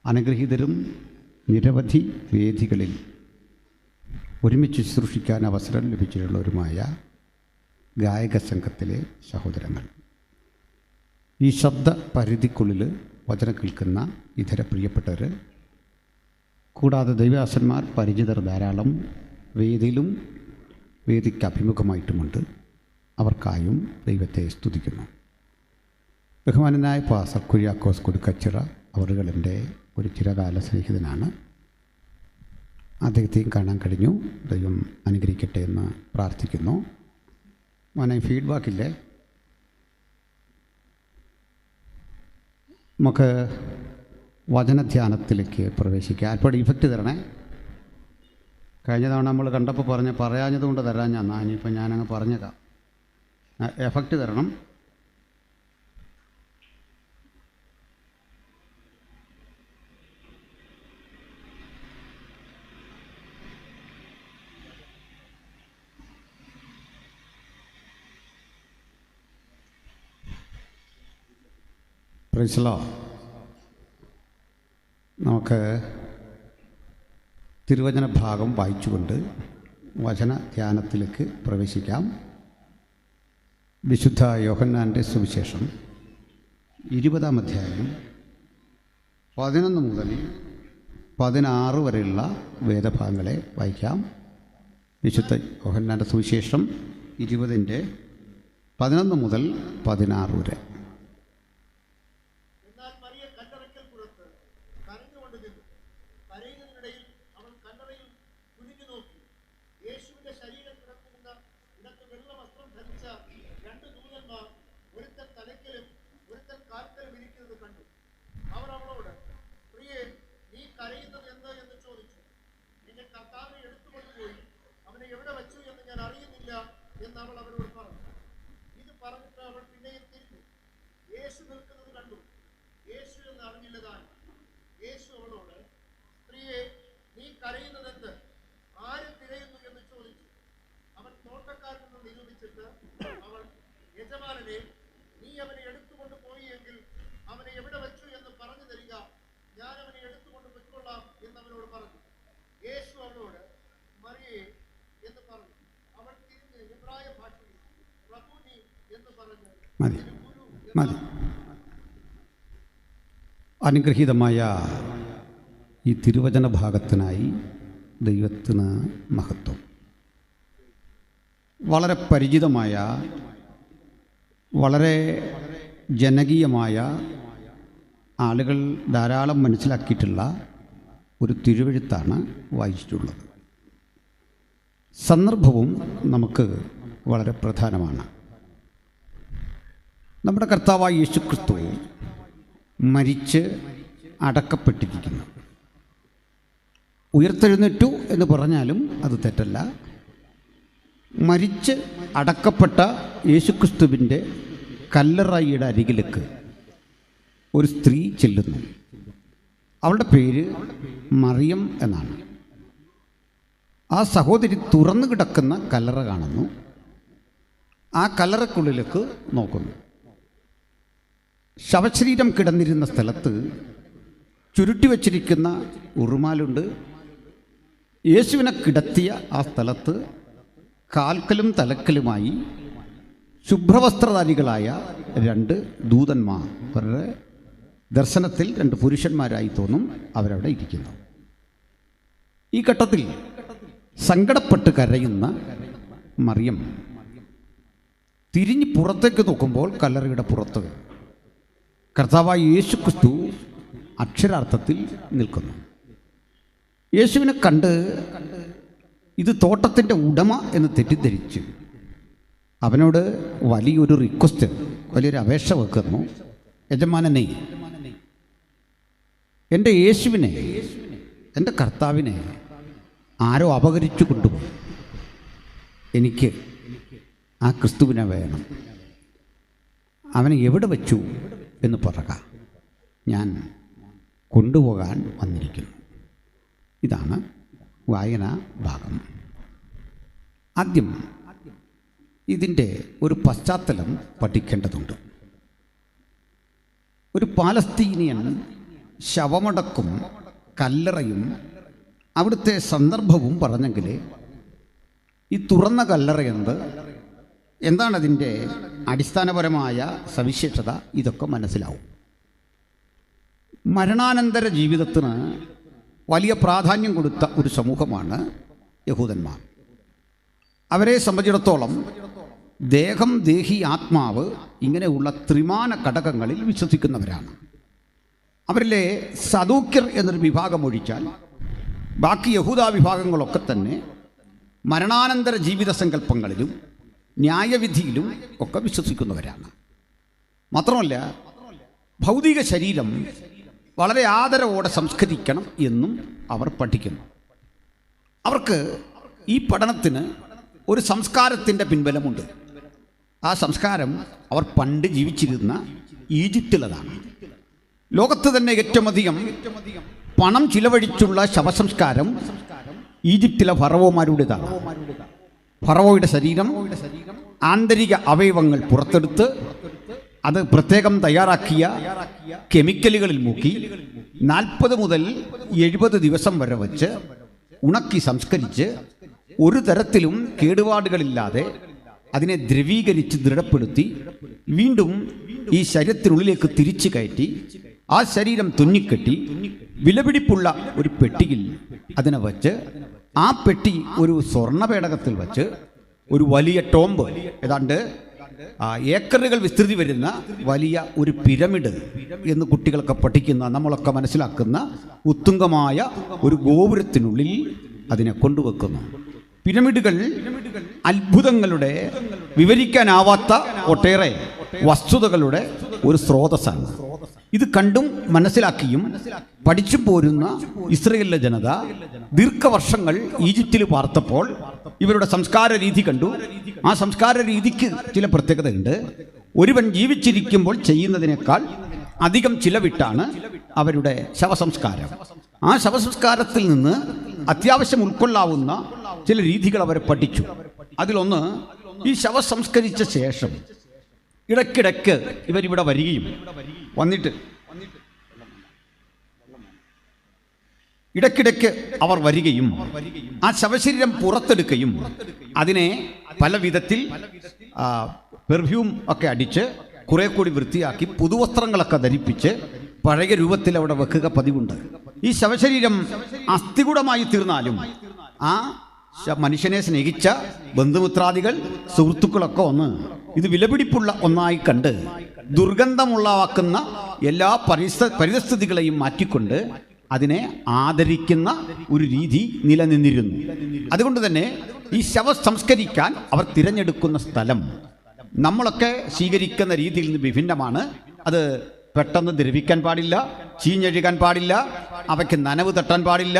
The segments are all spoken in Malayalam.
അനുഗ്രഹീതരും നിരവധി വേദികളിൽ ഒരുമിച്ച് ശുശ്രൂഷിക്കാൻ അവസരം ലഭിച്ചിട്ടുള്ളവരുമായ ഗായക സംഘത്തിലെ സഹോദരങ്ങൾ, ഈ ശബ്ദ പരിധിക്കുള്ളിൽ വചനം കേൾക്കുന്ന ഇതര പ്രിയപ്പെട്ടവർ, കൂടാതെ ദൈവദാസന്മാർ പരിചിതർ ധാരാളം വേദിയിലും വേദിക്ക് അഭിമുഖമായിട്ടുമുണ്ട്. അവർക്കായും ദൈവത്തെ സ്തുതിക്കുന്നു. ബഹുമാനനായ പാസ്റ്റർ കുര്യാക്കോസ് കൊടുക്കച്ചിറ അവറുകളുടെ ഒരു ചിരകാല സ്നേഹിതനാണ്. അദ്ദേഹത്തെയും കാണാൻ കഴിഞ്ഞു. ദൈവം അനുഗ്രഹിക്കട്ടെ എന്ന് പ്രാർത്ഥിക്കുന്നു. മോനെ, ഫീഡ്ബാക്കില്ലേ? നമുക്ക് വചനധ്യാനത്തിലേക്ക് പ്രവേശിക്കാം. അല്പം ഇഫക്റ്റ് തരണേ. കഴിഞ്ഞ തവണ നമ്മൾ കണ്ടപ്പോൾ പറയാഞ്ഞതുകൊണ്ട് തരാൻ ഞാൻ ഇനിയിപ്പോൾ ഞാനങ്ങ് പറഞ്ഞേക്കാം. എഫക്റ്റ് തരണം. Praise the Lord. നമുക്ക് തിരുവചന ഭാഗം വായിച്ചുകൊണ്ട് വചന ധ്യാനത്തിലേക്ക് പ്രവേശിക്കാം. വിശുദ്ധ യോഹന്നാൻ്റെ സുവിശേഷം 20-ാം അധ്യായം 11 മുതൽ 16 വരെയുള്ള വേദഭാഗങ്ങളെ വായിക്കാം. വിശുദ്ധ യോഹന്നാൻ്റെ സുവിശേഷം 20-ൻ്റെ 11 മുതൽ 16 വരെ. മതി. അനുഗ്രഹീതമായ ഈ തിരുവചന ഭാഗത്തിനായി ദൈവത്തിന് മഹത്വം. വളരെ പരിചിതമായ, വളരെ ജനകീയമായ, ആളുകൾ ധാരാളം മനസ്സിലാക്കിയിട്ടുള്ള ഒരു തിരുവെഴുത്താണ് വായിച്ചിട്ടുള്ളത്. സന്ദർഭവും നമുക്ക് വളരെ പ്രധാനമാണ്. നമ്മുടെ കർത്താവായ യേശുക്രിസ്തു മരിച്ച് അടക്കപ്പെട്ടിരിക്കുന്നു. ഉയർത്തെഴുന്നേറ്റു എന്ന് പറഞ്ഞാലും അത് തെറ്റല്ല. മരിച്ച് അടക്കപ്പെട്ട യേശുക്രിസ്തുവിൻ്റെ കല്ലറയുടെ അരികിലേക്ക് ഒരു സ്ത്രീ ചെല്ലുന്നു. അവളുടെ പേര് മറിയം എന്നാണ്. ആ സഹോദരി തുറന്നു കിടക്കുന്ന കല്ലറ കാണുന്നു. ആ കല്ലറക്കുള്ളിലേക്ക് നോക്കുന്നു. ശവശരീരം കിടന്നിരുന്ന സ്ഥലത്ത് ചുരുട്ടി വച്ചിരിക്കുന്ന ഉറുമാലുണ്ട്. യേശുവിനെ കിടത്തിയ ആ സ്ഥലത്ത് കാൽക്കലും തലക്കലുമായി ശുഭ്രവസ്ത്രധാരികളായ 2 ദൂതന്മാർ, അവരുടെ ദർശനത്തിൽ 2 പുരുഷന്മാരായി തോന്നും, അവരവിടെ ഇരിക്കുന്നു. ഈ ഘട്ടത്തിൽ സങ്കടപ്പെട്ട് കരയുന്ന മറിയം തിരിഞ്ഞ് പുറത്തേക്ക് നോക്കുമ്പോൾ കല്ലറയുടെ പുറത്ത് കർത്താവായ യേശുക്രിസ്തു അക്ഷരാർത്ഥത്തിൽ നിൽക്കുന്നു. യേശുവിനെ കണ്ട് ഇത് തോട്ടത്തിൻ്റെ ഉടമ എന്ന് തെറ്റിദ്ധരിച്ച് അവനോട് വലിയൊരു റിക്വസ്റ്റ്, വലിയൊരു അപേക്ഷ വെക്കുന്നു. യജമാനനെ, എൻ്റെ യേശുവിനെ, എൻ്റെ കർത്താവിനെ ആരോ അപഹരിച്ചു കൊണ്ടുപോയി. എനിക്ക് ആ ക്രിസ്തുവിനെ വേണം. അവനെ എവിടെ വച്ചു എന്ന് പറയുക. ഞാൻ കൊണ്ടുപോകാൻ വന്നിരിക്കുന്നു. ഇതാണ് വായനാ ഭാഗം. ആദ്യം ഇതിൻ്റെ ഒരു പശ്ചാത്തലം പഠിക്കേണ്ടതുണ്ട്. ഒരു പാലസ്തീനിയൻ ശവമടക്കും കല്ലറയും അവിടുത്തെ സന്ദർഭവും പറഞ്ഞെങ്കിൽ ഈ തുറന്ന കല്ലറയെന്ത്, എന്താണ് അതിൻ്റെ അടിസ്ഥാനപരമായ സവിശേഷത, ഇതൊക്കെ മനസ്സിലാവും. മരണാനന്തര ജീവിതത്തിന് വലിയ പ്രാധാന്യം കൊടുത്ത ഒരു സമൂഹമാണ് യഹൂദന്മാർ. അവരെ സംബന്ധിച്ചിടത്തോളം ദേഹം, ദേഹി, ആത്മാവ് ഇങ്ങനെയുള്ള ത്രിമാന ഘടകങ്ങളിൽ വിശ്വസിക്കുന്നവരാണ്. അവരിലെ സദൂക്യർ എന്നൊരു വിഭാഗം ഒഴിച്ചാൽ ബാക്കി യഹൂദ വിഭാഗങ്ങളൊക്കെ തന്നെ മരണാനന്തര ജീവിത സങ്കല്പങ്ങളിലും ന്യായവിധിയിലും ഒക്കെ വിശ്വസിക്കുന്നവരാണ്. മാത്രമല്ല ഭൗതിക ശരീരം വളരെ ആദരവോടെ സംസ്കരിക്കണം എന്നും അവർ പഠിക്കുന്നു. അവർക്ക് ഈ പഠനത്തിന് ഒരു സംസ്കാരത്തിൻ്റെ പിൻബലമുണ്ട്. ആ സംസ്കാരം അവർ പണ്ട് ജീവിച്ചിരുന്ന ഈജിപ്തിലതാണ്. ലോകത്ത് തന്നെ ഏറ്റവും അധികം പണം ചിലവഴിച്ചുള്ള ശവസംസ്കാരം ഈജിപ്തിലെ ഫറവോമാരുടേതാണ്. ഫറവോയുടെ ശരീരം, ആന്തരിക അവയവങ്ങൾ പുറത്തെടുത്ത് അത് പ്രത്യേകം തയ്യാറാക്കിയ കെമിക്കലുകളിൽ മുക്കി 40 മുതൽ 70 ദിവസം വരെ വച്ച് ഉണക്കി സംസ്കരിച്ച് ഒരു തരത്തിലും കേടുപാടുകളില്ലാതെ അതിനെ ദ്രവീകരിച്ച് ദൃഢപ്പെടുത്തി വീണ്ടും ഈ ശരീരത്തിനുള്ളിലേക്ക് തിരിച്ചു കയറ്റി ആ ശരീരം തുന്നിക്കെട്ടി വിലപിടിപ്പുള്ള ഒരു പെട്ടിയിൽ അതിനെ വച്ച് ആ പെട്ടി ഒരു സ്വർണ്ണപേടകത്തിൽ വച്ച് ഒരു വലിയ ടോംബ്, ഏതാണ്ട് ഏക്കറുകൾ വിസ്തൃതി വരുന്ന വലിയ ഒരു പിരമിഡ് എന്ന് കുട്ടികളൊക്കെ പഠിക്കുന്ന, നമ്മളൊക്കെ മനസ്സിലാക്കുന്ന ഉത്തുംഗമായ ഒരു ഗോപുരത്തിനുള്ളിൽ അതിനെ കൊണ്ടുവെക്കുന്നു. പിരമിഡുകൾ അത്ഭുതങ്ങളുടെ, വിവരിക്കാനാവാത്ത ഒട്ടേറെ വസ്തുതകളുടെ ഒരു സ്രോതസ്സാണ്. ഇത് കണ്ടും മനസ്സിലാക്കിയും പഠിച്ചു പോരുന്ന ഇസ്രയേലിലെ ജനത ദീർഘവർഷങ്ങൾ ഈജിപ്തിൽ പാർത്തപ്പോൾ ഇവരുടെ സംസ്കാര രീതി കണ്ടു. ആ സംസ്കാര രീതിക്ക് ചില പ്രത്യേകതയുണ്ട്. ഒരുവൻ ജീവിച്ചിരിക്കുമ്പോൾ ചെയ്യുന്നതിനേക്കാൾ അധികം ചിലവിട്ടാണ് അവരുടെ ശവസംസ്കാരം. ആ ശവസംസ്കാരത്തിൽ നിന്ന് അത്യാവശ്യം ഉൾക്കൊള്ളാവുന്ന ചില രീതികൾ അവർ പഠിച്ചു. അതിലൊന്ന്, ഈ ശവസംസ്കരിച്ച ശേഷം ഇടയ്ക്കിടയ്ക്ക് ഇവരിവിടെ വരികയും വന്നിട്ട് ഇടയ്ക്കിടയ്ക്ക് അവർ വരികയും ആ ശവശരീരം പുറത്തെടുക്കുകയും അതിനെ പല വിധത്തിൽ പെർഫ്യൂം ഒക്കെ അടിച്ച് കുറെ കൂടി വൃത്തിയാക്കി പുതുവസ്ത്രങ്ങളൊക്കെ ധരിപ്പിച്ച് പഴയ രൂപത്തിൽ അവിടെ വെക്കുക പതിവുണ്ട്. ഈ ശവശരീരം അസ്ഥികൂടമായി തീർന്നാലും ആ മനുഷ്യനെ സ്നേഹിച്ച ബന്ധുമിത്രാദികൾ, സുഹൃത്തുക്കളൊക്കെ ഒന്ന് ഇത് വിലപിടിപ്പുള്ള ഒന്നായി കണ്ട് ദുർഗന്ധമുള്ളവാക്കുന്ന എല്ലാ പരിസ്ഥിതികളെയും മാറ്റിക്കൊണ്ട് അതിനെ ആദരിക്കുന്ന ഒരു രീതി നിലനിന്നിരുന്നു. അതുകൊണ്ട് തന്നെ ഈ ശവ സംസ്കരിക്കാൻ അവർ തിരഞ്ഞെടുക്കുന്ന സ്ഥലം നമ്മളൊക്കെ സ്വീകരിക്കുന്ന രീതിയിൽ നിന്ന് വിഭിന്നമാണ്. അത് പെട്ടെന്ന് ദ്രവിക്കാൻ പാടില്ല, ചീഞ്ഞഴുകാൻ പാടില്ല, അവയ്ക്ക് നനവ് തട്ടാൻ പാടില്ല,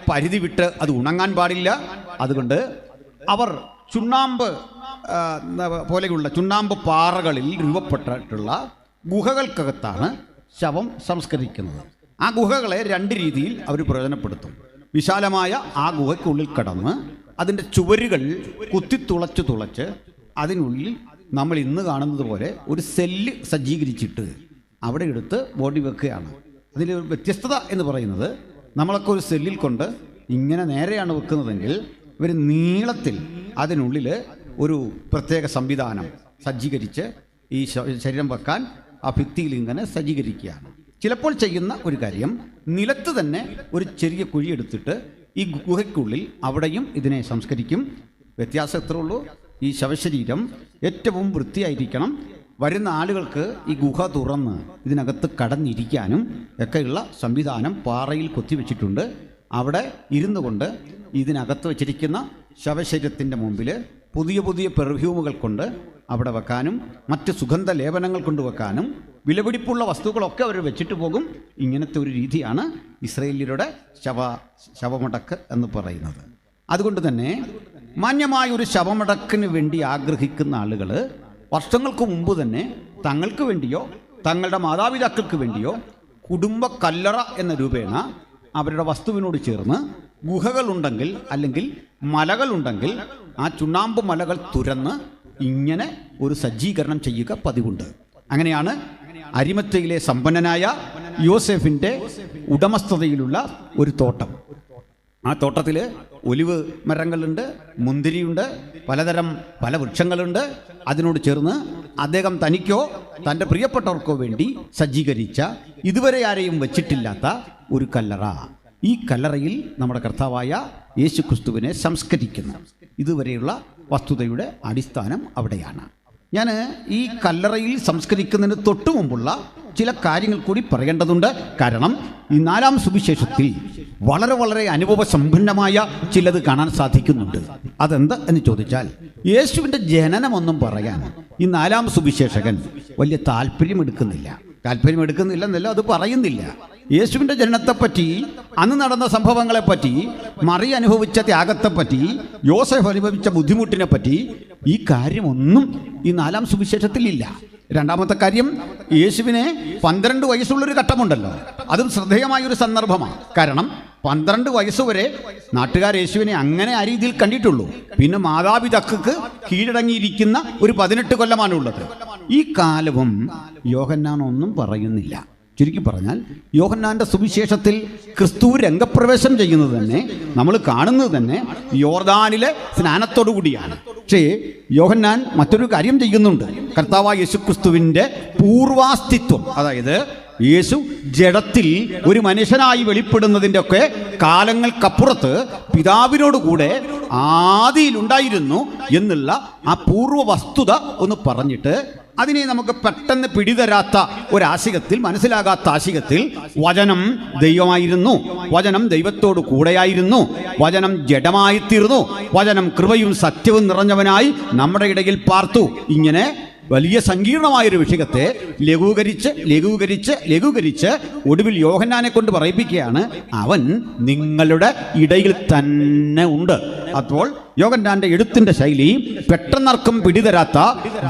പരിധി വിട്ട് അത് ഉണങ്ങാൻ പാടില്ല. അതുകൊണ്ട് അവർ ചുണ്ണാമ്പ് പോലെയുള്ള ചുണ്ണാമ്പ് പാറകളിൽ രൂപപ്പെട്ടിട്ടുള്ള ഗുഹകൾക്കകത്താണ് ശവം സംസ്കരിക്കുന്നത്. ആ ഗുഹകളെ രണ്ട് രീതിയിൽ അവർ പ്രയോജനപ്പെടുത്തും. വിശാലമായ ആ ഗുഹയ്ക്കുള്ളിൽ കടന്ന് അതിൻ്റെ ചുവരുകൾ തുളച്ച് അതിനുള്ളിൽ നമ്മൾ ഇന്ന് കാണുന്നത് പോലെ ഒരു സെല്ല് സജ്ജീകരിച്ചിട്ട് അവിടെ എടുത്ത് ബോഡി വെക്കുകയാണ്. അതിൽ വ്യത്യസ്തത എന്ന് പറയുന്നത്, നമ്മളൊക്കെ ഒരു സെല്ലിൽ കൊണ്ട് ഇങ്ങനെ നേരെയാണ് വെക്കുന്നതെങ്കിൽ ഇവർ നീളത്തിൽ അതിനുള്ളിൽ ഒരു പ്രത്യേക സംവിധാനം സജ്ജീകരിച്ച് ഈ ശരീരം വെക്കാൻ ആ ഭിത്തിയിൽ ഇങ്ങനെ സജ്ജീകരിക്കുകയാണ്. ചിലപ്പോൾ ചെയ്യുന്ന ഒരു കാര്യം, നിലത്ത് തന്നെ ഒരു ചെറിയ കുഴിയെടുത്തിട്ട് ഈ ഗുഹയ്ക്കുള്ളിൽ അവിടെയും ഇതിനെ സംസ്കരിക്കും. വ്യത്യാസം എത്ര ഉള്ളൂ, ഈ ശവശരീരം ഏറ്റവും വൃത്തിയായിരിക്കണം. വരുന്ന ആളുകൾക്ക് ഈ ഗുഹ തുറന്ന് ഇതിനകത്ത് കടന്നിരിക്കാനും ഒക്കെയുള്ള സംവിധാനം പാറയിൽ കൊത്തിവെച്ചിട്ടുണ്ട്. അവിടെ ഇരുന്നു കൊണ്ട് ഇതിനകത്ത് വച്ചിരിക്കുന്ന ശവശരീരത്തിൻ്റെ മുമ്പിൽ പുതിയ പുതിയ പെർഫ്യൂമുകൾ കൊണ്ട് അവിടെ വെക്കാനും മറ്റ് സുഗന്ധ ലേപനങ്ങൾ കൊണ്ടുവെക്കാനും വിലപിടിപ്പുള്ള വസ്തുക്കളൊക്കെ അവർ വെച്ചിട്ട് പോകും. ഇങ്ങനത്തെ ഒരു രീതിയാണ് ഇസ്രയേലിയരുടെ ശവമടക്ക് എന്ന് പറയുന്നത്. അതുകൊണ്ട് തന്നെ മാന്യമായ ഒരു ശവമടക്കിന് വേണ്ടി ആഗ്രഹിക്കുന്ന ആളുകൾ വർഷങ്ങൾക്ക് മുമ്പ് തന്നെ തങ്ങൾക്ക് വേണ്ടിയോ തങ്ങളുടെ മാതാപിതാക്കൾക്ക് വേണ്ടിയോ കുടുംബ കല്ലറ എന്ന രൂപേണ അവരുടെ വസ്തുവിനോട് ചേർന്ന് ഗുഹകളുണ്ടെങ്കിൽ അല്ലെങ്കിൽ മലകളുണ്ടെങ്കിൽ ആ ചുണ്ണാമ്പ് മലകൾ തുരന്ന് ഇങ്ങനെ ഒരു സജ്ജീകരണം ചെയ്യുക പതിവുണ്ട്. അങ്ങനെയാണ് അരിമത്തയിലെ സമ്പന്നനായ യോസേഫിൻ്റെ ഉടമസ്ഥതയിലുള്ള ഒരു തോട്ടം. ആ തോട്ടത്തിൽ ഒലിവ് മരങ്ങളുണ്ട്, മുന്തിരിയുണ്ട്, പല വൃക്ഷങ്ങളുണ്ട്. അതിനോട് ചേർന്ന് അദ്ദേഹം തനിക്കോ തൻ്റെ പ്രിയപ്പെട്ടവർക്കോ വേണ്ടി സജ്ജീകരിച്ച, ഇതുവരെ ആരെയും വച്ചിട്ടില്ലാത്ത ഒരു കല്ലറ. ഈ കല്ലറയിൽ നമ്മുടെ കർത്താവായ യേശു ക്രിസ്തുവിനെ സംസ്കരിക്കുന്നു. ഇതുവരെയുള്ള വസ്തുതയുടെ അടിസ്ഥാനം അവിടെയാണ്. ഞാൻ ഈ കല്ലറയിൽ സംസ്കരിക്കുന്നതിന് തൊട്ടു മുമ്പുള്ള ചില കാര്യങ്ങൾ കൂടി പറയേണ്ടതുണ്ട്. കാരണം ഈ 4-ാം സുവിശേഷത്തിൽ വളരെ അനുഭവ സമ്പന്നമായ ചിലത് കാണാൻ സാധിക്കുന്നുണ്ട്. അതെന്ത് എന്ന് ചോദിച്ചാൽ, യേശുവിൻ്റെ ജനനമൊന്നും പറയാൻ ഈ 4-ാം സുവിശേഷകൻ വലിയ താല്പര്യമെടുക്കുന്നില്ല എന്നല്ല, അത് പറയുന്നില്ല. യേശുവിൻ്റെ ജനനത്തെപ്പറ്റി, അന്ന് നടന്ന സംഭവങ്ങളെപ്പറ്റി, മറി അനുഭവിച്ച ത്യാഗത്തെപ്പറ്റി, യോസഫ് അനുഭവിച്ച ബുദ്ധിമുട്ടിനെ പറ്റി ഈ കാര്യമൊന്നും ഈ 4-ാം സുവിശേഷത്തിലില്ല. രണ്ടാമത്തെ കാര്യം, യേശുവിനെ 12 വയസ്സുള്ളൊരു ഘട്ടമുണ്ടല്ലോ, അതും ശ്രദ്ധേയമായൊരു സന്ദർഭമാണ്. കാരണം 12 വയസ്സുവരെ നാട്ടുകാർ യേശുവിനെ അങ്ങനെ ആ രീതിയിൽ കണ്ടിട്ടുള്ളൂ. പിന്നെ മാതാപിതാക്കൾക്ക് കീഴടങ്ങിയിരിക്കുന്ന ഒരു 18 കൊല്ലമാണുള്ളത്. ഈ കാലവും യോഹന്നാൻ ഒന്നും പറയുന്നില്ല. ചുരുക്കി പറഞ്ഞാൽ, യോഹന്നാൻ്റെ സുവിശേഷത്തിൽ ക്രിസ്തു രംഗപ്രവേശം ചെയ്യുന്നത് തന്നെ, നമ്മൾ കാണുന്നത് തന്നെ യോർദാനിലെ സ്നാനത്തോടു കൂടിയാണ്. പക്ഷേ യോഹന്നാൻ മറ്റൊരു കാര്യം ചെയ്യുന്നുണ്ട്. കർത്താവായ യേശു ക്രിസ്തുവിൻ്റെ പൂർവാസ്തിത്വം, അതായത് യേശു ജഡത്തിൽ ഒരു മനുഷ്യനായി വെളിപ്പെടുന്നതിൻ്റെ ഒക്കെ കാലങ്ങൾക്കപ്പുറത്ത് പിതാവിനോടുകൂടെ ആദിയിലുണ്ടായിരുന്നു എന്നുള്ള ആ പൂർവ്വ വസ്തുത ഒന്ന് പറഞ്ഞിട്ട്, അതിനെ നമുക്ക് പെട്ടെന്ന് പിടിതരാത്ത ഒരാശയത്തിൽ, മനസ്സിലാകാത്ത ആശയത്തിൽ, വചനം ദൈവമായിരുന്നു, വചനം ദൈവത്തോട് കൂടെയായിരുന്നു, വചനം ജഡമായിത്തീർന്നു, വചനം കൃപയും സത്യവും നിറഞ്ഞവനായി നമ്മുടെ ഇടയിൽ പാർത്തു. ഇങ്ങനെ വലിയ സങ്കീർണമായൊരു വിഷയത്തെ ലഘൂകരിച്ച് ഒടുവിൽ യോഹന്നാനെ കൊണ്ട് പറയിപ്പിക്കുകയാണ്, അവൻ നിങ്ങളുടെ ഇടയിൽ തന്നെ ഉണ്ട്. അപ്പോൾ യോഹന്നാന്റെ എഴുത്തിന്റെ ശൈലി പെട്ടെന്നർക്കും പിടിതരാത്ത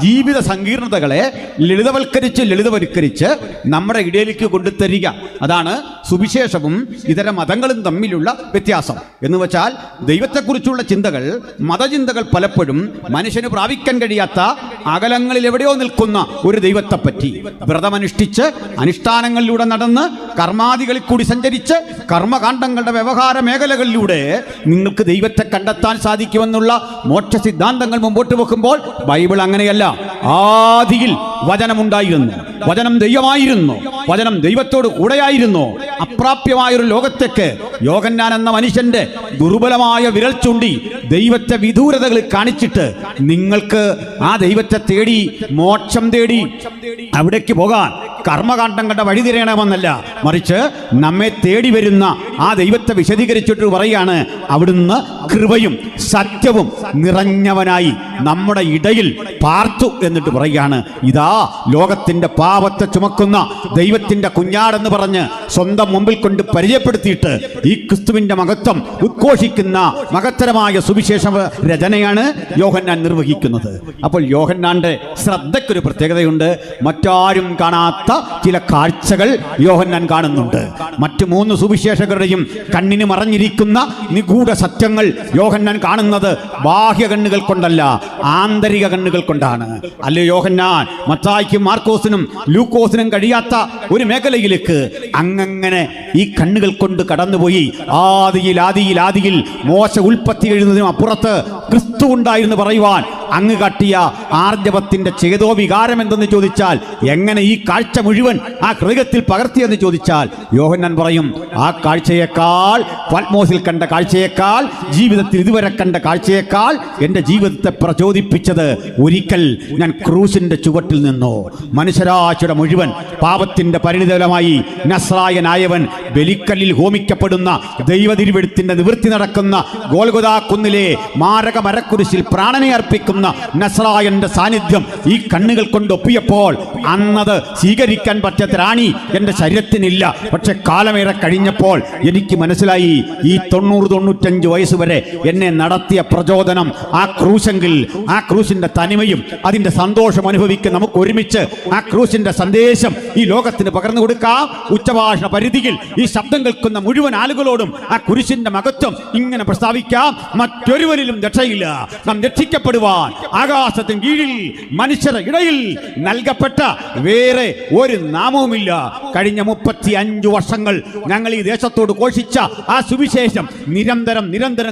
ജീവിത സങ്കീർണതകളെ ലളിതവൽക്കരിച്ച് നമ്മുടെ ഇടയിലേക്ക് കൊണ്ടുതരിക. അതാണ് സുവിശേഷവും ഇതര മതങ്ങളും തമ്മിലുള്ള വ്യത്യാസം. എന്ന് വെച്ചാൽ, ദൈവത്തെക്കുറിച്ചുള്ള ചിന്തകൾ, മതചിന്തകൾ പലപ്പോഴും മനുഷ്യന് പ്രാപിക്കാൻ കഴിയാത്ത അകലങ്ങളിൽ എവിടെയോ നിൽക്കുന്ന ഒരു ദൈവത്തെപ്പറ്റി വ്രതമനുഷ്ഠിച്ച്, അനുഷ്ഠാനങ്ങളിലൂടെ നടന്ന്, കർമാദികളിൽ കൂടി സഞ്ചരിച്ച്, കർമ്മകാണ്ഡങ്ങളുടെ വ്യവഹാര മേഖലകളിലൂടെ നിങ്ങൾക്ക് ദൈവത്തെ കണ്ടെത്താൻ സാധിക്കുമെന്നുള്ള മോക്ഷ സിദ്ധാന്തങ്ങൾ മുമ്പോട്ട് വെക്കുമ്പോൾ, ബൈബിൾ അങ്ങനെയല്ല. ആദിയിൽ വചനമുണ്ടായിരുന്നു, വചനം ദൈവമായിരുന്നു, വചനം ദൈവത്തോട് കൂടെയായിരുന്നു. അപ്രാപ്യമായൊരു ലോകത്തേക്ക് യോഹന്നാൻ എന്ന മനുഷ്യന്റെ ദുർബലമായ വിരൽ ചൂണ്ടി ദൈവത്തെ വിദൂരതകൾ കാണിച്ചിട്ട്, നിങ്ങൾക്ക് ആ ദൈവത്തെ തേടി, മോക്ഷം തേടി അവിടേക്ക് പോകാൻ കർമ്മകാണ്ഡങ്ങളുടെ വഴി തിരയണമെന്നല്ല, മറിച്ച് നമ്മെ തേടി വരുന്ന ആ ദൈവത്തെ വിശദീകരിച്ചിട്ട് പറയുകയാണ്, അവിടുന്ന് കൃപയും സത്യവും നിറഞ്ഞവനായി നമ്മുടെ ഇടയിൽ പാർത്തു എന്നിട്ട് പറയുകയാണ്, ഇതാ ലോകത്തിന്റെ പാപത്തെ ചുമക്കുന്ന ദൈവത്തിന്റെ കുഞ്ഞാടെന്ന് പറഞ്ഞ് സ്വന്തം മുമ്പിൽ കൊണ്ട് പരിചയപ്പെടുത്തിയിട്ട് ഈ ക്രിസ്തുവിന്റെ മഹത്വം ഉദ്ഘോഷിക്കുന്ന മഹത്തരമായ സുവിശേഷ രചനയാണ് യോഹന്നാൻ നിർവഹിക്കുന്നത്. അപ്പോൾ യോഹന്നാന്റെ ശ്രദ്ധയ്ക്കൊരു പ്രത്യേകതയുണ്ട്. മറ്റാരും കാണാത്ത ചില കാഴ്ചകൾ യോഹന്നാൻ കാണുന്നുണ്ട്. മറ്റു 3 സുവിശേഷകരുടെയും കണ്ണിന് മറഞ്ഞിരിക്കുന്ന നിഗൂഢ സത്യങ്ങൾ യോഹന്നാൻ കാണുന്നത് ബാഹ്യ കണ്ണുകൾ കൊണ്ടല്ല, ആന്തരിക കണ്ണുകൾ കൊണ്ടാണ്. അല്ലേ യോഹന്നാൻ മത്തായിക്കും മാർക്കോസിനും ലൂക്കോസിനും കഴിയാത്ത ഒരു മേഖലയിലേക്ക് അങ്ങനെ ഈ കണ്ണുകൾ കൊണ്ട് കടന്നുപോയി. ആദിയിൽ മോശ ഉൽപ്പത്തി എഴുതുന്നതിനും അപ്പുറത്ത് ക്രിസ്തു ഉണ്ടായിരുന്നു പറയുവാൻ അങ്ങ് കാട്ടിയ ആർജവത്തിന്റെ ചേതോവികാരം എന്തെന്ന് ചോദിച്ചാൽ, എങ്ങനെ ഈ കാഴ്ച മുഴുവൻ ആ ഹൃദയത്തിൽ പകർത്തിയെന്ന് ചോദിച്ചാൽ, യോഹന്നാൻ പറയും, ആ കാഴ്ചയേക്കാൾ, പത്മോസിൽ കണ്ട കാഴ്ചയേക്കാൾ, ജീവിതത്തിൽ ഇതുവരെ കണ്ട കാഴ്ചയേക്കാൾ എൻ്റെ ജീവിതത്തെ പ്രചോദിപ്പിച്ചത്, ഒരിക്കൽ ഞാൻ ക്രൂശിന്റെ ചുവട്ടിൽ നിന്നോ, മനുഷ്യരാശിയുടെ മുഴുവൻ പാപത്തിന്റെ പരിണിതഫലമായി നസ്രായനായവൻ ബലിക്കല്ലിൽ ഹോമിക്കപ്പെടുന്ന ദൈവതിരുവെഴുത്തിന്റെ നിവൃത്തി നടക്കുന്ന ഗോൽഗോഥാ കുന്നിലെ മാരക മരക്കുരിശിൽ പ്രാണനെ അർപ്പിക്കുന്ന നസ്രായന്റെ സാന്നിധ്യം ഈ കണ്ണുകൾ കൊണ്ട് ഒപ്പിയപ്പോൾ, അന്നത് സ്വീകരിക്കാൻ പറ്റാത്ത റാണി എൻ്റെ ശരീരത്തിനില്ല. പക്ഷെ കാലമേറെ കഴിഞ്ഞപ്പോൾ എനിക്ക് മനസ്സിലായി, ഈ 90-95 വയസ്സ് വരെ എന്നെ നടത്തിയ പ്രചോദനം ആ ക്രൂശെങ്കിൽ, ആ ക്രൂശിന്റെ തനിമയും അതിന്റെ സന്തോഷം അനുഭവിക്കാൻ നമുക്ക് ഒരുമിച്ച് ആ ക്രൂശിന്റെ സന്ദേശം ഈ ലോകത്തിന് പകർന്നു കൊടുക്കാം. ഉച്ചഭാഷ പരിധിയിൽ ഈ ശബ്ദം കേൾക്കുന്ന മുഴുവൻ ആളുകളോടും ആ കുരിശിന്റെ മഹത്വം ഇങ്ങനെ പ്രസ്താവിക്കാം: മറ്റൊരുവരിലും രക്ഷയില്ല. നാം രക്ഷിക്കപ്പെടുവാൻ ആകാശത്തിന് കീഴിൽ മനുഷ്യരുടെ ഇടയിൽ നൽകപ്പെട്ട വേറെ ഒരു നാമവുമില്ല. കഴിഞ്ഞ 35 വർഷങ്ങൾ ഞങ്ങൾ ഈ ദേശത്തോട് ഘോഷിച്ച ആ സുവിശേഷം നിരന്തരം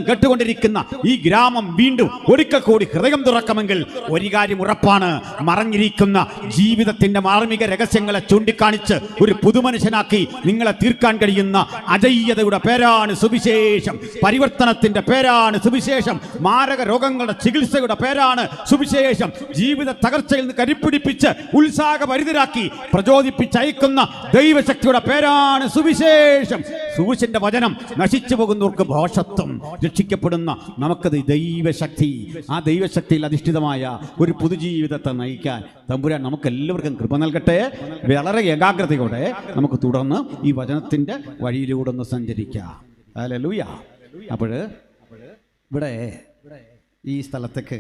കേട്ടുകൊണ്ടിരിക്കുന്ന ഈ ഗ്രാമം വീണ്ടും ഒരിക്കൽ കൂടി ഹൃദയം തുറക്കുമെങ്കിൽ ഒരു കാര്യം ഉറപ്പാണ്: മറഞ്ഞിരിക്കുന്ന ജീവിതത്തിന്റെ മാർമിക രഹസ്യങ്ങളെ ചൂണ്ടിക്കാണിച്ച് ഒരു പുതുമനുഷ്യനാക്കി നിങ്ങളെ തീർക്കാൻ കഴിയുന്ന അജയ്യതയുടെ പേരാണ് സുവിശേഷം. പരിവർത്തനത്തിന്റെ പേരാണ് സുവിശേഷം. മാരക രോഗങ്ങളുടെ ചികിത്സയുടെ പേരാണ് സുവിശേഷം. ജീവിത തകർച്ചയിൽ നിന്ന് കരിപ്പിടിപ്പിച്ച് ഉത്സാഹഭരിതരാക്കി പ്രചോദിപ്പിച്ചയക്കുന്ന ദൈവശക്തിയുടെ പേരാണ് സുവിശേഷം. സുവിശേഷന്റെ വചനം നശിച്ചു പോകുന്നവർക്ക് ഭോഷത്വം, രക്ഷിക്കപ്പെടുന്ന നമുക്കത് ദൈവശക്തി. ആ ദൈവശക്തിയിൽ അധിഷ്ഠിതമായ ഒരു പുതുജീവിതത്തെ നയിക്കാൻ തമ്പുരാൻ നമുക്ക് എല്ലാവർക്കും കൃപ നൽകട്ടെ. വളരെ ഏകാഗ്രതയോടെ നമുക്ക് തുടർന്ന് ഈ വചനത്തിന്റെ വഴിയിലൂടെ ഒന്ന് സഞ്ചരിക്കാം. ഹല്ലേലൂയ. അപ്പോൾ ഇവിടെ ഈ സ്ഥലത്തേക്ക്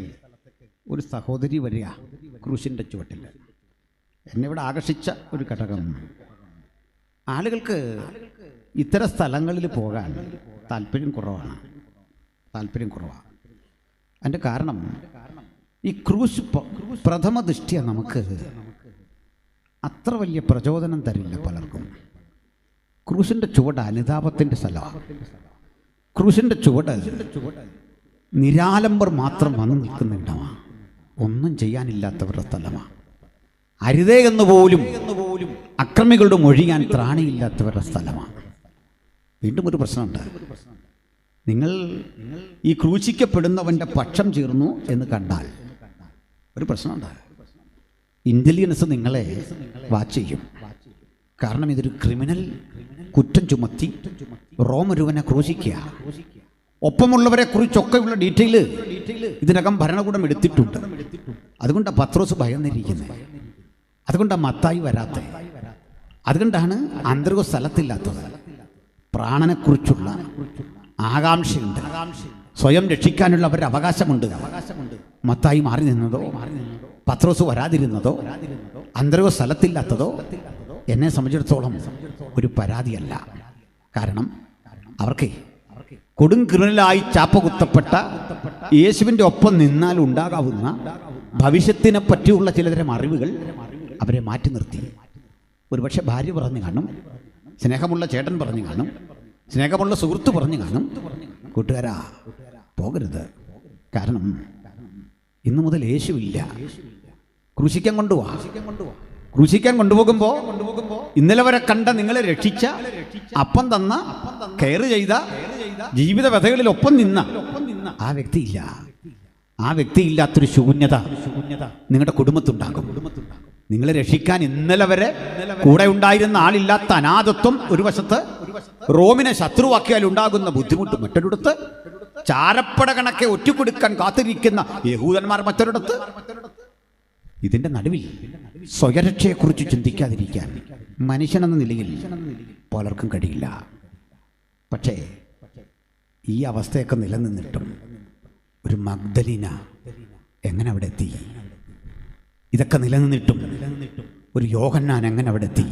ഒരു സഹോദരി വരിക ക്രൂശിൻ്റെ ചുവട്ടിൽ. എന്നെ ഇവിടെ ആകർഷിച്ച ഒരു ഘടകം, ആളുകൾക്ക് ഇത്തരം സ്ഥലങ്ങളിൽ പോകാൻ താല്പര്യം കുറവാണ്. അതിൻ്റെ കാരണം ഈ ക്രൂശ് പ്രഥമ ദൃഷ്ടിയ നമുക്ക് അത്ര വലിയ പ്രചോദനം തരില്ല പലർക്കും. ക്രൂശിൻ്റെ ചുവട് അനുതാപത്തിൻ്റെ സ്ഥലമാണ്. ക്രൂശിൻ്റെ ചുവട് നിരാലംബർ മാത്രം വന്നു നിൽക്കുന്നുണ്ടാവാം, ഒന്നും ചെയ്യാനില്ലാത്തവരുടെ സ്ഥലമാണ്. അരുതേ എന്ന് പോലും അക്രമികളുടെ മൊഴിയാൻ ത്രാണിയില്ലാത്തവരുടെ സ്ഥലമാണ്. വീണ്ടും ഒരു പ്രശ്നമുണ്ട്. നിങ്ങൾ ഈ ക്രൂശിക്കപ്പെടുന്നവൻ്റെ പക്ഷം ചേർന്നു എന്ന് കണ്ടാൽ ഒരു പ്രശ്നമുണ്ട്. ഇന്റലിജൻസ് നിങ്ങളെ വാച്ച് ചെയ്യും. കാരണം ഇതൊരു ക്രിമിനൽ കുറ്റം ചുമത്തി റോമൊരുവനെ ക്രൂശിക്കുക. ഒപ്പമുള്ളവരെ കുറിച്ചൊക്കെയുള്ള ഡീറ്റെയിൽ ഇതിനകം ഭരണകൂടം എടുത്തിട്ടുണ്ട്. അതുകൊണ്ടാണ് പത്രോസ് ഭയന്നിരിക്കുന്നത്. അതുകൊണ്ടാണ് മത്തായി വരാത്തത്. അതുകൊണ്ടാണ് അന്തർഗ സ്ഥലത്തില്ലാത്തത്. പ്രാണനെക്കുറിച്ചുള്ള ആകാംക്ഷയുണ്ട്. സ്വയം രക്ഷിക്കാനുള്ള അവരുടെ അവകാശമുണ്ട്. മത്തായി മാറി നിന്നതോ, പത്രോസ് വരാതിരുന്നതോ, അന്തർഗ സ്ഥലത്തില്ലാത്തതോ എന്നെ സംബന്ധിച്ചിടത്തോളം ഒരു പരാതിയല്ല. കാരണം അവർക്ക് കൊടും ക്രിമിനലായി ചാപ്പ കുത്തപ്പെട്ട യേശുവിൻ്റെ ഒപ്പം നിന്നാൽ ഉണ്ടാകാവുന്ന ഭവിഷ്യത്തിനെ പറ്റിയുള്ള ചിലതരം അറിവുകൾ അവരെ മാറ്റി നിർത്തി. ഒരുപക്ഷെ ഭാര്യ പറഞ്ഞു കാണും, സ്നേഹമുള്ള ചേട്ടൻ പറഞ്ഞു കാണും, സ്നേഹമുള്ള സുഹൃത്ത് പറഞ്ഞു കാണും, കൂട്ടുകാരാ പോകരുത്. കാരണം ഇന്നു മുതൽ യേശുവില്ല. ക്രൂശിക്കാൻ കൊണ്ടുപോവാ. ക്രൂശിക്കാൻ കൊണ്ടുപോകുമ്പോൾ ഇന്നലെ വരെ കണ്ട നിങ്ങളെ രക്ഷിച്ച, അപ്പം തന്ന, കെയർ ചെയ്ത, ജീവിത വ്യഥകളിൽ ഒപ്പം നിന്ന ആ വ്യക്തിയില്ല. ആ വ്യക്തിയില്ലാത്തൊരു ശൂന്യത നിങ്ങളുടെ കുടുംബത്തുണ്ടാകും. നിങ്ങളെ രക്ഷിക്കാൻ ഇന്നലെ വരെ കൂടെ ഉണ്ടായിരുന്ന ആളില്ലാത്ത അനാഥത്വം ഒരു വശത്ത്, റോമിനെ ശത്രുവാക്കിയാൽ ഉണ്ടാകുന്ന ബുദ്ധിമുട്ട് മറ്റൊരിടത്ത്, ചാരപ്പട കണക്കെ ഒറ്റുകൊടുക്കാൻ കാത്തിരിക്കുന്ന യഹൂദന്മാർ മറ്റൊരിടത്ത്. ഇതിൻ്റെ നടുവിൽ സ്വയരക്ഷയെക്കുറിച്ച് ചിന്തിക്കാതിരിക്കാൻ മനുഷ്യനെന്ന നിലയിൽ പലർക്കും കഴിയില്ല. പക്ഷേ ഈ അവസ്ഥയൊക്കെ നിലനിന്നിട്ടും ഒരു മഗ്ദലീന എങ്ങനെ അവിടെ എത്തി? ഇതൊക്കെ നിലനിന്നിട്ടും ഒരു യോഹന്നാൻ എങ്ങനെ അവിടെ എത്തി?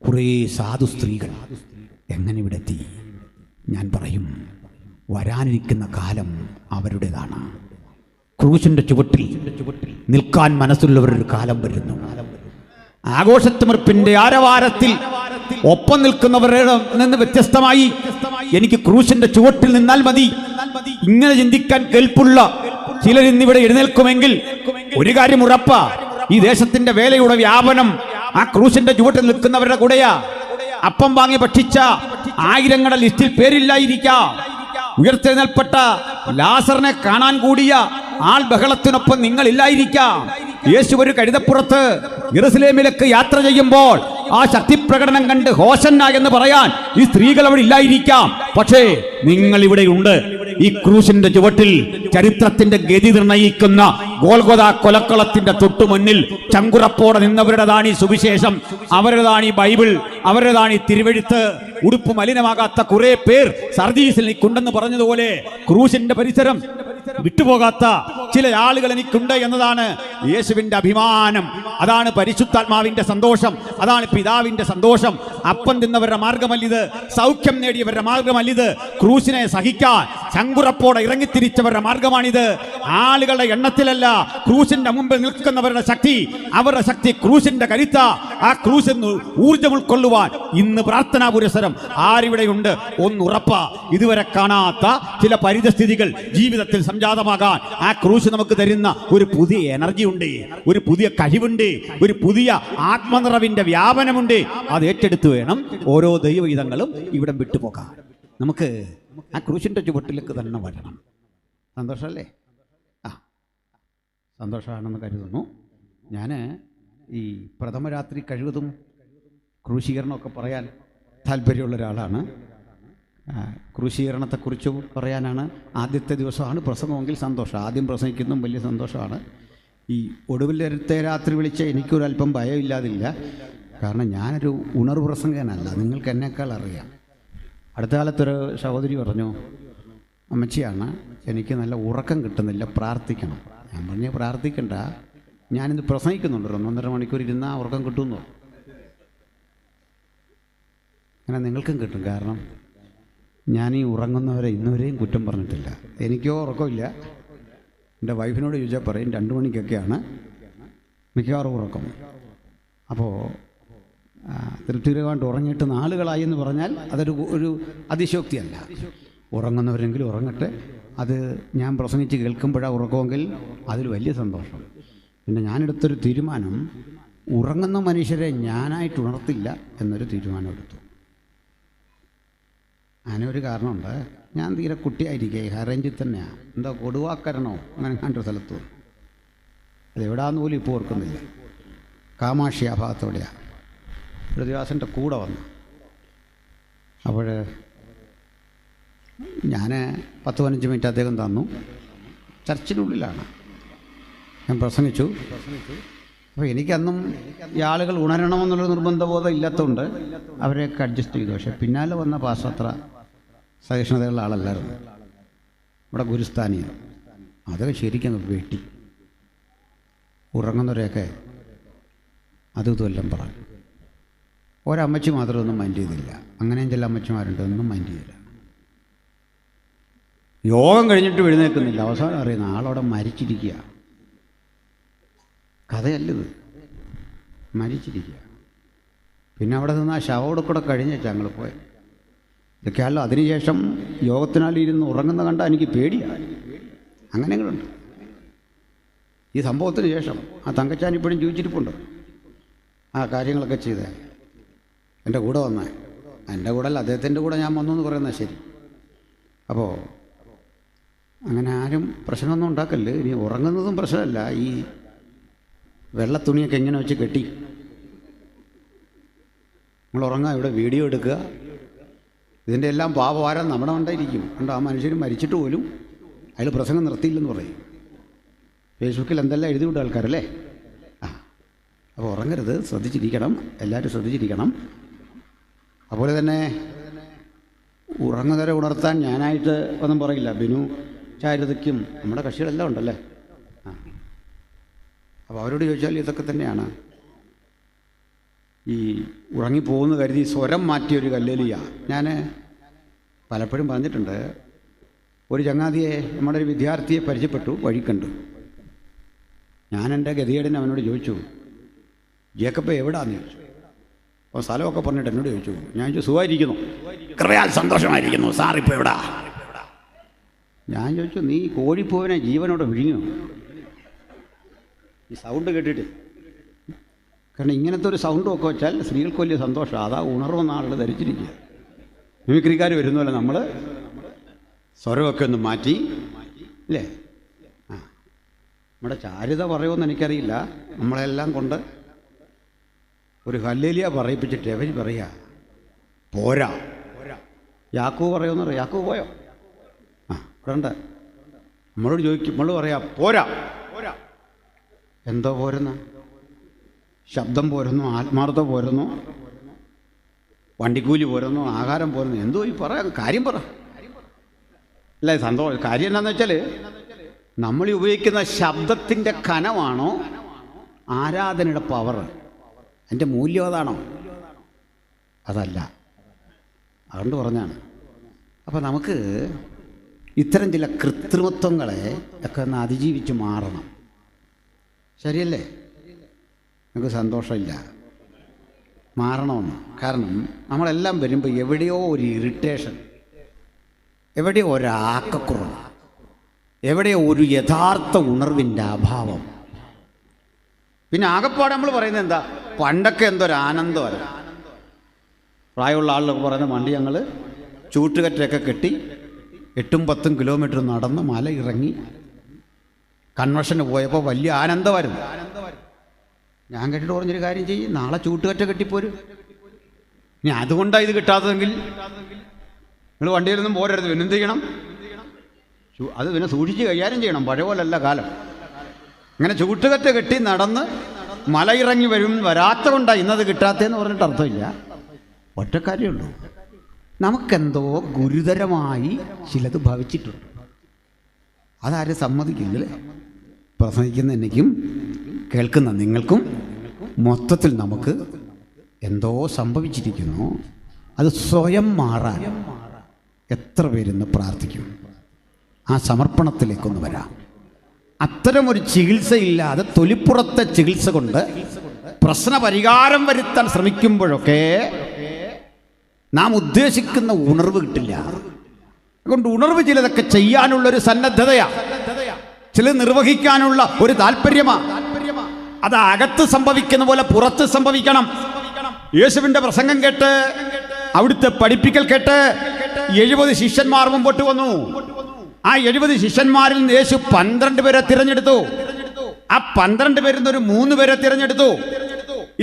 കുറേ സാധു സ്ത്രീകൾ എങ്ങനെ ഇവിടെ എത്തി? ഞാൻ പറയും, വരാനിരിക്കുന്ന കാലം അവരുടേതാണ്. ക്രൂശിൻ്റെ ചുവട്ടിൽ നിൽക്കാൻ മനസ്സുള്ളവരൊരു കാലം വരുന്നു. ആഘോഷത്തിമിർപ്പിന്റെ ആരവാരത്തിൽ ഒപ്പം നിൽക്കുന്നവരുടെ നിന്ന് വ്യത്യസ്തമായി എനിക്ക് ക്രൂശിന്റെ ചുവട്ടിൽ നിന്നാൽ മതി, ഇങ്ങനെ ചിന്തിക്കാൻ കെൽപ്പുള്ള ചിലരിന്നിവിടെ എഴുന്നേൽക്കുമെങ്കിൽ ഒരു കാര്യം ഉറപ്പാ, ഈ ദേശത്തിന്റെ വേലയുടെ വ്യാപനം ആ ക്രൂശിന്റെ ചുവട്ടിൽ നിൽക്കുന്നവരുടെ കൂടെയാ. അപ്പം വാങ്ങി ഭക്ഷിച്ച ആയിരങ്ങളുടെ ലിസ്റ്റിൽ പേരില്ലായിരിക്കാം. ഉയർത്തെഴുന്നേൽപ്പെട്ട ലാസറിനെ കാണാൻ കൂടിയ ആൾ ബഹളത്തിനൊപ്പം നിങ്ങളില്ലായിരിക്കാം. യേശു ഒരു കഴുതപ്പുറത്ത് യെരുശലേമിലേക്ക് യാത്ര ചെയ്യുമ്പോൾ ആ ശക്തിപ്രകടനം കണ്ട് ഹോശന്ന എന്ന് പറയാൻ ഈ സ്ത്രീകൾ അവിടെ ഇല്ലായിരിക്കാം. പക്ഷേ നിങ്ങൾ ഇവിടെയുണ്ട്. ഈ ക്രൂശിന്റെ ചുവട്ടിൽ ചരിത്രത്തിന്റെ ഗതി നിർണയിക്കുന്ന ഗോൽഗോഥ കൊലക്കളത്തിന്റെ തൊട്ടുമുന്നിൽ ചങ്കുറപ്പോടെ നിന്നവരുടേതാണ് ഈ സുവിശേഷം, അവരുടേതാണ് ഈ ബൈബിൾ, അവരുടേതാണ് ഈ തിരുവെഴുത്ത്. ഉടുപ്പ് മലിനമാകാത്ത കുറെ പേർ സർദീസിൽ നിൽക്കുണ്ടെന്ന് പറഞ്ഞതുപോലെ ക്രൂശിന്റെ പരിസരം വിട്ടുപോകാത്ത ചില ആളുകൾ എനിക്കുണ്ട് എന്നതാണ് യേശുവിന്റെ അഭിമാനം. അതാണ് പരിശുദ്ധാത്മാവിന്റെ സന്തോഷം, അതാണ് പിതാവിന്റെ സന്തോഷം. അപ്പം തിന്നവരുടെ മാർഗമല്ലിത്, സൗഖ്യം നേടിയവരുടെ മാർഗമല്ലിത്, ക്രൂശിനെ സഹിക്കാൻ ചങ്കുറപ്പോടെ ഇറങ്ങിത്തിരിച്ചവരുടെ മാർഗമാണിത്. ആളുകളുടെ എണ്ണത്തിലല്ല, ക്രൂശിന്റെ മുമ്പിൽ നിൽക്കുന്നവരുടെ ശക്തി, അവരുടെ ശക്തി ക്രൂശിന്റെ കരുത്ത. ആ ക്രൂശിൽ ഊർജ്ജം ഉൾക്കൊള്ളുവാൻ ഇന്ന് പ്രാർത്ഥനാ പുരസ്സരം ആരിവിടെയുണ്ട്? ഒന്നുറപ്പാ, ഇതുവരെ കാണാത്ത ചില പരിതസ്ഥിതികൾ ജീവിതത്തിൽ സംജാതമാകാൻ ആ ക്രൂശ് നമുക്ക് തരുന്ന ഒരു പുതിയ എനർജി ഉണ്ട്, ഒരു പുതിയ കഴിവുണ്ട്, ഒരു പുതിയ ആത്മനിറവിന്റെ വ്യാപനമുണ്ട്. അത് ഏറ്റെടുത്ത് വേണം ഓരോ ദൈവഗീതങ്ങളും ഇവിടെ വിട്ടുപോകാൻ. നമുക്ക് ആ ക്രൂശിന്റെ ചുവട്ടിലേക്ക് തന്നെ വരണം. സന്തോഷമല്ലേ? ആ, സന്തോഷമാണെന്ന് കരുതുന്നു. ഞാൻ ഈ പ്രഥമ രാത്രി കഴിവതും ക്രൂശീകരണമൊക്കെ പറയാൻ താല്പര്യമുള്ള ഒരാളാണ്. ക്രൂശീകരണത്തെക്കുറിച്ച് പറയാനാണ്. ആദ്യത്തെ ദിവസമാണ് പ്രസംഗമെങ്കിൽ സന്തോഷം, ആദ്യം പ്രസംഗിക്കുന്നതും വലിയ സന്തോഷമാണ്. ഈ ഒടുവിലത്തെ രാത്രി വിളിച്ച എനിക്കൊരല്പം ഭയമില്ലാതില്ല. കാരണം ഞാനൊരു ഉണർവ് പ്രസംഗകനല്ല, നിങ്ങൾക്ക് എന്നേക്കാൾ അറിയാം. അടുത്ത കാലത്തൊരു സഹോദരി പറഞ്ഞു, അമ്മച്ചിയാണ്, എനിക്ക് നല്ല ഉറക്കം കിട്ടുന്നില്ല, പ്രാർത്ഥിക്കണം. ഞാൻ പറഞ്ഞു, പ്രാർത്ഥിക്കണ്ട, ഞാനിന്ന് പ്രസംഗിക്കുന്നുണ്ട്, 1.5 മണിക്കൂർ ഇരുന്നാൽ ഉറക്കം കിട്ടുമെന്നോ. അങ്ങനെ നിങ്ങൾക്കും കിട്ടും. കാരണം ഞാൻ ഈ ഉറങ്ങുന്നവരെ ഇന്നുവരെയും കുറ്റം പറഞ്ഞിട്ടില്ല. എനിക്കോ ഉറക്കമില്ല. എൻ്റെ വൈഫിനോട് ചോദിച്ചാൽ പറയും 2 മണിക്കൊക്കെയാണ് മിക്കവാറും ഉറക്കം. അപ്പോൾ തൃപ്തികരമായിട്ട് ഉറങ്ങിയിട്ട് നാളുകളായി എന്ന് പറഞ്ഞാൽ അതൊരു അതിശയോക്തിയല്ല. ഉറങ്ങുന്നവരെങ്കിലും ഉറങ്ങട്ടെ. അത് ഞാൻ പ്രസംഗിച്ച് കേൾക്കുമ്പോഴാണ് ഉറക്കമെങ്കിൽ അതിൽ വലിയ സന്തോഷം. പിന്നെ ഞാനെടുത്തൊരു തീരുമാനം, ഉറങ്ങുന്ന മനുഷ്യരെ ഞാനായിട്ട് ഉണർത്തില്ല എന്നൊരു തീരുമാനം എടുത്തു. അതിനൊരു കാരണമുണ്ട്. ഞാൻ തീരെ കുട്ടിയായിരിക്കേ, ഹൈറേഞ്ചിൽ തന്നെയാണ്, എന്താ കൊടുവാക്കരണോ അങ്ങനെ കണ്ടൊരു സ്ഥലത്ത്. അതെവിടാന്ന് പോലും ഇപ്പോൾ ഓർക്കുന്നില്ല. കാമാക്ഷി ആ ഭാഗത്തോടെയാണ്. പ്രതിവാസൻ്റെ കൂടെ വന്നു. അപ്പോൾ ഞാൻ 10-15 മിനിറ്റ് അദ്ദേഹം തന്നു. ചർച്ചിനുള്ളിലാണ് ഞാൻ പ്രസംഗിച്ചു. അപ്പോൾ എനിക്കന്നും ഈ ആളുകൾ ഉണരണമെന്നുള്ള നിർബന്ധബോധം ഇല്ലാത്തതുകൊണ്ട് അവരെയൊക്കെ അഡ്ജസ്റ്റ് ചെയ്തു. പക്ഷേ പിന്നാലെ വന്ന പാസ്റ്റർ അത്ര സഹിഷ്ണുതയുള്ള ആളല്ലായിരുന്നു. ഇവിടെ ഗുരുസ്ഥാനിയാണ്. അതൊക്കെ ശരിക്കും വെട്ടി ഉറങ്ങുന്നവരെയൊക്കെ അതും ഇതുമെല്ലാം പറഞ്ഞു. ഒരമ്മച്ചി മാത്രം ഒന്നും മൈൻഡ് ചെയ്തില്ല. അങ്ങനെയും ചില അമ്മച്ചിമാരുണ്ട്, ഒന്നും മൈൻഡ് ചെയ്തില്ല. യോഗം കഴിഞ്ഞിട്ട് എഴുന്നേൽക്കുന്നില്ല. അവസാനം അറിയുന്ന ആളവിടെ മരിച്ചിരിക്കുക. കഥയല്ലത്, മരിച്ചിരിക്കുക. പിന്നെ അവിടെ നിന്ന് ആ ശവോടെ കൂടെ കഴിഞ്ഞേച്ചാ ഞങ്ങൾ പോയത്. ഇതൊക്കെയല്ലോ. അതിനുശേഷം യോഗത്തിനാലിരുന്ന് ഉറങ്ങുന്ന കണ്ടാൽ എനിക്ക് പേടിയാണ്. അങ്ങനെങ്ങളുണ്ട്. ഈ സംഭവത്തിന് ശേഷം ആ തങ്കച്ചാൻ ഇപ്പോഴും ജീവിച്ചിരിപ്പുണ്ട്. ആ കാര്യങ്ങളൊക്കെ ചെയ്തേ എൻ്റെ കൂടെ വന്നേ. എൻ്റെ കൂടെ അല്ല, അദ്ദേഹത്തിൻ്റെ കൂടെ ഞാൻ വന്നു എന്ന് പറയുന്നത് ശരി. അപ്പോൾ അങ്ങനെ ആരും പ്രശ്നമൊന്നും ഉണ്ടാക്കല്ലേ. ഇനി ഉറങ്ങുന്നതും പ്രശ്നമല്ല. ഈ വെള്ള തുണിയൊക്കെ എങ്ങനെ വെച്ച് കെട്ടി നമ്മൾ ഉറങ്ങാം. ഇവിടെ വീഡിയോ എടുക്കുക. ഇതിൻ്റെ എല്ലാം പാപഭാരം നമ്മുടെ ഉണ്ടായിരിക്കും. കണ്ടോ, ആ മനുഷ്യർ മരിച്ചിട്ട് പോലും അയാൾ പ്രസംഗം നിർത്തിയില്ലെന്ന് പറയും. ഫേസ്ബുക്കിൽ എന്തെല്ലാം എഴുതി വിടും ആൾക്കാരല്ലേ. ആ, അപ്പോൾ ഉറങ്ങരുത്, ശ്രദ്ധിച്ചിരിക്കണം, എല്ലാവരും ശ്രദ്ധിച്ചിരിക്കണം. അതുപോലെ തന്നെ ഉറങ്ങുന്നവരെ ഉണർത്താൻ ഞാനായിട്ട് ഒന്നും പറയില്ല. ബിനു ചാരുതയ്ക്കും നമ്മുടെ കക്ഷികളെല്ലാം ഉണ്ടല്ലേ. ആ, അപ്പോൾ അവരോട് ചോദിച്ചാൽ ഇതൊക്കെ തന്നെയാണ്. ഈ ഉറങ്ങിപ്പോകുന്ന കരുതി സ്വരം മാറ്റിയൊരു കല്ലേലിയ. ഞാൻ പലപ്പോഴും പറഞ്ഞിട്ടുണ്ട്. ഒരു ചങ്ങാതിയെ, നമ്മുടെ ഒരു വിദ്യാർത്ഥിയെ പരിചയപ്പെട്ടു, വഴി കണ്ടു. ഞാൻ എൻ്റെ ഗതികേടിന് അവനോട് ചോദിച്ചു, ജേക്കബ് എവിടാന്ന് ചോദിച്ചു. അപ്പോൾ സ്ഥലമൊക്കെ പറഞ്ഞിട്ട് എന്നോട് ചോദിച്ചു. ഞാൻ ചോദിച്ചു, സുഖമായിരിക്കുന്നു, കൃപയാൽ സന്തോഷമായിരിക്കുന്നു, സാറിപ്പോൾ എവിടാ? ഞാൻ ചോദിച്ചു, നീ കോഴിപ്പോവിനെ ജീവനോടെ വിഴുങ്ങോ ഈ സൗണ്ട് കേട്ടിട്ട്? കാരണം ഇങ്ങനത്തെ ഒരു സൗണ്ടും ഒക്കെ വെച്ചാൽ സ്ത്രീകൾക്ക് വലിയ സന്തോഷം. അതാ ഉണർവെന്ന ആളുകൾ ധരിച്ചിരിക്കുക. മിമിക്രിക്കാർ വരുന്നതല്ല, നമ്മൾ സ്വരമൊക്കെ ഒന്ന് മാറ്റി അല്ലേ. ആ, നമ്മുടെ ചാരുത പറയുമെന്ന് എനിക്കറിയില്ല. നമ്മളെല്ലാം കൊണ്ട് ഒരു ഹല്ലേലൂയ പറയിപ്പിച്ചിട്ട് അവർ പറയുക പോരാ. യാക്കോബ് പറയുമെന്ന് പറയാം. യാക്കോബ് പോയോ? ആ, ഇവിടെ ഉണ്ട്. നമ്മളോട് ചോദിക്കും, നമ്മൾ പറയാം പോരാ. എന്തോ പോരുന്ന? ശബ്ദം പോരുന്നു, ആത്മാർത്ഥത പോരുന്നു, വണ്ടിക്കൂലി പോരുന്നു, ആഹാരം പോരുന്നു. എന്തോ ഈ പറയാം, കാര്യം പറ. അല്ലേ, സന്തോഷം. കാര്യം എന്താണെന്ന് വെച്ചാൽ നമ്മൾ ഉപയോഗിക്കുന്ന ശബ്ദത്തിൻ്റെ കനമാണോ ആരാധനയുടെ പവർ? അതിൻ്റെ മൂല്യം അതാണോ? അതല്ല. അതുകൊണ്ട് പറഞ്ഞാണ്. അപ്പോൾ നമുക്ക് ഇത്തരം ചില കൃത്രിമത്വങ്ങളെ ഒക്കെ ഒന്ന് അതിജീവിച്ച് മാറണം. ശരിയല്ലേ? നമുക്ക് സന്തോഷമില്ല, മാറണമെന്ന്. കാരണം നമ്മളെല്ലാം വരുമ്പോൾ എവിടെയോ ഒരു ഇറിറ്റേഷൻ, എവിടെയോ ഒരാക്കക്കുറവ്, എവിടെയോ ഒരു യഥാർത്ഥ ഉണർവിൻ്റെ അഭാവം. പിന്നെ ആകെപ്പാടെ നമ്മൾ പറയുന്നത് എന്താ? പണ്ടൊക്കെ എന്തൊരാനന്ദമായിരുന്നു. പ്രായമുള്ള ആളുകളൊക്കെ പറയുന്ന വണ്ടി ഞങ്ങൾ ചൂട്ടുകറ്റയൊക്കെ കെട്ടി 8-10 കിലോമീറ്റർ നടന്ന് മല ഇറങ്ങി കൺവെൻഷന് പോയപ്പോൾ വലിയ ആനന്ദമായിരുന്നു. ഞാൻ കേട്ടിട്ട് പറഞ്ഞൊരു കാര്യം ചെയ്യും, നാളെ ചൂട്ടുകറ്റ കെട്ടിപ്പോരും. ഇനി അതുകൊണ്ടാണ് ഇത് കിട്ടാത്തതെങ്കിൽ നിങ്ങൾ വണ്ടിയിലൊന്നും പോരരുത്. പിന്നെ എന്ത് ചെയ്യണം? അത് പിന്നെ സൂക്ഷിച്ച് കൈകാര്യം ചെയ്യണം. പഴയ പോലല്ല കാലം. അങ്ങനെ ചൂട്ടുകറ്റ കെട്ടി നടന്ന് മല ഇറങ്ങി വരാത്ത കൊണ്ടാണ് ഇന്നത് കിട്ടാത്തതെന്ന് പറഞ്ഞിട്ട് അർത്ഥമില്ല. ഒറ്റക്കാര്യമുള്ളൂ, നമുക്കെന്തോ ഗുരുതരമായി ചിലത് ഭവിച്ചിട്ടുണ്ട്. അതാരും സമ്മതിക്കില്ലേ? പ്രസംഗിക്കുന്ന എനിക്കും കേൾക്കുന്ന നിങ്ങൾക്കും മൊത്തത്തിൽ നമുക്ക് എന്തോ സംഭവിച്ചിരിക്കുന്നു. അത് സ്വയം മാറാൻ എത്ര പേരിന്ന് പ്രാർത്ഥിക്കും? ആ സമർപ്പണത്തിലേക്കൊന്ന് വരാം. അത്തരമൊരു ചികിത്സയില്ലാതെ തൊലിപ്പുറത്തെ ചികിത്സ കൊണ്ട് പ്രശ്നപരിഹാരം വരുത്താൻ ശ്രമിക്കുമ്പോഴൊക്കെ നാം ഉദ്ദേശിക്കുന്ന ഉണർവ് കിട്ടില്ല. അതുകൊണ്ട് ഉണർവ് ചിലതൊക്കെ ചെയ്യാനുള്ളൊരു സന്നദ്ധതയാണ്, ചിലത് നിർവഹിക്കാനുള്ള ഒരു താല്പര്യമാണ്. അത് അകത്ത് സംഭവിക്കുന്ന പോലെ പുറത്ത് സംഭവിക്കണം. യേശുവിൻ്റെ പ്രസംഗം കേട്ട്, അവിടുത്തെ പഠിപ്പിക്കൽ കേട്ട് 70 ശിഷ്യന്മാർ മുമ്പോട്ട് വന്നു. ആ 70 ശിഷ്യന്മാരിൽ നിന്ന് യേശു 12 പേരെ തിരഞ്ഞെടുത്തു. ആ 12 പേരിൽ നിന്ന് ഒരു 3 പേരെ തിരഞ്ഞെടുത്തു.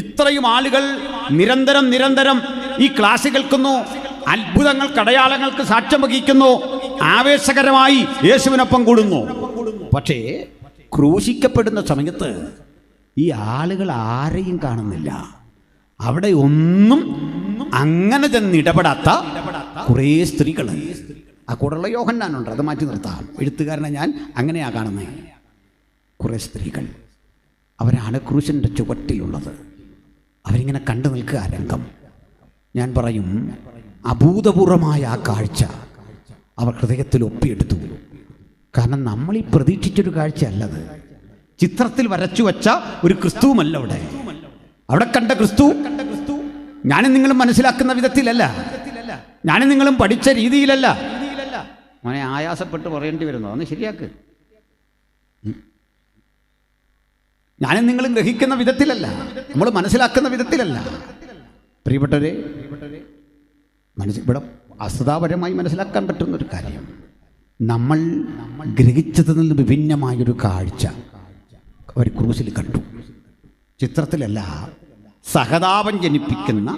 ഇത്രയും ആളുകൾ നിരന്തരം ഈ ക്ലാസ് കേൾക്കുന്നു, അത്ഭുതങ്ങൾക്ക് അടയാളങ്ങൾക്ക് സാക്ഷ്യം വഹിക്കുന്നു, ആവേശകരമായി യേശുവിനൊപ്പം കൂടുന്നു. പക്ഷേ ക്രൂശിക്കപ്പെടുന്ന സമയത്ത് ഈ ആളുകൾ ആരെയും കാണുന്നില്ല. അവിടെ ഒന്നും അങ്ങനെ ചെന്നിടപെടാത്ത കുറേ സ്ത്രീകൾ. ആ കൂടെയുള്ള യോഹന്നാനുണ്ട്, അത് മാറ്റി നിർത്താം. എഴുത്തുകാരനെ ഞാൻ അങ്ങനെയാ കാണുന്നത്. കുറേ സ്ത്രീകൾ, അവരാണ് ക്രൂശിൻ്റെ ചുവട്ടിലുള്ളത്. അവരിങ്ങനെ കണ്ടു നിൽക്കുക രംഗം. ഞാൻ പറയും, അഭൂതപൂർവമായ ആ കാഴ്ച അവർ ഹൃദയത്തിൽ ഒപ്പിയെടുത്തു. കാരണം നമ്മൾ ഈ പ്രതീക്ഷിച്ചൊരു കാഴ്ചയല്ലത്. ചിത്രത്തിൽ വരച്ചു വച്ച ഒരു ക്രിസ്തുവുമല്ല അവിടെ കണ്ട ക്രിസ്തു ഞാനും നിങ്ങളും മനസ്സിലാക്കുന്ന വിധത്തിലല്ല, ഞാനും നിങ്ങളും പഠിച്ച രീതിയിലല്ല. മോനെ ആയാസപ്പെട്ട് പറയേണ്ടി വരുന്നു, അതൊന്ന് ശരിയാക്ക്. ഞാനും നിങ്ങളും ഗ്രഹിക്കുന്ന വിധത്തിലല്ല, നമ്മൾ മനസ്സിലാക്കുന്ന വിധത്തിലല്ല. പ്രിയപ്പെട്ടവരെ, ഇവിടെ അസ്വതാപരമായി മനസ്സിലാക്കാൻ പറ്റുന്നൊരു കാര്യം, നമ്മൾ ഗ്രഹിച്ചതിൽ നിന്ന് വിഭിന്നമായൊരു കാഴ്ച അവർ ക്രൂശിൽ കണ്ടു. ചിത്രത്തിലല്ല, സഹതാപം ജനിപ്പിക്കുന്ന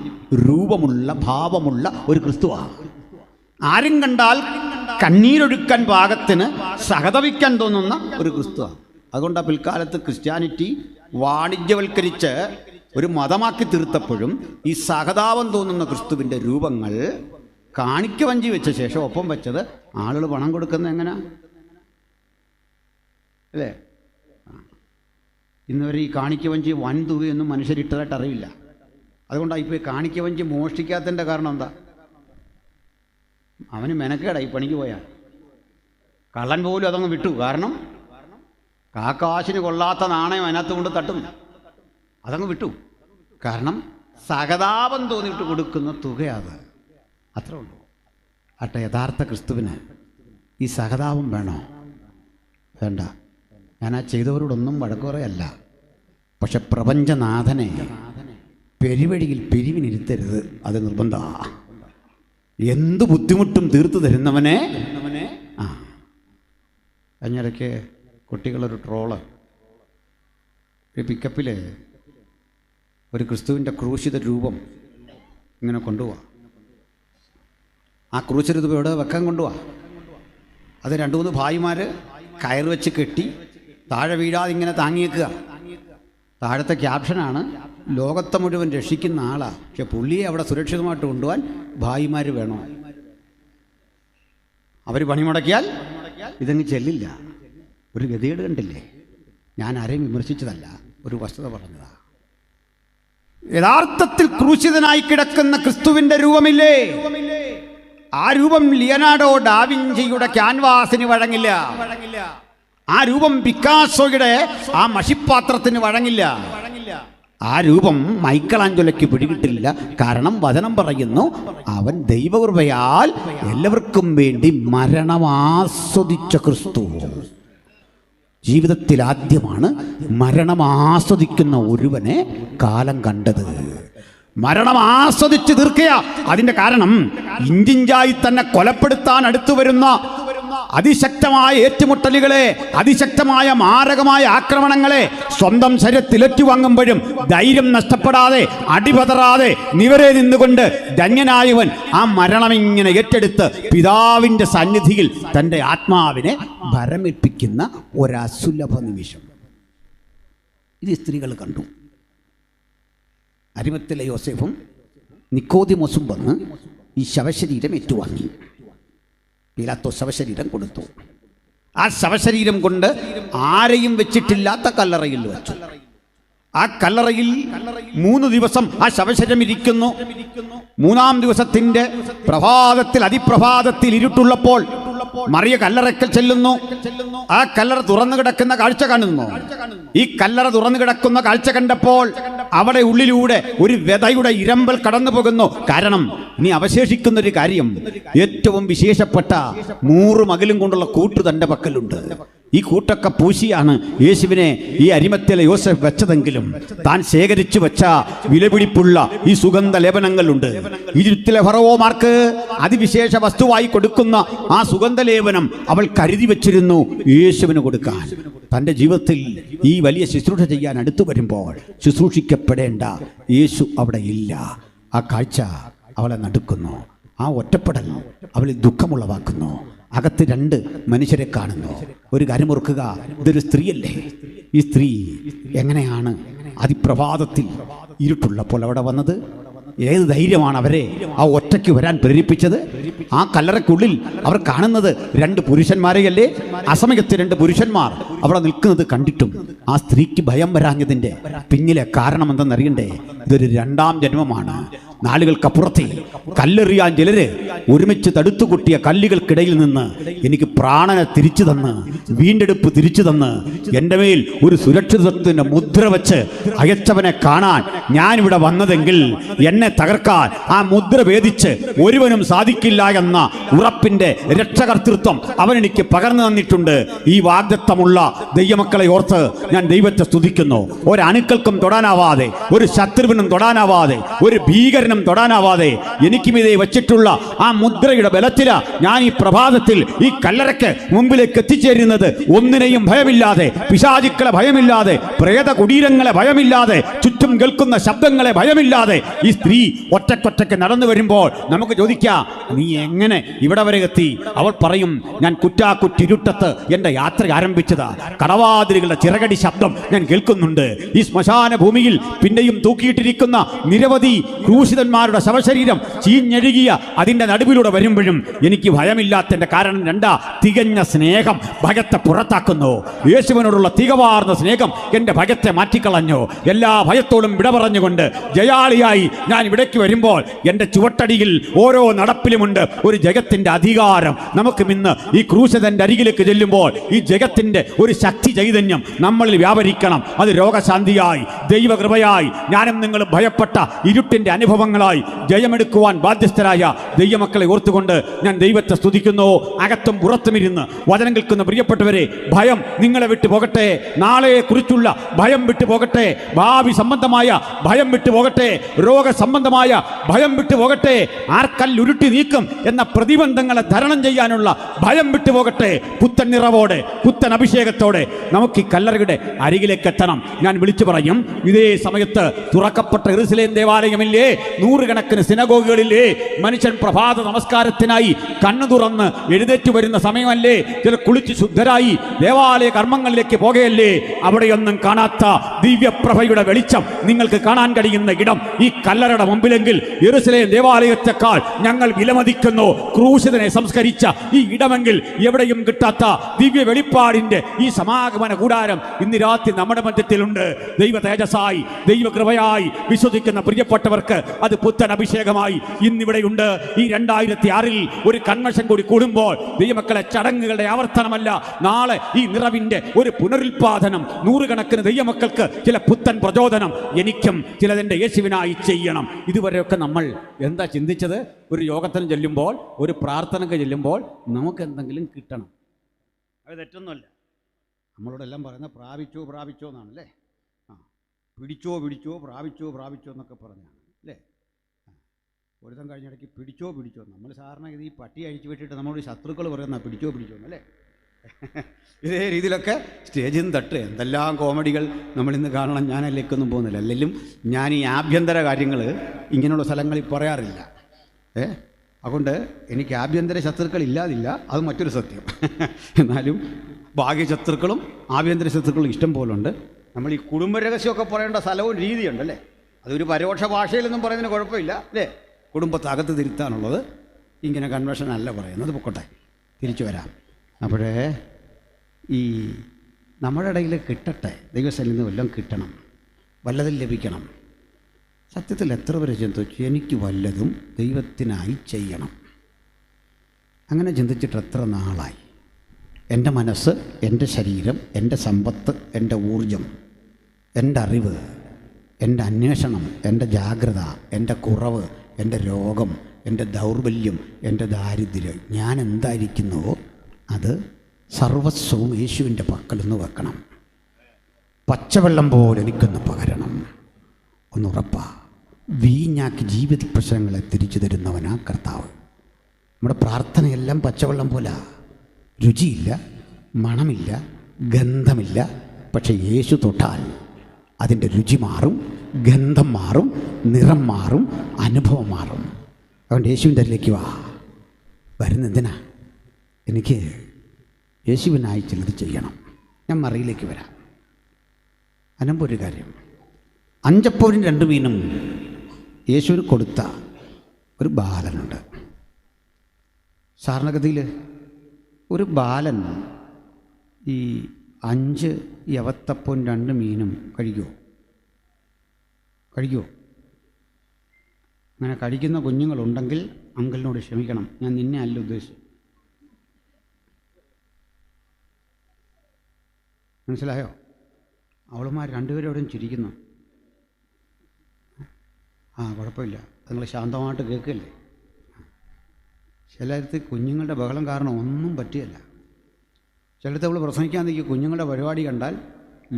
രൂപമുള്ള ഭാവമുള്ള ഒരു ക്രിസ്തുവാണ്. ആരും കണ്ടാൽ കണ്ണീരൊഴുക്കാൻ പാകത്തിന് സഹതപിക്കാൻ തോന്നുന്ന ഒരു ക്രിസ്തുവാണ്. അതുകൊണ്ടാണ് പിൽക്കാലത്ത് ക്രിസ്ത്യാനിറ്റി വാണിജ്യവൽക്കരിച്ച് ഒരു മതമാക്കി തീർത്തപ്പോഴും ഈ സഹതാപം തോന്നുന്ന ക്രിസ്തുവിൻ്റെ രൂപങ്ങൾ കാണിക്ക വഞ്ചി വെച്ച ശേഷം ഒപ്പം വെച്ചത് ആളുകൾ പണം കൊടുക്കുന്നത് എങ്ങനെ അല്ലേ? ഇന്നുവരെ ഈ കാണിക്ക വഞ്ചി വൻ തുകയൊന്നും മനുഷ്യരിട്ടതായിട്ട് അറിയില്ല. അതുകൊണ്ടാണ് ഇപ്പോൾ ഈ കാണിക്ക വഞ്ചി മോഷ്ടിക്കാത്തതിൻ്റെ കാരണം എന്താ? അവന് മെനക്കേടായി പണിക്ക് പോയാൽ. കള്ളൻ പോലും അതങ്ങ് വിട്ടു. കാരണം കാക്കാശിന് കൊള്ളാത്ത നാണയം അതിനകത്ത് കൊണ്ട് തട്ടും, അതങ്ങ് വിട്ടു. കാരണം സഹതാപം തോന്നിയിട്ട് കൊടുക്കുന്ന തുകയത്. അത്രേ ഉള്ളൂ. ആട്ടെ, യഥാർത്ഥ ക്രിസ്തുവിന് ഈ സഹതാപം വേണോ? വേണ്ട. ഞാൻ ആ ചെയ്തവരോടൊന്നും വഴക്കുറയല്ല. പക്ഷെ പ്രപഞ്ചനാഥനെ പെരുവഴിയിൽ പിരിവിനിരുത്തരുത്, അത് നിർബന്ധമാണ്. എന്ത് ബുദ്ധിമുട്ടും തീർത്തു തരുന്നവനെ. കഴിഞ്ഞിടയ്ക്ക് കുട്ടികളൊരു ട്രോള്, ഒരു പിക്കപ്പിൽ ഒരു ക്രിസ്തുവിൻ്റെ ക്രൂശിത രൂപം ഇങ്ങനെ കൊണ്ടുപോവാ. ആ ക്രൂശിത രൂപം എവിടെ വെക്കാൻ കൊണ്ടുപോവാ. അത് 2-3 ഭായിമാർ കയർ വെച്ച് കെട്ടി താഴെ വീഴാതെ ഇങ്ങനെ താങ്ങിയേക്കുക. താഴത്തെ ക്യാപ്ഷനാണ്, ലോകത്തെ മുഴുവൻ രക്ഷിക്കുന്ന ആളാണ്, പക്ഷെ പുള്ളിയെ അവിടെ സുരക്ഷിതമായിട്ട് കൊണ്ടുപോകാൻ ഭായിമാർ വേണോ? അവർ പണിമുടക്കിയാൽ ഇതങ്ങ് ചെല്ലില്ല. ഒരു ഗതികേട് കണ്ടില്ലേ? ഞാൻ ആരെയും വിമർശിച്ചതല്ല, ഒരു വസ്തുത പറഞ്ഞതാ. യഥാർത്ഥത്തിൽ ക്രൂശിതനായി കിടക്കുന്ന ക്രിസ്തുവിന്റെ രൂപമില്ലേ, ആ രൂപം ലിയനാർഡോ ഡാവിഞ്ചിയുടെ ക്യാൻവാസിന് വഴങ്ങില്ല. ആ രൂപം പിക്കാസോയുടെ ആ മഷിപ്പാത്രത്തിന് വഴങ്ങില്ല. ആ രൂപം മൈക്കലാഞ്ചലോയ്ക്ക് പിടികിട്ടില്ല. കാരണം വചനം പറയുന്നു, അവൻ ദൈവകൃപയാൽ എല്ലാവർക്കും വേണ്ടി മരണം ആസ്വദിച്ച ക്രിസ്തു. ജീവിതത്തിൽ ആദ്യമാണ് മരണം ആസ്വദിക്കുന്ന ഒരുവനെ കാലം കണ്ടത്. മരണം ആസ്വദിച്ച് തീർക്കുക. അതിന്റെ കാരണം ഇഞ്ചിഞ്ചായി തന്നെ കൊലപ്പെടുത്താൻ അടുത്തു വരുന്ന അതിശക്തമായ ഏറ്റുമുട്ടലുകളെ, അതിശക്തമായ മാരകമായ ആക്രമണങ്ങളെ സ്വന്തം ശരീരത്തിൽ ഏറ്റുവാങ്ങുമ്പോഴും ധൈര്യം നഷ്ടപ്പെടാതെ, അടിപതറാതെ നിവരെ നിന്നുകൊണ്ട് ധന്യനായവൻ ആ മരണമിങ്ങനെ ഏറ്റെടുത്ത് പിതാവിൻ്റെ സന്നിധിയിൽ തൻ്റെ ആത്മാവിനെ ഭരമേൽപ്പിക്കുന്ന ഒരസുലഭ നിമിഷം ഇത് സ്ത്രീകൾ കണ്ടു. അരിമത്തിലെ യോസേഫും നിക്കോദിമോസും വന്ന് ഈ ശവശരീരം ഏറ്റുവാങ്ങി. പീലാത്തോസ് ശവശരീരം കൊടുത്തു. ആ ശവശരീരം കൊണ്ട് ആരെയും വെച്ചിട്ടില്ലാത്ത കല്ലറയിൽ വെച്ചു. ആ കല്ലറയിൽ 3 ദിവസം ആ ശവശരീരം ഇരിക്കുന്നു. 3-ാം ദിവസത്തിന്റെ പ്രഭാതത്തിൽ, അതിപ്രഭാതത്തിൽ ഇരുട്ടുള്ളപ്പോൾ മറിയ കല്ലറയ്ക്കൽ ചെല്ലുന്നു. ആ കല്ലറ തുറന്നു കിടക്കുന്ന കാഴ്ച കാണുന്നു. ഈ കല്ലറ തുറന്നു കിടക്കുന്ന കാഴ്ച കണ്ടപ്പോൾ അവിടെ ഉള്ളിലൂടെ ഒരു വ്യതയുടെ ഇരമ്പൽ കടന്നു പോകുന്നു. കാരണം ഇനി അവശേഷിക്കുന്ന ഒരു കാര്യം, ഏറ്റവും വിശേഷപ്പെട്ട 100 മകിലും കൊണ്ടുള്ള കൂട്ട് തന്റെ പക്കലുണ്ട്. ഈ കൂട്ടൊക്കെ പൂശിയാണ് യേശുവിനെ ഈ അരിമത്തിലെ യോസേഫ് വെച്ചതെങ്കിലും താൻ ശേഖരിച്ചു വെച്ച വിലപിടിപ്പുള്ള ഈ സുഗന്ധ ലേപനങ്ങളുണ്ട്. ഈജിപ്തിലെ ഫറവോമാർക്ക് അതിവിശേഷ വസ്തുവായി കൊടുക്കുന്ന ആ സുഗന്ധലേപനം അവൾ കരുതി വെച്ചിരുന്നു യേശുവിന് കൊടുക്കാൻ. തൻ്റെ ജീവിതത്തിൽ ഈ വലിയ ശുശ്രൂഷ ചെയ്യാൻ അടുത്തു വരുമ്പോൾ ശുശ്രൂഷിക്കപ്പെടേണ്ട യേശു അവിടെ ഇല്ല. ആ കാഴ്ച അവളെ നടുക്കുന്നു. ആ ഒറ്റപ്പെടൽ അവളിൽ ദുഃഖമുളവാക്കുന്നു. അകത്ത് 2 മനുഷ്യരെ കാണുന്നു. ഒരു കാര്യം ഓർക്കുക, ഇതൊരു സ്ത്രീയല്ലേ. ഈ സ്ത്രീ എങ്ങനെയാണ് അതിപ്രഭാതത്തിൽ ഇരുട്ടുള്ളപ്പോൾ അവിടെ വന്നത്? ഏത് ധൈര്യമാണ് അവരെ ആ ഒറ്റയ്ക്ക് വരാൻ പ്രേരിപ്പിച്ചത്? ആ കല്ലറയ്ക്കുള്ളിൽ അവർ കാണുന്നത് 2 പുരുഷന്മാരെയല്ലേ? അസമയത്ത് 2 പുരുഷന്മാർ അവിടെ നിൽക്കുന്നത് കണ്ടിട്ടും ആ സ്ത്രീക്ക് ഭയം വരാഞ്ഞതിൻ്റെ പിന്നിലെ കാരണം എന്തെന്നറിയണ്ടേ? ഇതൊരു 2ാം ജന്മമാണ്. നാളുകൾക്കപ്പുറത്തെ കല്ലെറിയാൻ ചിലര് ഒരുമിച്ച് തടുത്തുകൂട്ടിയ കല്ലുകൾക്കിടയിൽ നിന്ന് എനിക്ക് പ്രാണനെ തിരിച്ചു തന്ന്, വീണ്ടെടുപ്പ് തിരിച്ചു തന്ന്, എൻ്റെ മേൽ ഒരു സുരക്ഷിതത്വത്തിൻ്റെ മുദ്ര വെച്ച് അയച്ചവനെ കാണാൻ ഞാനിവിടെ വന്നതെങ്കിൽ എന്നെ തകർക്കാൻ ആ മുദ്ര ഭേദിച്ച് ഒരുവനും സാധിക്കില്ല എന്ന ഉറപ്പിൻ്റെ രക്ഷകർത്തൃത്വം അവനെനിക്ക് പകർന്നു തന്നിട്ടുണ്ട്. ഈ വാഗ്ദത്തമുള്ള ദൈവമക്കളെ ഓർത്ത് ഞാൻ ദൈവത്തെ സ്തുതിക്കുന്നു. ഒരണുക്കൾക്കും തൊടാനാവാതെ, ഒരു ശത്രുവിനും തൊടാനാവാതെ, ഒരു ഭീകരനും തൊടാനാവാതെ എനിക്ക് മീതെ വെച്ചിട്ടുള്ള ആ മുദ്രയുടെ ബലത്തില ഞാൻ ഈ പ്രഭാതത്തിൽ ഈ കല്ലറയ്ക്ക് മുമ്പിലേക്ക് എത്തിച്ചേരുന്നത്. ഒന്നിനെയും ഭയമില്ലാതെ, പിശാചുക്കളെ ഭയമില്ലാതെ, പ്രേത കുടീരങ്ങളെ ഭയമില്ലാതെ, ചുറ്റും കേൾക്കുന്ന ശബ്ദങ്ങളെ ഭയമില്ലാതെ ഈ സ്ത്രീ ഒറ്റക്കൊറ്റയ്ക്ക് നടന്നു വരുമ്പോൾ നമുക്ക് ചോദിക്കാം, നീ എങ്ങനെ ഇവിടെ വരെ എത്തി? അവൾ പറയും, ഞാൻ കുറ്റാക്കുറ്റിരുട്ടത്ത് എൻ്റെ യാത്ര ആരംഭിച്ചതാ. കടവാതിലുകളുടെ ചിറകടി ശബ്ദം ഞാൻ കേൾക്കുന്നുണ്ട്. ഈ ശ്മശാന ഭൂമിയിൽ പിന്നെയും തൂക്കിയിട്ടിരിക്കുന്ന നിരവധി ക്രൂശിതന്മാരുടെ ശവശരീരം ചീഞ്ഞഴുകിയ അതിൻ്റെ നടുവിലൂടെ വരുമ്പോഴും എനിക്ക് ഭയമില്ലാത്തതിൻ്റെ കാരണം 2 തികഞ്ഞ സ്നേഹം ഭയത്തെ പുറത്താക്കുന്നു. യേശുവിനോടുള്ള തികവാർന്ന സ്നേഹം എൻ്റെ ഭയത്തെ മാറ്റിക്കളഞ്ഞു. എല്ലാ ഭയത്തോടും വിട പറഞ്ഞുകൊണ്ട് ജയാളിയായി ഞാൻ ഇവിടേക്ക് വരുമ്പോൾ എൻ്റെ ചുവട്ടടിയിൽ ഓരോ നടപ്പിലുമുണ്ട് ഒരു ജഗത്തിൻ്റെ അധികാരം. നമുക്കും ഇന്ന് ഈ ക്രൂശിതൻ്റെ അരികിലേക്ക് ചെല്ലുമ്പോൾ ഈ ജഗത്തിൻ്റെ ഒരു ശക്തി ചൈതന്യം നമ്മളിൽ വ്യാപരിക്കണം. അത് രോഗശാന്തിയായി, ദൈവകൃപയായി, ഞാനും നിങ്ങളും ഭയപ്പെട്ട ഇരുട്ടിൻ്റെ അനുഭവങ്ങളായി ജയമെടുക്കുവാൻ ബാധ്യസ്ഥരായ ദൈവമക്കളെ ഓർത്തുകൊണ്ട് ഞാൻ ദൈവത്തെ സ്തുതിക്കുന്നു. അകത്തും പുറത്തും ഇരുന്ന് വചനം കേൾക്കുന്ന പ്രിയപ്പെട്ടവരെ, ഭയം നിങ്ങളെ വിട്ടു പോകട്ടെ. നാളെയെ കുറിച്ചുള്ള ഭയം വിട്ടു പോകട്ടെ. ഭാവി സംബന്ധമായ ഭയം വിട്ടു പോകട്ടെ. രോഗസംബന്ധമായ ഭയം വിട്ടു പോകട്ടെ. ആർക്കല്ലുരുട്ടി നീക്കും എന്ന പ്രതിബന്ധങ്ങളെ തരണം ചെയ്യാനുള്ള ഭയം വിട്ടു പോകട്ടെ. പുത്തൻ നിറവോടെ, പുത്തൻ അഭിഷേകത്തോടെ നമുക്ക് ഈ കല്ലറയുടെ അരികിലേക്ക് എത്തണം. ഞാൻ വിളിച്ചു പറയും, ഇതേ സമയത്ത് തുറക്കപ്പെട്ട യെരൂശലേം ദേവാലയമില്ലേ, 100 കണക്കിന് സിനഗോഗുകളില്ലേ, മനുഷ്യൻ പ്രഭാത നമസ്കാരത്തിനായി കണ്ണു തുറന്ന് എഴുന്നേറ്റ് വരുന്ന സമയമല്ലേ? ചില കുളിച്ച് ശുദ്ധരായി ദേവാലയ കർമ്മങ്ങളിലേക്ക് പോകുകയല്ലേ? അവിടെയൊന്നും കാണാത്ത ദിവ്യപ്രഭയുടെ വെളിച്ചം നിങ്ങൾക്ക് കാണാൻ കഴിയുന്ന ഇടം ഈ കല്ലറയുടെ മുമ്പിലെങ്കിൽ യെരൂശലേം ദേവാലയത്തെക്കാൾ ഞങ്ങൾ വിലമതിക്കുന്നു ക്രൂശിതനെ സംസ്കരിച്ച ഈ ഇടമെങ്കിൽ എവിടെയും കിട്ടാത്ത ദിവ്യ വെളിപ്പാടിന്റെ ഈ സമാഗമന കൂടാരം ഇന്ന് രാത്രി നമ്മുടെ മധ്യത്തിലുണ്ട്. ദൈവ തേജസ്സായി ദൈവകൃപയായി വിശ്വസിക്കുന്ന പ്രിയപ്പെട്ടവർക്ക് അത് പുത്തൻ അഭിഷേകമായി ഇന്നിവിടെയുണ്ട്. ഈ 2006 ഒരു കൺവെൻഷൻ കൂടി കൂടുമ്പോൾ ദൈവമക്കളെ ചടങ്ങുകളുടെ ആവർത്തനമല്ല, നാളെ ഈ നിറവിന്റെ ഒരു പുനരുൽപാദനം. നൂറുകണക്കിന് ദൈവമക്കൾക്ക് ചില പുത്തൻ പ്രചോദനം എനിക്കും ചിലതിൻ്റെ യേശുവിനായി ചെയ്യണം. ഇതുവരെയൊക്കെ നമ്മൾ എന്താ ചിന്തിച്ചത്? ഒരു യോഗത്തിന് ചെല്ലുമ്പോൾ, ഒരു പ്രാർത്ഥനയ്ക്ക് ചെല്ലുമ്പോൾ നമുക്ക് എന്തെങ്കിലും കിട്ടണം. അത് തെറ്റൊന്നുമല്ല. നമ്മളോടെല്ലാം പറയുന്നത് പ്രാപിച്ചോ പ്രാപിച്ചോ എന്നാണല്ലേ. പിടിച്ചോ പിടിച്ചോ പ്രാപിച്ചോ പ്രാപിച്ചോ എന്നൊക്കെ പറഞ്ഞാണ് അല്ലേ. ഒരുത്തം കഴിഞ്ഞിടയ്ക്ക് പിടിച്ചോ പിടിച്ചോ. നമ്മൾ സാധാരണ ഇത് ഈ പട്ടി അഴിച്ചു വിട്ടിട്ട് നമ്മളോട് ശത്രുക്കൾ പറയുന്ന പിടിച്ചോ പിടിച്ചോ എന്നല്ലേ. ഇതേ രീതിയിലൊക്കെ സ്റ്റേജിൽ നിന്ന് തട്ട് എന്തെല്ലാം കോമഡികൾ നമ്മളിന്ന് കാണണം. ഞാൻ അതിലേക്കൊന്നും പോകുന്നില്ല. അല്ലെങ്കിലും ഞാൻ ഈ ആഭ്യന്തര കാര്യങ്ങൾ ഇങ്ങനെയുള്ള സ്ഥലങ്ങളിൽ പറയാറില്ല. അതുകൊണ്ട് എനിക്ക് ആഭ്യന്തര ശത്രുക്കൾ ഇല്ലാതില്ല, അത് മറ്റൊരു സത്യം. എന്നാലും ബാഹ്യ ശത്രുക്കളും ആഭ്യന്തര ശത്രുക്കളും ഇഷ്ടം പോലുണ്ട്. നമ്മൾ ഈ കുടുംബരഹസ്യമൊക്കെ പറയേണ്ട സ്ഥലവും രീതിയുണ്ടല്ലേ. അതൊരു പരോക്ഷ ഭാഷയിലൊന്നും പറയുന്നതിന് കുഴപ്പമില്ല അല്ലേ. കുടുംബത്തകത്ത് തിരുത്താനുള്ളത് ഇങ്ങനെ കൺവെൻഷൻ അല്ല പറയുന്നത്. പൊക്കോട്ടെ, തിരിച്ചു വരാം. അപ്പോഴേ ഈ നമ്മുടെ ഇടയിൽ കിട്ടട്ടെ, ദൈവസ്ഥലിൽ നിന്ന് വല്ലതും കിട്ടണം, വല്ലതും ലഭിക്കണം. സത്യത്തിൽ എത്ര പേര് ചിന്തിച്ചു എനിക്ക് വല്ലതും ദൈവത്തിനായി ചെയ്യണം? അങ്ങനെ ചിന്തിച്ചിട്ട് എത്ര നാളായി? എൻ്റെ മനസ്സ്, എൻ്റെ ശരീരം, എൻ്റെ സമ്പത്ത്, എൻ്റെ ഊർജം, എൻ്റെ അറിവ്, എൻ്റെ അന്വേഷണം, എൻ്റെ ജാഗ്രത, എൻ്റെ കുറവ്, എൻ്റെ രോഗം, എൻ്റെ ദൗർബല്യം, എൻ്റെ ദാരിദ്ര്യം, ഞാൻ എന്തായിരിക്കുന്നുവോ അത് സർവസ്വവും യേശുവിൻ്റെ പക്കലൊന്ന് വെക്കണം. പച്ചവെള്ളം പോലെ എനിക്കൊന്ന് പകരണം. ഒന്നുറപ്പാ, വീഞ്ഞാക്കി ജീവിത പ്രശ്നങ്ങളെ തിരിച്ചു തരുന്നവനാ കർത്താവ്. നമ്മുടെ പ്രാർത്ഥനയെല്ലാം പച്ചവെള്ളം പോലെ, രുചിയില്ല, മണമില്ല, ഗന്ധമില്ല. പക്ഷെ യേശു തൊട്ടാൽ അതിൻ്റെ രുചി മാറും, ഗന്ധം മാറും, നിറം മാറും, അനുഭവം മാറും. അതുകൊണ്ട് യേശുവിൻ്റെ അതിലേക്ക് വാ. വരുന്നെന്തിനാ? എനിക്ക് യേശുവിനായി ചിലത് ചെയ്യണം. ഞാൻ മറിയിലേക്ക് വരാം. അതിനുമ്പൊരു കാര്യം, 5 അപ്പവും 2 മീനും യേശുവിന് കൊടുത്ത ഒരു ബാലനുണ്ട്. സാധാരണഗതിയിൽ ഒരു ബാലൻ ഈ 5 യവത്തപ്പവും 2 മീനും കഴിക്കുമോ? അങ്ങനെ കഴിക്കുന്ന കുഞ്ഞുങ്ങളുണ്ടെങ്കിൽ അങ്കിളിനോട് ക്ഷമിക്കണം, ഞാൻ നിന്നെ അല്ല ഉദ്ദേശിച്ചത്. മനസ്സിലായോ? അവളുമാർ 2 പേരും എവിടെയും ചിരിക്കുന്നു. കുഴപ്പമില്ല, നിങ്ങൾ ശാന്തമായിട്ട് കേൾക്കില്ലേ. ചിലയിടത്ത് കുഞ്ഞുങ്ങളുടെ ബഹളം കാരണം ഒന്നും പറ്റിയല്ല. ചിലയിടത്ത് അവൾ പ്രസംഗിക്കാൻ നിൽക്കുക, കുഞ്ഞുങ്ങളുടെ പരിപാടി കണ്ടാൽ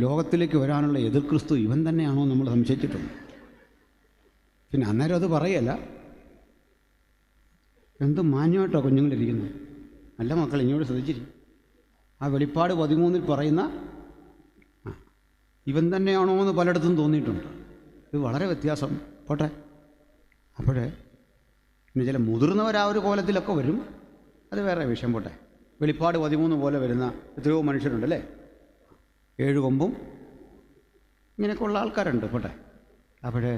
ലോകത്തിലേക്ക് വരാനുള്ള എതിർ ക്രിസ്തു ഇവൻ തന്നെയാണോ നമ്മൾ സംശയിച്ചിട്ടുണ്ട്. പിന്നെ അന്നേരം അത് പറയല്ല, എന്ത് മാന്യമായിട്ടോ കുഞ്ഞുങ്ങളിരിക്കുന്നത്. നല്ല മക്കൾ ഇങ്ങോട്ട് ശ്രദ്ധിച്ചിരിക്കും. ആ വെളിപ്പാട് 13 പറയുന്ന ഇവൻ തന്നെയാണോ എന്ന് പലയിടത്തും തോന്നിയിട്ടുണ്ട്. ഇത് വളരെ വ്യത്യാസം. പോട്ടെ. അപ്പോഴേ പിന്നെ ചില മുതിർന്നവർ ആ ഒരു കോലത്തിലൊക്കെ വരും, അത് വേറെ വിഷയം. പോട്ടെ. വെളിപ്പാട് 13 പോലെ വരുന്ന എത്രയോ മനുഷ്യരുണ്ടല്ലേ, 7 കൊമ്പും ഇങ്ങനെയൊക്കെ ഉള്ള ആൾക്കാരുണ്ട്. പോട്ടെ. അപ്പോഴേ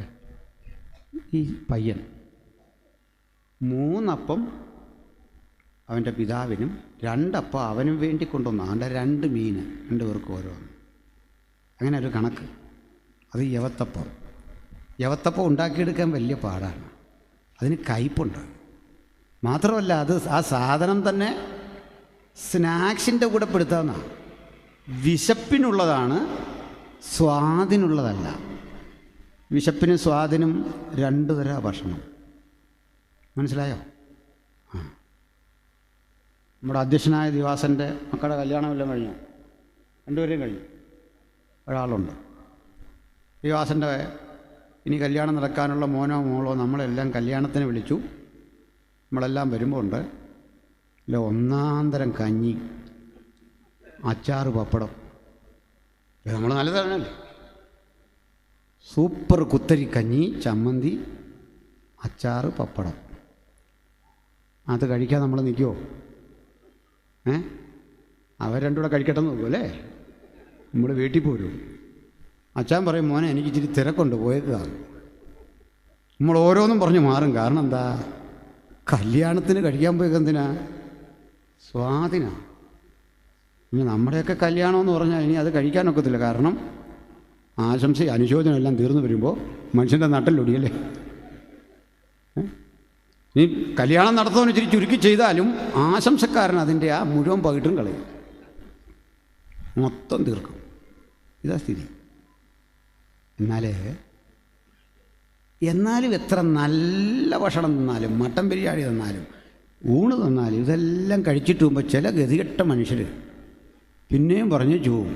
ഈ പയ്യൻ 3 അപ്പം അവൻ്റെ പിതാവിനും 2 അപ്പം അവനും വേണ്ടി കൊണ്ടുവന്നു. അവൻ്റെ 2 മീൻ 2 പേർക്ക് ഓരോന്ന്. അങ്ങനെ ഒരു കണക്ക്. അത് യവത്തപ്പം ഉണ്ടാക്കിയെടുക്കാൻ വലിയ പാടാണ്. അതിന് കയ്പുണ്ട്. മാത്രമല്ല അത് ആ സാധനം തന്നെ സ്നാക്സിൻ്റെ കൂടെ പെടുത്താവുന്നതാണ്. വിശപ്പിനുള്ളതാണ്, സ്വാദിനുള്ളതല്ല. വിശപ്പിനും സ്വാദിനും 2 തരം ഭക്ഷണം. മനസ്സിലായോ? നമ്മുടെ അധ്യക്ഷനായ ദിവാസൻ്റെ മക്കളുടെ കല്യാണമെല്ലാം കഴിഞ്ഞു. 2 പേരെയും കഴിഞ്ഞു. ഒരാളുണ്ട്. ദിവാസൻ്റെ ഇനി കല്യാണം നടക്കാനുള്ള മോനോ മോളോ നമ്മളെല്ലാം കല്യാണത്തിന് വിളിച്ചു. നമ്മളെല്ലാം വരുമ്പോൾ ഉണ്ട് അല്ല 1-ാം തരം കഞ്ഞി, അച്ചാറ്, പപ്പടം. നമ്മൾ നല്ലതാണല്ലേ. സൂപ്പർ കുത്തരി കഞ്ഞി, ചമ്മന്തി, അച്ചാറ്, പപ്പടം. അത് കഴിക്കാൻ നമ്മൾ നിൽക്കുമോ? അവർ രണ്ടും കൂടെ കഴിക്കട്ടെ നോക്കൂ അല്ലേ? നമ്മൾ വീട്ടിൽ പോരും. അച്ഛൻ പറയും, മോനെ എനിക്ക് ഇച്ചിരി തിരക്കുണ്ട്, പോയേക്കാണ്. നമ്മൾ ഓരോന്നും പറഞ്ഞ് മാറും. കാരണം എന്താ? കല്യാണത്തിന് കഴിക്കാൻ പോയേക്കെന്തിനാ? സ്വാദിനാ. ഇനി നമ്മുടെയൊക്കെ കല്യാണമെന്ന് പറഞ്ഞാൽ ഇനി അത് കഴിക്കാനൊക്കത്തില്ല. കാരണം ആശംസ അനുശോചനം എല്ലാം തീർന്നു വരുമ്പോൾ മനുഷ്യൻ്റെ നട്ടലൊടിയല്ലേ. ഈ കല്യാണം നടത്തുന്നവന് ഇച്ചിരി ചുരുക്കി ചെയ്താലും ആശംസക്കാരൻ അതിൻ്റെ ആ മുഴുവൻ പകിട്ടും കളയും, മൊത്തം തീർക്കും. ഇതാ സ്ഥിതി. എന്നാലും എത്ര നല്ല ഭക്ഷണം തന്നാലും, മട്ടൻ ബിരിയാണി തന്നാലും, ഊണ് തന്നാലും, ഇതെല്ലാം കഴിച്ചിട്ട് പോകുമ്പോൾ ചില ഗതികെട്ട മനുഷ്യർ പിന്നെയും പറഞ്ഞു പോവും,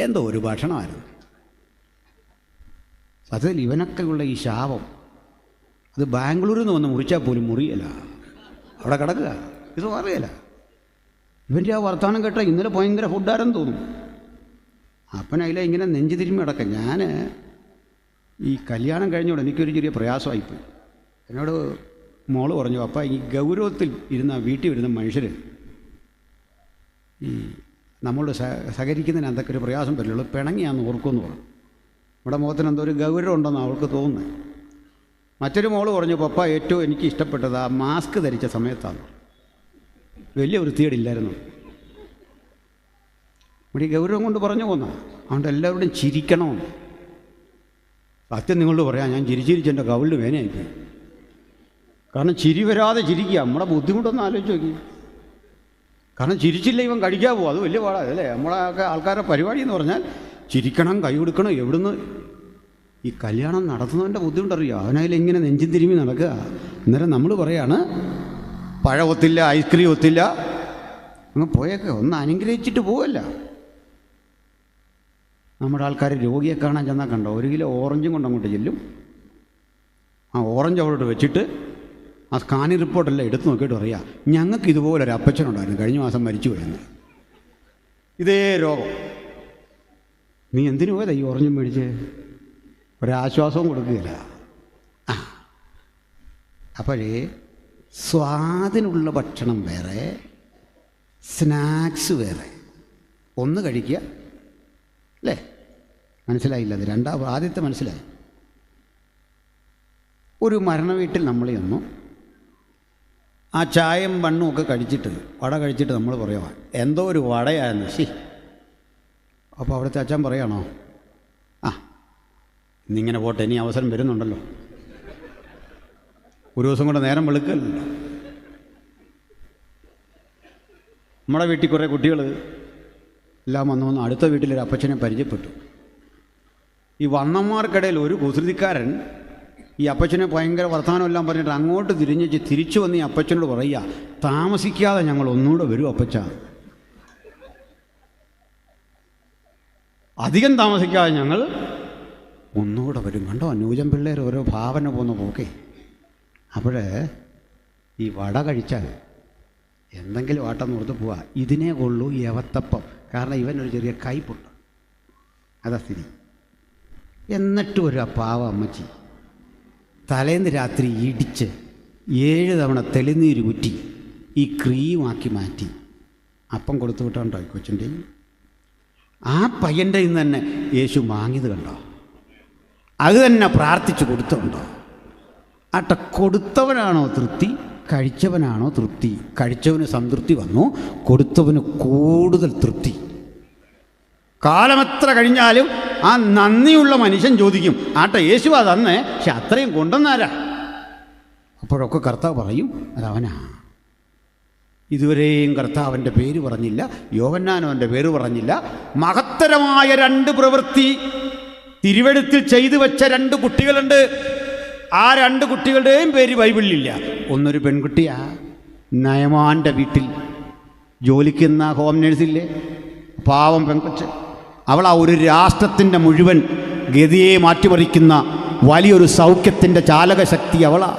എന്തോ ഒരു ഭക്ഷണമായിരുന്നു. സത്യത്തിൽ ഇവനൊക്കെയുള്ള ഈ ശാപം അത് ബാംഗ്ലൂരിൽ നിന്ന് വന്ന് മുറിച്ചാൽ പോലും മുറിയല്ല, അവിടെ കിടക്കുക. ഇത് അറിയില്ല. ഇവൻ്റെ ആ വർത്തമാനം കേട്ടാൽ ഇന്നലെ ഭയങ്കര ഫുഡാരെന്ന് തോന്നും. അപ്പനതിലെ ഇങ്ങനെ നെഞ്ചു തിരുമ്മി കിടക്കാം. ഞാൻ ഈ കല്യാണം കഴിഞ്ഞോടെ എനിക്കൊരു ചെറിയ പ്രയാസമായിപ്പോയി. എന്നോട് മോള് പറഞ്ഞു, അപ്പ ഈ ഗൗരവത്തിൽ ഇരുന്ന വീട്ടിൽ വരുന്ന മനുഷ്യർ ഈ നമ്മളോട് സഹകരിക്കുന്നതിന് എന്തൊക്കെ ഒരു പ്രയാസം പറ്റുള്ളൂ, പിണങ്ങിയാന്ന് ഓർക്കുമെന്ന് പറഞ്ഞു. നമ്മുടെ മുഖത്തിന് എന്തോ ഒരു ഗൗരവം ഉണ്ടെന്ന് അവൾക്ക് തോന്നുന്നത്. മറ്റൊരു മോള് പറഞ്ഞു, പപ്പ ഏറ്റവും എനിക്ക് ഇഷ്ടപ്പെട്ടത് ആ മാസ്ക് ധരിച്ച സമയത്താണ്. വലിയ വൃത്തികേടില്ലായിരുന്നു. ഇവിടെ ഈ ഗൗരവം കൊണ്ട് പറഞ്ഞു പോന്ന. അതുകൊണ്ട് എല്ലാവരുടെയും ചിരിക്കണമെന്ന്. സത്യം നിങ്ങളോട് പറയാം, ഞാൻ ചിരിച്ചിരിച്ചെൻ്റെ കവിളിൽ വേനയായിപ്പോയി. കാരണം ചിരി വരാതെ ചിരിക്കുക. നമ്മുടെ ബുദ്ധിമുട്ടൊന്ന് ആലോചിച്ച് നോക്കി. കാരണം ചിരിച്ചില്ല ഇവൻ കഴിക്കാൻ പോകും, അത് വലിയ പാടാണ് അല്ലേ? നമ്മളൊക്കെ ആൾക്കാരുടെ പരിപാടി എന്ന് പറഞ്ഞാൽ ചിരിക്കണം, കൈ കൊടുക്കണം. എവിടുന്ന് ഈ കല്യാണം നടത്തുന്നവൻ്റെ ബുദ്ധിമുട്ടറിയോ? അവനതിൽ ഇങ്ങനെ നെഞ്ചും തിരുമ്മി നടക്കുക. അന്നേരം നമ്മൾ പറയാണ്, പഴം ഒത്തില്ല, ഐസ്ക്രീം ഒത്തില്ല, അങ്ങ് പോയേക്കെ ഒന്ന് അനുഗ്രഹിച്ചിട്ട് പോവല്ല. നമ്മുടെ ആൾക്കാർ രോഗിയെ കാണാൻ ചെന്നാൽ കണ്ടോ, 1 കിലോ ഓറഞ്ചും കൊണ്ട് അങ്ങോട്ട് ചെല്ലും. ആ ഓറഞ്ച് അവിടോട്ട് വെച്ചിട്ട് ആ സ്കാനിങ് റിപ്പോർട്ടെല്ലാം എടുത്ത് നോക്കിയിട്ട് പറയാം, ഞങ്ങൾക്ക് ഇതുപോലൊരു അപ്പച്ചനുണ്ടായിരുന്നു, കഴിഞ്ഞ മാസം മരിച്ചു പോയെന്ന്. ഇതേ രോഗം. നീ എന്തിനു പോയതാ ഈ ഓറഞ്ചും മേടിച്ച്? ഒരാശ്വാസവും കൊടുക്കുകയില്ല. അപ്പോഴേ സ്വാദിനുള്ള ഭക്ഷണം വേറെ, സ്നാക്സ് വേറെ. ഒന്ന് കഴിക്കുക അല്ലേ? മനസ്സിലായില്ല. അത് ആദ്യത്തെ മനസ്സിലായി. ഒരു മരണ വീട്ടിൽ നമ്മൾ ചെന്നു, ആ ചായയും മണ്ണും ഒക്കെ കഴിച്ചിട്ട്, വട കഴിച്ചിട്ട് നമ്മൾ പറയുക, എന്തോ ഒരു വടയായിരുന്നു. അപ്പോൾ അവിടുത്തെ അച്ഛൻ പറയാണോ, ഇന്നിങ്ങനെ പോട്ടെ, ഇനി അവസരം വരുന്നുണ്ടല്ലോ, ഒരു ദിവസം കൊണ്ട് നേരം വെളുക്കല്ലോ. നമ്മുടെ വീട്ടിൽ കുറേ കുട്ടികൾ എല്ലാം വന്നു അടുത്ത വീട്ടിലൊരു അപ്പച്ചനെ പരിചയപ്പെട്ടു. ഈ വന്നന്മാർക്കിടയിൽ ഒരു കുസൃതിക്കാരൻ ഈ അപ്പച്ചനെ ഭയങ്കര വർത്തമാനം എല്ലാം പറഞ്ഞിട്ട് അങ്ങോട്ട് തിരിച്ചു വന്ന് ഈ അപ്പച്ചനോട് പറയുക, താമസിക്കാതെ ഞങ്ങൾ ഒന്നുകൂടെ വരും അപ്പച്ച, അധികം താമസിക്കാതെ ഞങ്ങൾ ഒന്നുകൂടെ വരും. കണ്ടോ ന്യൂജൻ പിള്ളേർ ഓരോ ഭാവന പോകുന്ന പോക്കേ. അപ്പോഴേ ഈ വട കഴിച്ചാൽ എന്തെങ്കിലും ആട്ടം നിർത്ത് പോവാ, ഇതിനെ കൊള്ളൂ യവത്തപ്പം. കാരണം ഇവനൊരു ചെറിയ കയ്പുണ്ട്, അതാ സ്ഥിതി. എന്നിട്ടും ഒരു പാവ അമ്മച്ചി തലേന്ന് രാത്രി ഇടിച്ച് 7 തവണ തെളിനീര് ഊറ്റി ഈ ക്രീമാക്കി മാറ്റി അപ്പം കൊടുത്തു വിട്ടാണ്ടോ കൊച്ചിൻ്റെ. ആ പയ്യൻ്റെ ഇന്ന് തന്നെ യേശു വാങ്ങിയത് കണ്ടോ? അത് തന്നെ പ്രാർത്ഥിച്ച് കൊടുത്തുണ്ടോ? കൊടുത്തവനാണോ തൃപ്തി, കഴിച്ചവനാണോ തൃപ്തി? കഴിച്ചവന് സംതൃപ്തി വന്നു, കൊടുത്തവന് കൂടുതൽ തൃപ്തി. കാലമെത്ര കഴിഞ്ഞാലും ആ നന്ദിയുള്ള മനുഷ്യൻ ചോദിക്കും, യേശുവാ തന്നേ, പക്ഷെ അത്രയും കൊണ്ടുവന്നാരാ? അപ്പോഴൊക്കെ കർത്താവ് പറയും, അതവനാ. ഇതുവരെയും കർത്താവിൻ്റെ പേര് പറഞ്ഞില്ല, യോഹന്നാനവൻ്റെ പേര് പറഞ്ഞില്ല. മഹത്തരമായ 2 പ്രവൃത്തി തിരുവെഴുത്തിൽ ചെയ്തു വെച്ച 2 കുട്ടികളുണ്ട്. ആ 2 കുട്ടികളുടെയും പേര് ബൈബിളിലില്ല. ഒന്നൊരു പെൺകുട്ടിയാ, നയമാൻ്റെ വീട്ടിൽ ജോലിക്കുന്ന ഹോം നേഴ്സില്ലേ, പാവം പെൺകൊച്ച്. അവൾ ആ ഒരു രാഷ്ട്രത്തിൻ്റെ മുഴുവൻ ഗതിയെ മാറ്റിമറിക്കുന്ന വലിയൊരു സൗഖ്യത്തിൻ്റെ ചാലകശക്തി അവളാ.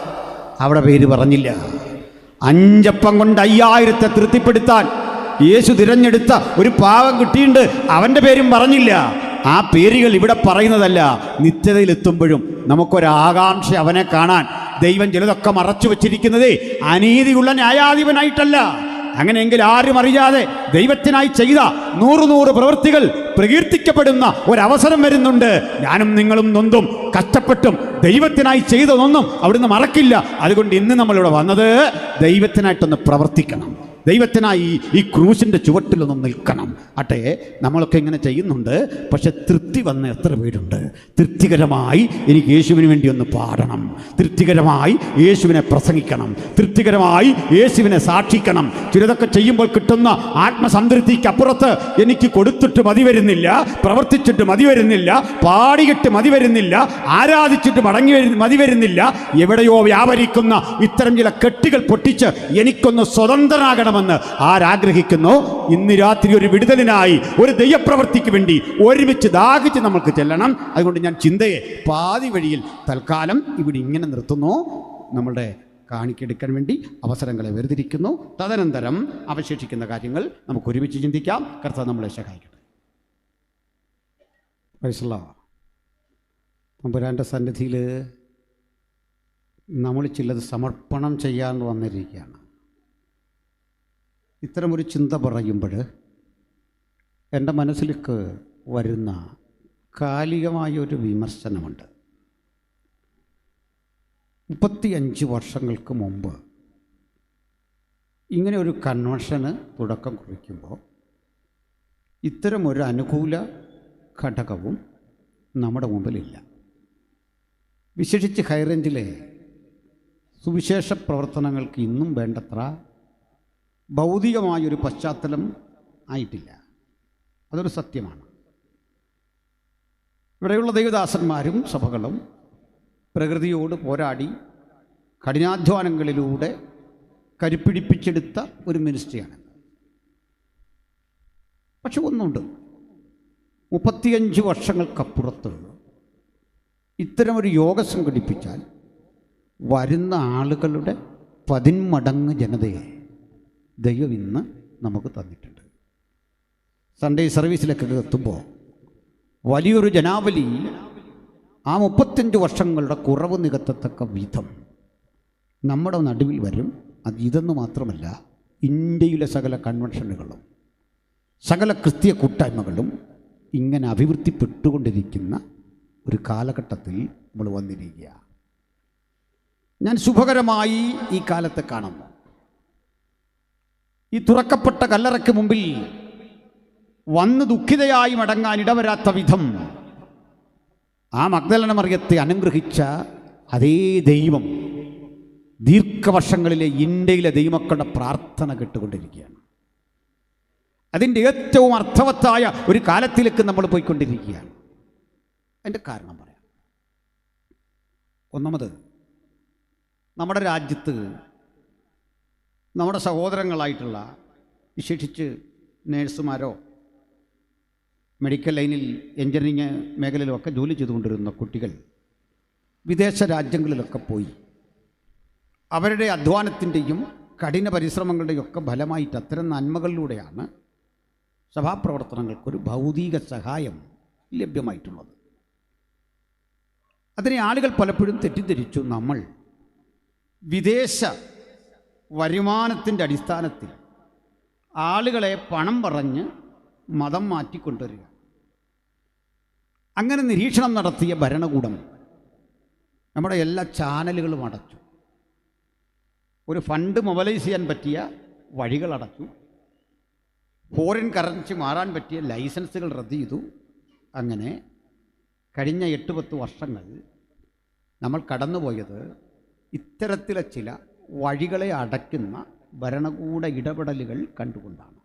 അവിടെ പേര് പറഞ്ഞില്ല. 5 അപ്പം കൊണ്ട് 5000 തൃപ്തിപ്പെടുത്താൻ യേശു തിരഞ്ഞെടുത്ത ഒരു പാവം കുട്ടിയുണ്ട്, അവൻ്റെ പേരും പറഞ്ഞില്ല. ആ പേരുകൾ ഇവിടെ പറയുന്നതല്ല. നിത്യതയിലെത്തുമ്പോഴും നമുക്കൊരാകാംക്ഷ അവനെ കാണാൻ. ദൈവം ചിലതൊക്കെ മറച്ചു വച്ചിരിക്കുന്നത് അനീതിയുള്ള ന്യായാധിപനായിട്ടല്ല. അങ്ങനെയെങ്കിൽ ആരും അറിയാതെ ദൈവത്തിനായി ചെയ്ത 100 പ്രവൃത്തികൾ പ്രകീർത്തിക്കപ്പെടുന്ന ഒരവസരം വരുന്നുണ്ട്. ഞാനും നിങ്ങളും നൊന്തും കഷ്ടപ്പെട്ടും ദൈവത്തിനായി ചെയ്തതൊന്നും അവിടുന്ന് മറക്കില്ല. അതുകൊണ്ട് ഇന്ന് നമ്മളിവിടെ വന്നത് ദൈവത്തിനായിട്ടൊന്ന് പ്രവർത്തിക്കണം, ദൈവത്തിനായി ഈ ക്രൂശിൻ്റെ ചുവട്ടിലൊന്നും നിൽക്കണം. അട്ടെ, നമ്മളൊക്കെ ഇങ്ങനെ ചെയ്യുന്നുണ്ട്, പക്ഷെ തൃപ്തി വന്ന എത്ര പേരുണ്ട്? തൃപ്തികരമായി എനിക്ക് യേശുവിന് വേണ്ടി ഒന്ന് പാടണം, തൃപ്തികരമായി യേശുവിനെ പ്രസംഗിക്കണം, തൃപ്തികരമായി യേശുവിനെ സാക്ഷിക്കണം. ചിലതൊക്കെ ചെയ്യുമ്പോൾ കിട്ടുന്ന ആത്മസംതൃപ്തിക്ക് അപ്പുറത്ത് എനിക്ക് കൊടുത്തിട്ട് മതി വരുന്നില്ല, പ്രവർത്തിച്ചിട്ട് മതി വരുന്നില്ല, പാടിയിട്ട് മതി വരുന്നില്ല, ആരാധിച്ചിട്ട് മതി വരുന്നില്ല. എവിടെയോ വ്യാപരിക്കുന്ന ഇത്തരം ചില കെട്ടുകൾ പൊട്ടിച്ച് എനിക്കൊന്ന് സ്വതന്ത്രനാകണം ന്ന് ആരാഗ്രഹിക്കുന്നു. ഇന്ന് രാത്രി ഒരു വിടുതലിനായി, ഒരു ദൈവപ്രവൃത്തിക്ക് വേണ്ടി ഒരുമിച്ച് ദാഹിച്ച് നമുക്ക് ചെല്ലണം. അതുകൊണ്ട് ഞാൻ ചിന്തയെ പാതി വഴിയിൽ തൽക്കാലം ഇവിടെ ഇങ്ങനെ നിർത്തുന്നു. നമ്മളുടെ കാണിക്കെടുക്കാൻ വേണ്ടി അവസരങ്ങളെ വേർതിരിക്കുന്നു. തദനന്തരം അവശേഷിക്കുന്ന കാര്യങ്ങൾ നമുക്ക് ഒരുമിച്ച് ചിന്തിക്കാം. കർത്താവ് നമ്മളെ സഹായിക്കട്ടെ. തമ്പുരാൻ്റെ സന്നിധിയിൽ നമ്മൾ ചിലത് സമർപ്പണം ചെയ്യാൻ വന്നിരിക്കുകയാണ്. ഇത്തരമൊരു ചിന്ത പറയുമ്പോൾ എൻ്റെ മനസ്സിലേക്ക് വരുന്ന കാലികമായൊരു വിമർശനമുണ്ട്. 35 വർഷങ്ങൾക്ക് മുമ്പ് ഇങ്ങനെ ഒരു കൺവെൻഷന് തുടക്കം കുറിക്കുമ്പോൾ ഇത്തരമൊരു അനുകൂല ഘടകവും നമ്മുടെ മുമ്പിലില്ല. വിശേഷിച്ച് ഹൈറേഞ്ചിലെ സുവിശേഷ പ്രവർത്തനങ്ങൾക്ക് ഇന്നും വേണ്ടത്ര ഭൗതികമായൊരു പശ്ചാത്തലം ആയിട്ടില്ല. അതൊരു സത്യമാണ്. ഇവിടെയുള്ള ദൈവദാസന്മാരും സഭകളും പ്രകൃതിയോട് പോരാടി കഠിനാധ്വാനങ്ങളിലൂടെ കരുപ്പിടിപ്പിച്ചെടുത്ത ഒരു മിനിസ്ട്രിയാണ്. പക്ഷെ ഒന്നുണ്ട്, 35 വർഷങ്ങൾക്കപ്പുറത്ത് ഇത്തരമൊരു യോഗം സംഘടിപ്പിച്ചാൽ വരുന്ന ആളുകളുടെ 10 മടങ്ങ് ജനതയെ ദൈവം ഇന്ന് നമുക്ക് തന്നിട്ടുണ്ട്. സൺഡേ സർവീസിലൊക്കെ എത്തുമ്പോൾ വലിയൊരു ജനാവലി ആ 35 വർഷങ്ങളുടെ കുറവ് നികത്തത്തക്ക വിധം നമ്മുടെ നടുവിൽ വരും. അത് ഇതെന്ന് മാത്രമല്ല, ഇന്ത്യയിലെ സകല കൺവെൻഷനുകളും സകല ക്രിസ്തീയ കൂട്ടായ്മകളും ഇങ്ങനെ അഭിവൃദ്ധിപ്പെട്ടുകൊണ്ടിരിക്കുന്ന ഒരു കാലഘട്ടത്തിൽ നമ്മൾ വന്നിരിക്കുക. ഞാൻ ശുഭകരമായി ഈ കാലത്തെ കാണുന്നു. ഈ തുറക്കപ്പെട്ട കല്ലറയ്ക്ക് മുമ്പിൽ വന്ന് ദുഃഖിതയായി മടങ്ങാൻ ഇടവരാത്ത വിധം ആ മഗ്ദലന മറിയത്തെ അനുഗ്രഹിച്ച അതേ ദൈവം ദീർഘവർഷങ്ങളിലെ ഇന്ത്യയിലെ ദൈവമക്കളുടെ പ്രാർത്ഥന കേട്ടുകൊണ്ടിരിക്കുകയാണ്. അതിൻ്റെ ഏറ്റവും അർത്ഥവത്തായ ഒരു കാലത്തിലേക്ക് നമ്മൾ പോയിക്കൊണ്ടിരിക്കുകയാണ്. അതിൻ്റെ കാരണം പറയാം. ഒന്നാമത്, നമ്മുടെ രാജ്യത്ത് നമ്മുടെ സഹോദരങ്ങളായിട്ടുള്ള വിശേഷിച്ച് നേഴ്സുമാരോ മെഡിക്കൽ ലൈനിൽ എഞ്ചിനീയറിംഗ് മേഖലയിലൊക്കെ ജോലി ചെയ്തുകൊണ്ടിരുന്ന കുട്ടികൾ വിദേശ രാജ്യങ്ങളിലൊക്കെ പോയി അവരുടെ അധ്വാനത്തിൻ്റെയും കഠിന പരിശ്രമങ്ങളുടെയും ഒക്കെ ഫലമായിട്ട് അത്തരം നന്മകളിലൂടെയാണ് സഭാപ്രവർത്തനങ്ങൾക്കൊരു ഭൗതിക സഹായം ലഭ്യമായിട്ടുള്ളത്. അതിനെ ആളുകൾ പലപ്പോഴും തെറ്റിദ്ധരിച്ചു. നമ്മൾ വിദേശ വരുമാനത്തിൻ്റെ അടിസ്ഥാനത്തിൽ ആളുകളെ പണം പറഞ്ഞ് മതം മാറ്റിക്കൊണ്ടുവരിക. അങ്ങനെ നിരീക്ഷണം നടത്തിയ ഭരണകൂടം നമ്മുടെ എല്ലാ ചാനലുകളും അടച്ചു. ഒരു ഫണ്ട് മൊബിലൈസ് ചെയ്യാൻ പറ്റിയ വഴികൾ അടച്ചു. ഫോറിൻ കറൻസി മാറാൻ പറ്റിയ ലൈസൻസുകൾ റദ്ദ് ചെയ്തു. അങ്ങനെ കഴിഞ്ഞ 8-10 വർഷങ്ങൾ നമ്മൾ കടന്നുപോയത് ഇത്തരത്തിലെ ചില വഴികളെ അടയ്ക്കുന്ന ഭരണകൂട ഇടപെടലുകൾ കണ്ടുകൊണ്ടാണ്.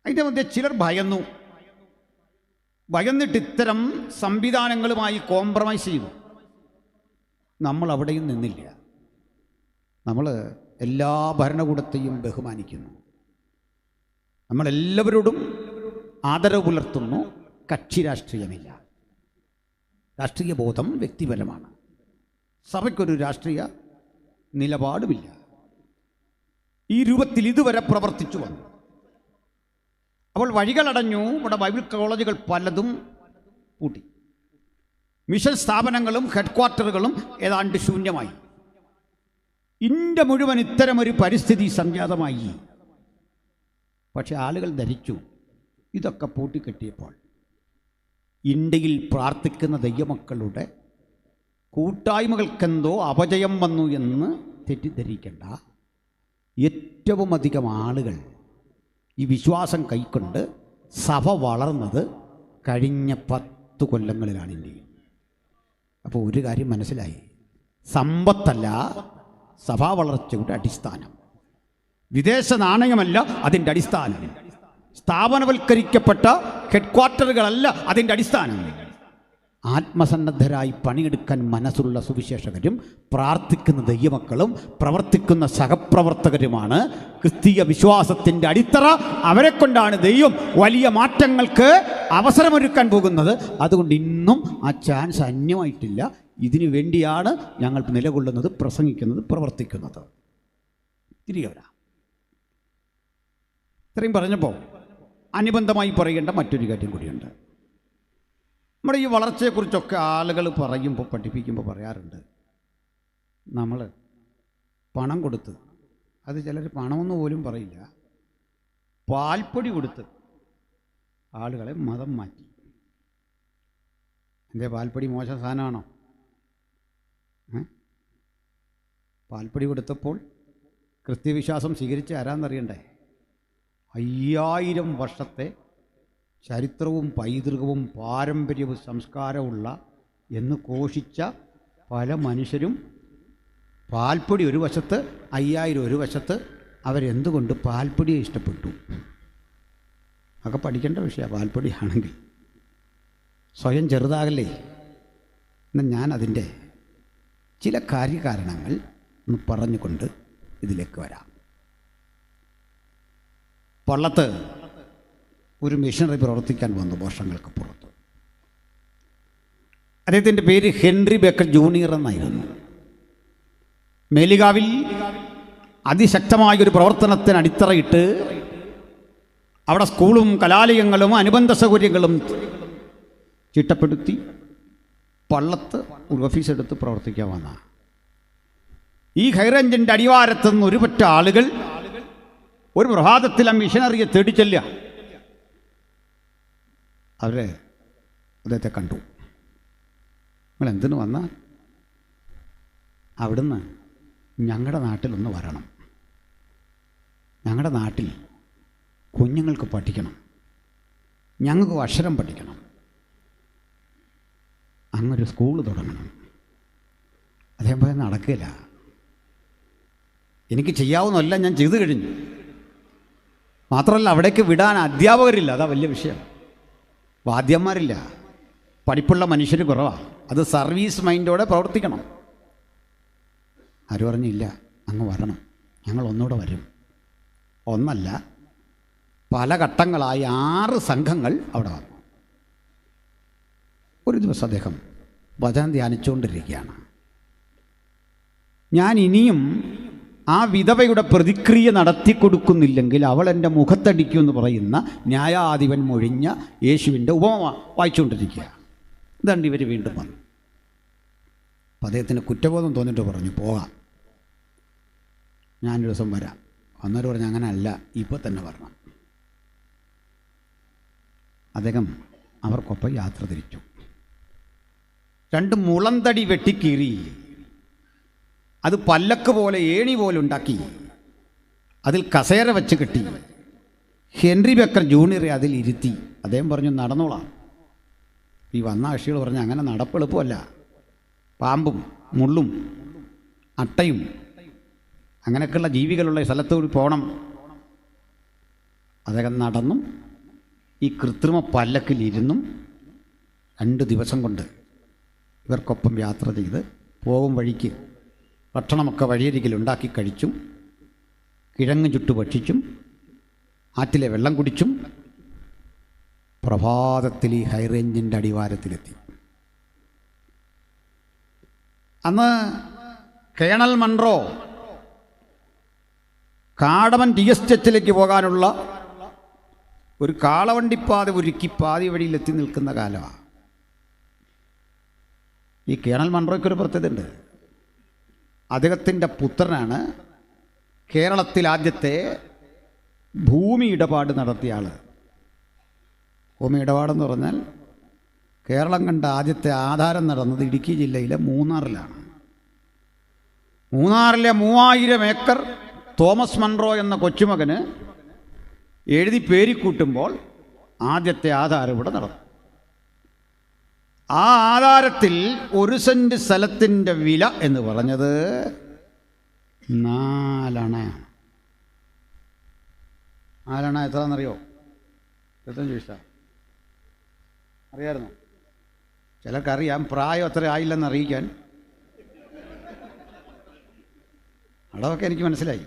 അതിൻ്റെ മധ്യ ചിലർ ഭയന്നിട്ട് ഇത്തരം സംവിധാനങ്ങളുമായി കോംപ്രമൈസ് ചെയ്തു. നമ്മൾ അവിടെയും നിന്നില്ല. നമ്മൾ എല്ലാ ഭരണകൂടത്തെയും ബഹുമാനിക്കുന്നു, നമ്മളെല്ലാവരോടും ആദരവ് പുലർത്തുന്നു. കക്ഷി രാഷ്ട്രീയമില്ല. രാഷ്ട്രീയ ബോധം വ്യക്തിപരമാണ്. സഭയ്ക്കൊരു രാഷ്ട്രീയ നിലപാടുമില്ല. ഈ രൂപത്തിൽ ഇതുവരെ പ്രവർത്തിച്ചു വന്നു. അപ്പോൾ വഴികളടഞ്ഞു. ഇവിടെ ബൈബിൾ കോളേജുകൾ പലതും പൂട്ടി. മിഷൻ സ്ഥാപനങ്ങളും ഹെഡ് ക്വാർട്ടറുകളും ഏതാണ്ട് ശൂന്യമായി. ഇന്ത്യ മുഴുവൻ ഇത്തരമൊരു പരിസ്ഥിതി സംജാതമായി. പക്ഷെ ആളുകൾ ധരിച്ചു ഇതൊക്കെ പൂട്ടിക്കെട്ടിയപ്പോൾ ഇന്ത്യയിൽ പ്രാർത്ഥിക്കുന്ന ദൈവമക്കളുടെ കൂട്ടായ്മകൾക്കെന്തോ അപജയം വന്നു എന്ന് തെറ്റിദ്ധരിക്കേണ്ട. ഏറ്റവും അധികം ആളുകൾ ഈ വിശ്വാസം കൈക്കൊണ്ട് സഭ വളർന്നത് കഴിഞ്ഞ 10 കൊല്ലങ്ങളിലാണ് ഇന്ത്യയിൽ. അപ്പോൾ ഒരു കാര്യം മനസ്സിലായി, സമ്പത്തല്ല സഭാ വളർച്ചയുടെ അടിസ്ഥാനം, വിദേശ നാണയമല്ല അതിൻ്റെ അടിസ്ഥാനം, സ്ഥാപനവൽക്കരിക്കപ്പെട്ട ഹെഡ് ക്വാർട്ടറുകളല്ല അതിൻ്റെ അടിസ്ഥാനം. ആത്മസന്നദ്ധരായി പണിയെടുക്കാൻ മനസ്സുള്ള സുവിശേഷകരും പ്രാർത്ഥിക്കുന്ന ദൈവമക്കളും പ്രവർത്തിക്കുന്ന സഹപ്രവർത്തകരുമാണ് ക്രിസ്തീയ വിശ്വാസത്തിൻ്റെ അടിത്തറ. അവരെ കൊണ്ടാണ് ദൈവം വലിയ മാറ്റങ്ങൾക്ക് അവസരമൊരുക്കാൻ പോകുന്നത്. അതുകൊണ്ട് ഇന്നും ആ ചാൻസ് അന്യമായിട്ടില്ല. ഇതിനു വേണ്ടിയാണ് ഞങ്ങൾ നിലകൊള്ളുന്നത്, പ്രസംഗിക്കുന്നത്, പ്രവർത്തിക്കുന്നത്. തിരികെ വരാം. ഇത്രയും പറഞ്ഞപ്പോൾ അനുബന്ധമായി പറയേണ്ട മറ്റൊരു കാര്യം കൂടിയുണ്ട്. നമ്മുടെ ഈ വളർച്ചയെക്കുറിച്ചൊക്കെ ആളുകൾ പറയുമ്പോൾ, പഠിപ്പിക്കുമ്പോൾ പറയാറുണ്ട്, നമ്മൾ പണം കൊടുത്ത്, അത് ചിലർ പണമെന്ന് പോലും പറയില്ല, പാൽപ്പൊടി കൊടുത്ത് ആളുകളെ മതം മാറ്റി. എന്തേ പാൽപ്പൊടി മോശം സാധനമാണോ? പാൽപ്പൊടി കൊടുത്തപ്പോൾ ക്രിസ്ത്യവിശ്വാസം സ്വീകരിച്ച ആരാന്നറിയണ്ടേ? 5000 വർഷത്തെ ചരിത്രവും പൈതൃകവും പാരമ്പര്യവും സംസ്കാരമുള്ള എന്ന് ഘോഷിച്ച പല മനുഷ്യരും പാൽപ്പൊടി ഒരു വശത്ത്, 5000 ഒരു വശത്ത്. അവരെന്തുകൊണ്ട് പാൽപ്പൊടിയെ ഇഷ്ടപ്പെട്ടു? ഒക്കെ പഠിക്കേണ്ട വിഷയമാണ്. പാൽപ്പൊടിയാണെങ്കിൽ സ്വയം ചെറുതാകല്ലേ. എന്നാൽ ഞാൻ അതിൻ്റെ ചില കാര്യകാരണങ്ങൾ ഒന്ന് പറഞ്ഞുകൊണ്ട് ഇതിലേക്ക് വരാം. പള്ളത്ത് ഒരു മിഷണറി പ്രവർത്തിക്കാൻ വന്നു വർഷങ്ങൾക്ക് പുറത്ത്. അദ്ദേഹത്തിൻ്റെ പേര് ഹെൻറി ബേക്കർ ജൂനിയർ എന്നായിരുന്നു. മേലികാവിൽ അതിശക്തമായൊരു പ്രവർത്തനത്തിന് അടിത്തറയിട്ട് അവിടെ സ്കൂളും കലാലയങ്ങളും അനുബന്ധ സൗകര്യങ്ങളും ചിട്ടപ്പെടുത്തി പള്ളത്ത് ഒരു ഓഫീസ് എടുത്ത് പ്രവർത്തിക്കാൻ വന്ന ഈ ഹൈറേഞ്ചിൻ്റെ അടിവാരത്തു നിന്ന് ഒരു പറ്റ ആളുകൾ ഒരു പ്രഭാതത്തിൽ ആ മിഷനറിയെ തേടിച്ചെല്ലുക. അവർ അദ്ദേഹത്തെ കണ്ടു. നിങ്ങൾ എന്തിനു വന്ന? അവിടുന്ന് ഞങ്ങളുടെ നാട്ടിലൊന്ന് വരണം, ഞങ്ങളുടെ നാട്ടിൽ കുഞ്ഞുങ്ങൾക്ക് പഠിക്കണം, ഞങ്ങൾക്ക് അക്ഷരം പഠിക്കണം, അങ്ങൊരു സ്കൂൾ തുടങ്ങണം. അദ്ദേഹം പറയാൻ നടക്കില്ല, എനിക്ക് ചെയ്യാവുന്നതല്ല ഞാൻ ചെയ്തു കഴിഞ്ഞു. മാത്രമല്ല അവിടേക്ക് വിടാൻ അധ്യാപകരില്ല, അതാ വലിയ വിഷയം. വാദ്യന്മാരില്ല, പഠിപ്പുള്ള മനുഷ്യർ കുറവാണ്. അത് സർവീസ് മൈൻഡോടെ പ്രവർത്തിക്കണം. ആര് പറഞ്ഞില്ല, അങ്ങ് വരണം, ഞങ്ങൾ ഒന്നുകൂടെ വരും. ഒന്നല്ല, പല ഘട്ടങ്ങളായി 6 സംഘങ്ങൾ അവിടെ വന്നു. ഒരു ദിവസം അദ്ദേഹം വചനം ധ്യാനിച്ചുകൊണ്ടിരിക്കുകയാണ്. ഞാൻ ഇനിയും ആ വിധവയുടെ പ്രതിക്രിയ നടത്തിക്കൊടുക്കുന്നില്ലെങ്കിൽ അവൾ എൻ്റെ മുഖത്തടിക്കുമെന്ന് പറയുന്ന ന്യായാധിപൻ മൊഴിഞ്ഞ യേശുവിൻ്റെ ഉപമ വായിച്ചുകൊണ്ടിരിക്കുക. ഇതാണ്ട് ഇവർ വീണ്ടും വന്നു. അപ്പം അദ്ദേഹത്തിന് കുറ്റബോധം തോന്നിയിട്ട് പറഞ്ഞു, പോകാം, ഞാനൊരു ദിവസം വരാം. അന്നേരം പറഞ്ഞു, അങ്ങനെ അല്ല, ഇപ്പോൾ തന്നെ വരണം. അദ്ദേഹം അവർക്കൊപ്പം യാത്ര തിരിച്ചു. 2 മുളന്തടി വെട്ടിക്കീറി, അത് പല്ലക്ക് പോലെ ഏണി പോലെ ഉണ്ടാക്കി, അതിൽ കസേര വെച്ച് കെട്ടി ഹെൻറി ബേക്കർ ജൂനിയറെ അതിൽ ഇരുത്തി. അദ്ദേഹം പറഞ്ഞു, നടന്നോളാം. ഈ വന്ന കക്ഷികൾ പറഞ്ഞു, അങ്ങനെ നടപ്പെളുപ്പമല്ല, പാമ്പും മുള്ളും അട്ടയും അങ്ങനെയൊക്കെയുള്ള ജീവികളുള്ള സ്ഥലത്തോട് പോകണം. അദ്ദേഹം നടന്നും ഈ കൃത്രിമ പല്ലക്കിലിരുന്നും 2 ദിവസം കൊണ്ട് ഇവർക്കൊപ്പം യാത്ര ചെയ്ത് പോകും വഴിക്ക് ഭക്ഷണമൊക്കെ വഴിയരികിൽ ഉണ്ടാക്കി കഴിച്ചും കിഴങ്ങ് ചുട്ടു ഭക്ഷിച്ചും ആറ്റിലെ വെള്ളം കുടിച്ചും പ്രഭാതത്തിൽ ഈ ഹൈറേഞ്ചിൻ്റെ അടിവാരത്തിലെത്തി. അന്ന് കേണൽ മൺറോ കാടമൻ ടി എസ്റ്റേറ്റിലേക്ക് പോകാനുള്ള ഒരു കാളവണ്ടിപ്പാത ഒരുക്കി പാതി വഴിയിലെത്തി നിൽക്കുന്ന കാലമാണ്. ഈ കേണൽ മൺറോയ്ക്കൊരു പ്രത്യേകത ഉണ്ട്. അദ്ദേഹത്തിൻ്റെ പുത്രനാണ് കേരളത്തിൽ ആദ്യത്തെ ഭൂമി ഇടപാട് നടത്തിയ ആൾ. ഭൂമി ഇടപാടെന്ന് പറഞ്ഞാൽ കേരളം കണ്ട ആദ്യത്തെ ആധാരം നടന്നത് ഇടുക്കി ജില്ലയിലെ മൂന്നാറിലാണ്. മൂന്നാറിലെ 3000 ഏക്കർ തോമസ് മൺറോ എന്ന കൊച്ചുമകന് എഴുതി പേരിക്കൂട്ടുമ്പോൾ ആദ്യത്തെ ആധാരം ഇവിടെ നടന്നു. ആ ആധാരത്തിൽ 1 സെന്റ് സ്ഥലത്തിൻ്റെ വില എന്ന് പറഞ്ഞത് 4 അണയാണ്. 4 അണ എത്രയാണെന്നറിയോ? 25 പൈസ. അറിയാമായിരുന്നു? ചിലർക്കറിയാം, പ്രായം അത്ര ആയില്ലെന്ന് അറിയിക്കാൻ. അളവൊക്കെ എനിക്ക് മനസ്സിലായി.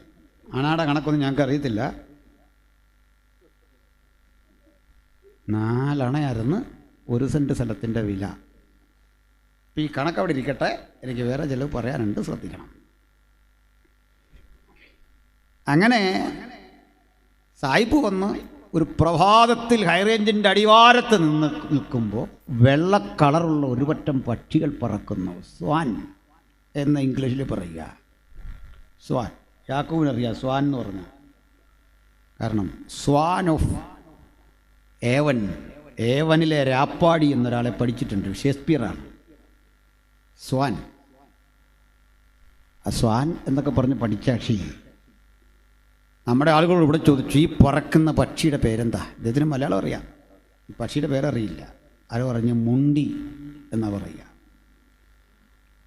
അണയുടെ കണക്കൊന്നും ഞങ്ങൾക്ക് അറിയത്തില്ല. 4 അണയായിരുന്നു 1 സെന്റ് സ്ഥലത്തിൻ്റെ വില. അപ്പം ഈ കണക്ക് അവിടെ ഇരിക്കട്ടെ, എനിക്ക് വേറെ ചിലവ് പറയാനുണ്ട്, ശ്രദ്ധിക്കണം. അങ്ങനെ സായിപ്പ് വന്ന് ഒരു പ്രഭാതത്തിൽ ഹൈറേഞ്ചിൻ്റെ അടിവാരത്ത് നിൽക്കുമ്പോൾ വെള്ള കളറുള്ള ഒരു പറ്റം പക്ഷികൾ പറക്കുന്നു. സ്വാൻ എന്ന് ഇംഗ്ലീഷിൽ പറയുക. സ്വാൻ. യാക്കോബിനറിയാം സ്വാൻ എന്ന് പറഞ്ഞാൽ. കാരണം സ്വാൻ ഓഫ് ഏവൻ, ഏവനിലെ രാപ്പാടി എന്നൊരാളെ പഠിച്ചിട്ടുണ്ട്, ഷേക്സ്പിയറാണ്. സ്വാൻ. ആ സ്വാൻ എന്നൊക്കെ പറഞ്ഞ് പഠിച്ച പക്ഷി നമ്മുടെ ആളുകളോട് ഇവിടെ ചോദിച്ചു, ഈ പറക്കുന്ന പക്ഷിയുടെ പേരെന്താ? ഇദ്ദേഹത്തിന് മലയാളം അറിയാം, ഈ പക്ഷിയുടെ പേരറിയില്ല. ആരോ പറഞ്ഞു മുണ്ടി എന്നാ പറയുക.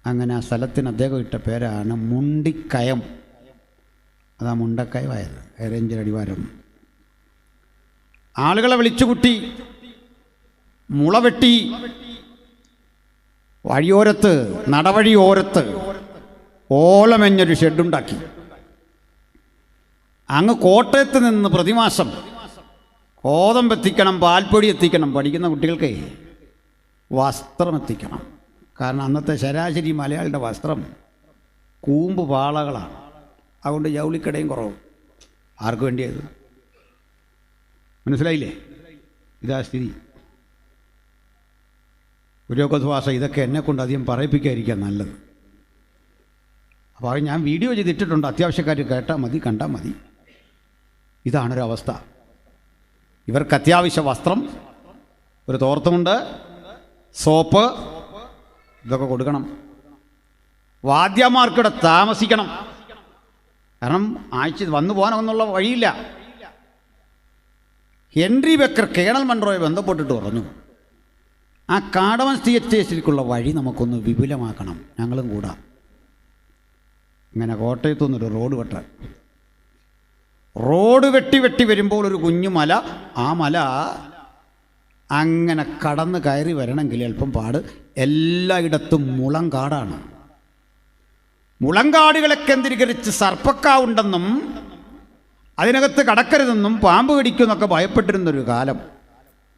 അങ്ങനെ ആ സ്ഥലത്തിന് അദ്ദേഹം ഇട്ട പേരാണ് മുണ്ടിക്കയം. അതാ മുണ്ടക്കയമായത്, ഹൈറേഞ്ചിൽ അടിവാരം. ആളുകളെ വിളിച്ചുകൂട്ടി, മുള വെട്ടി, വഴിയോരത്ത്, നടവഴിയോരത്ത് ഓലമെഞ്ഞൊരു ഷെഡുണ്ടാക്കി. അങ്ങ് കോട്ടയത്ത് നിന്ന് പ്രതിമാസം ഗോതമ്പ് എത്തിക്കണം, പാൽപ്പൊടി എത്തിക്കണം, പഠിക്കുന്ന കുട്ടികൾക്ക് വസ്ത്രം എത്തിക്കണം. കാരണം അന്നത്തെ ശരാശരി മലയാളിയുടെ വസ്ത്രം കൂമ്പ് പാളകളാണ്. അതുകൊണ്ട് ജൗളിക്കടയും കുറവ്. ആർക്ക് വേണ്ടിയത്? മനസ്സിലായില്ലേ? ഇതാ സ്ഥിതി. പുരോഗതിവാസ ഇതൊക്കെ എന്നെക്കൊണ്ട് അധികം പറയിപ്പിക്കാതിരിക്കാൻ നല്ലത്. അപ്പോൾ അത് ഞാൻ വീഡിയോ ചെയ്തിട്ടിട്ടുണ്ട്, അത്യാവശ്യക്കാർ കേട്ടാൽ മതി, കണ്ടാൽ മതി. ഇതാണൊരവസ്ഥ. ഇവർക്ക് അത്യാവശ്യ വസ്ത്രം, ഒരു തോർത്തുമുണ്ട്, സോപ്പ്, ഇതൊക്കെ കൊടുക്കണം. വാദ്യമാർക്കിവിടെ താമസിക്കണം. കാരണം ആഴ്ച വന്നു പോകാനൊന്നുള്ള വഴിയില്ല. ഹെൻറി ബെക്കർ കേണൽ മൺറോയെ ബന്ധപ്പെട്ടിട്ട് പറഞ്ഞു, ആ കാടവൻ എസ്റ്റേറ്റിലേക്കുള്ള വഴി നമുക്കൊന്ന് വിപുലമാക്കണം, ഞങ്ങളും കൂടാം. ഇങ്ങനെ കോട്ടയത്തു നിന്നൊരു റോഡ് വെട്ടി വരുമ്പോൾ ഒരു കുഞ്ഞു മല, ആ മല അങ്ങനെ കടന്ന് കയറി വരണമെങ്കിൽ അല്പം പാട്. എല്ലായിടത്തും മുളങ്കാടാണ്. മുളങ്കാടുകളെ കേന്ദ്രീകരിച്ച് സർപ്പക്കാവുണ്ടെന്നും അതിനകത്ത് കടക്കരുതെന്നും പാമ്പ് കടിക്കുമെന്നൊക്കെ ഭയപ്പെട്ടിരുന്നൊരു കാലം.